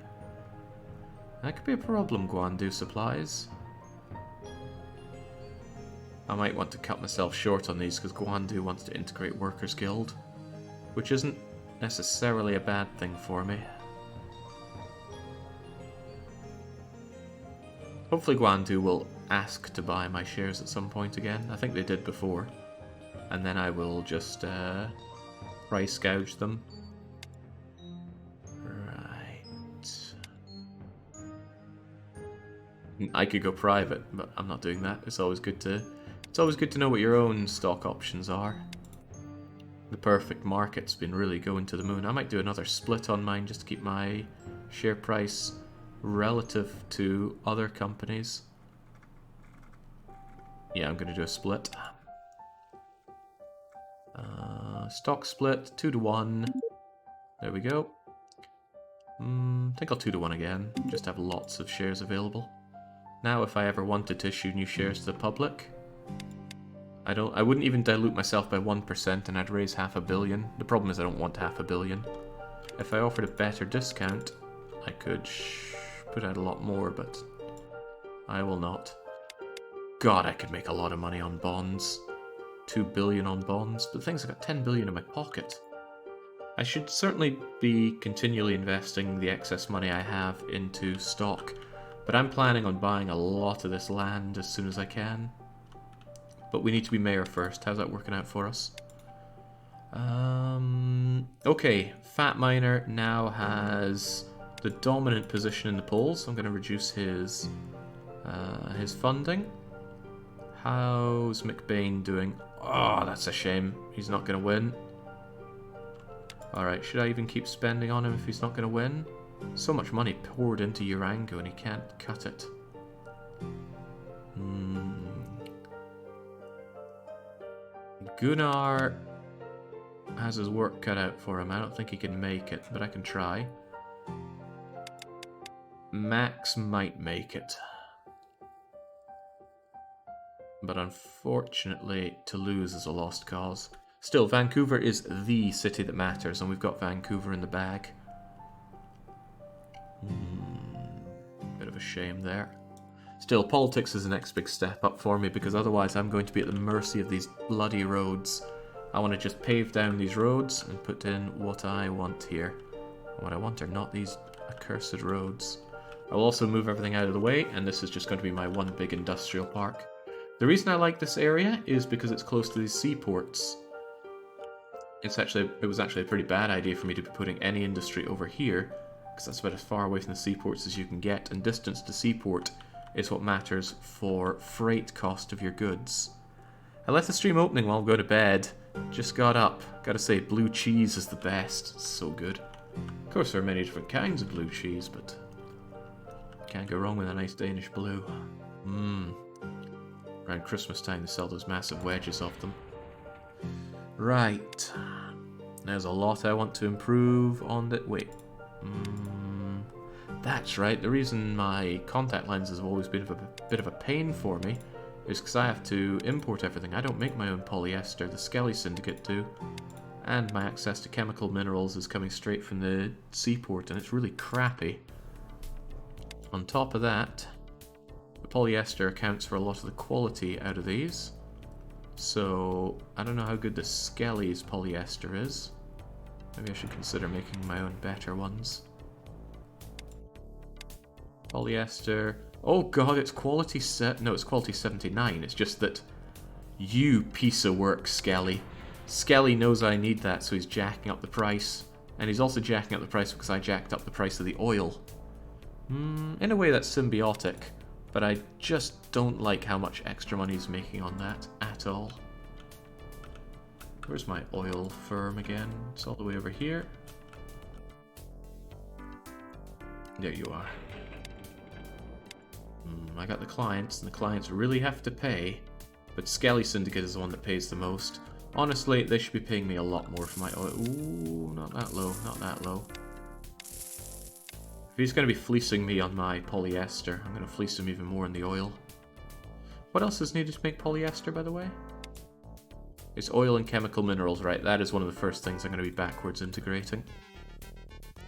That could be a problem, Guandu Supplies. I might want to cut myself short on these because Guandu wants to integrate Workers Guild. Which isn't necessarily a bad thing for me. Hopefully Guandu will ask to buy my shares at some point again. I think they did before. And then I will just price gouge them. Right. I could go private, but I'm not doing that. It's always good to know what your own stock options are. The perfect market's been really going to the moon. I might do another split on mine just to keep my share price relative to other companies. Yeah, I'm going to do a split. Stock split, 2-to-1. There we go. I think I'll 2-to-1 again. Just have lots of shares available. Now, if I ever wanted to issue new shares to the public, I wouldn't even dilute myself by 1% and I'd raise $500 million. The problem is I don't want $500 million. If I offered a better discount, I could put out a lot more, but I will not. God, I could make a lot of money on bonds. 2 billion on bonds, but the thing's I've got 10 billion in my pocket. I should certainly be continually investing the excess money I have into stock, but I'm planning on buying a lot of this land as soon as I can. But we need to be mayor first. How's that working out for us? Okay, Fat Miner now has the dominant position in the polls. I'm going to reduce his funding. How's McBain doing? Oh, that's a shame. He's not going to win. Alright, should I even keep spending on him if he's not going to win? So much money poured into Urango and he can't cut it. Gunnar has his work cut out for him. I don't think he can make it, but I can try. Max might make it. But unfortunately, Toulouse is a lost cause. Still, Vancouver is the city that matters, and we've got Vancouver in the bag. Bit of a shame there. Still, politics is the next big step up for me, because otherwise I'm going to be at the mercy of these bloody roads. I want to just pave down these roads and put in what I want here. What I want are not these accursed roads. I'll also move everything out of the way, and this is just going to be my one big industrial park. The reason I like this area is because it's close to these seaports. It was actually a pretty bad idea for me to be putting any industry over here, because that's about as far away from the seaports as you can get, and distance to seaport is what matters for freight cost of your goods. I left the stream opening while I go to bed. Just got up. Gotta say, blue cheese is the best. It's so good. Of course, there are many different kinds of blue cheese, but can't go wrong with a nice Danish blue. Around Christmas time, they sell those massive wedges of them. Right. There's a lot I want to improve on the... Wait. That's right. The reason my contact lenses have always been a bit of a pain for me is because I have to import everything. I don't make my own polyester. The Skelly Syndicate do. And my access to chemical minerals is coming straight from the seaport, and it's really crappy. On top of that, the polyester accounts for a lot of the quality out of these. So, I don't know how good the Skelly's polyester is. Maybe I should consider making my own better ones. Polyester. Oh god, it's quality no, it's quality 79. It's just that you piece of work, Skelly. Skelly knows I need that, so he's jacking up the price. And he's also jacking up the price because I jacked up the price of the oil. In a way that's symbiotic, but I just don't like how much extra money he's making on that at all. Where's my oil firm again? It's all the way over here. There you are. I got the clients, and the clients really have to pay, but Skelly Syndicate is the one that pays the most. Honestly, they should be paying me a lot more for my oil. Ooh, not that low, not that low. If he's going to be fleecing me on my polyester, I'm going to fleece him even more on the oil. What else is needed to make polyester, by the way? It's oil and chemical minerals, right? That is one of the first things I'm going to be backwards integrating.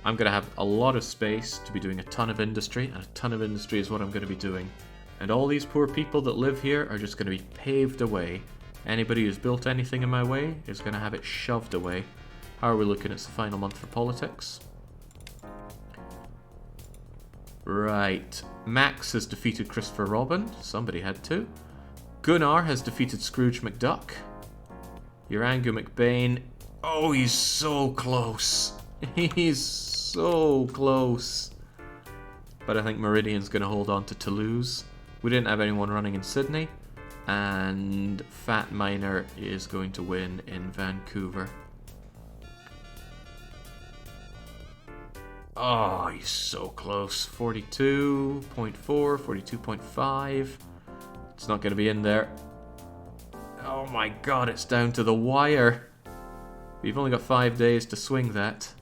I'm going to have a lot of space to be doing a ton of industry, and a ton of industry is what I'm going to be doing. And all these poor people that live here are just going to be paved away. Anybody who's built anything in my way is going to have it shoved away. How are we looking? It's the final month for politics. Right. Max has defeated Christopher Robin. Somebody had to. Gunnar has defeated Scrooge McDuck. Urangu McBain. Oh, he's so close. He's so close. But I think Meridian's going to hold on to Toulouse. We didn't have anyone running in Sydney. And Fat Miner is going to win in Vancouver. Oh, he's so close. 42.4, 42.5. It's not going to be in there. Oh my god, it's down to the wire. We've only got 5 days to swing that.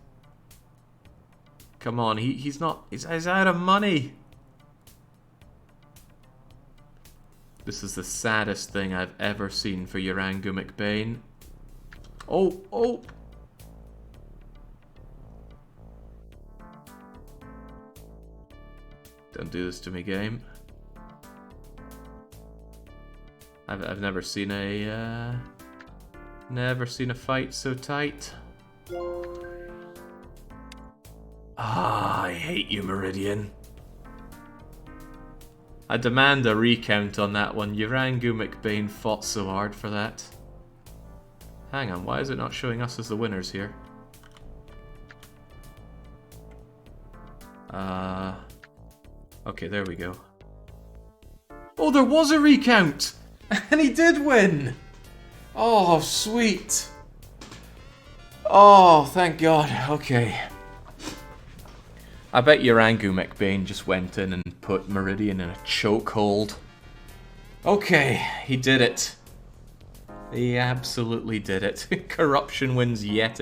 Come on, he's out of money. This is the saddest thing I've ever seen for Urangu McBain. Oh. Don't do this to me, game. I've never seen a fight so tight. I hate you, Meridian. I demand a recount on that one. Urangu McBain fought so hard for that. Hang on, why is it not showing us as the winners here? Okay, there we go. Oh, there was a recount! And he did win! Oh, sweet. Oh, thank God. Okay. I bet Urangu McBain just went in and put Meridian in a chokehold. Okay, he did it. He absolutely did it. Corruption wins yet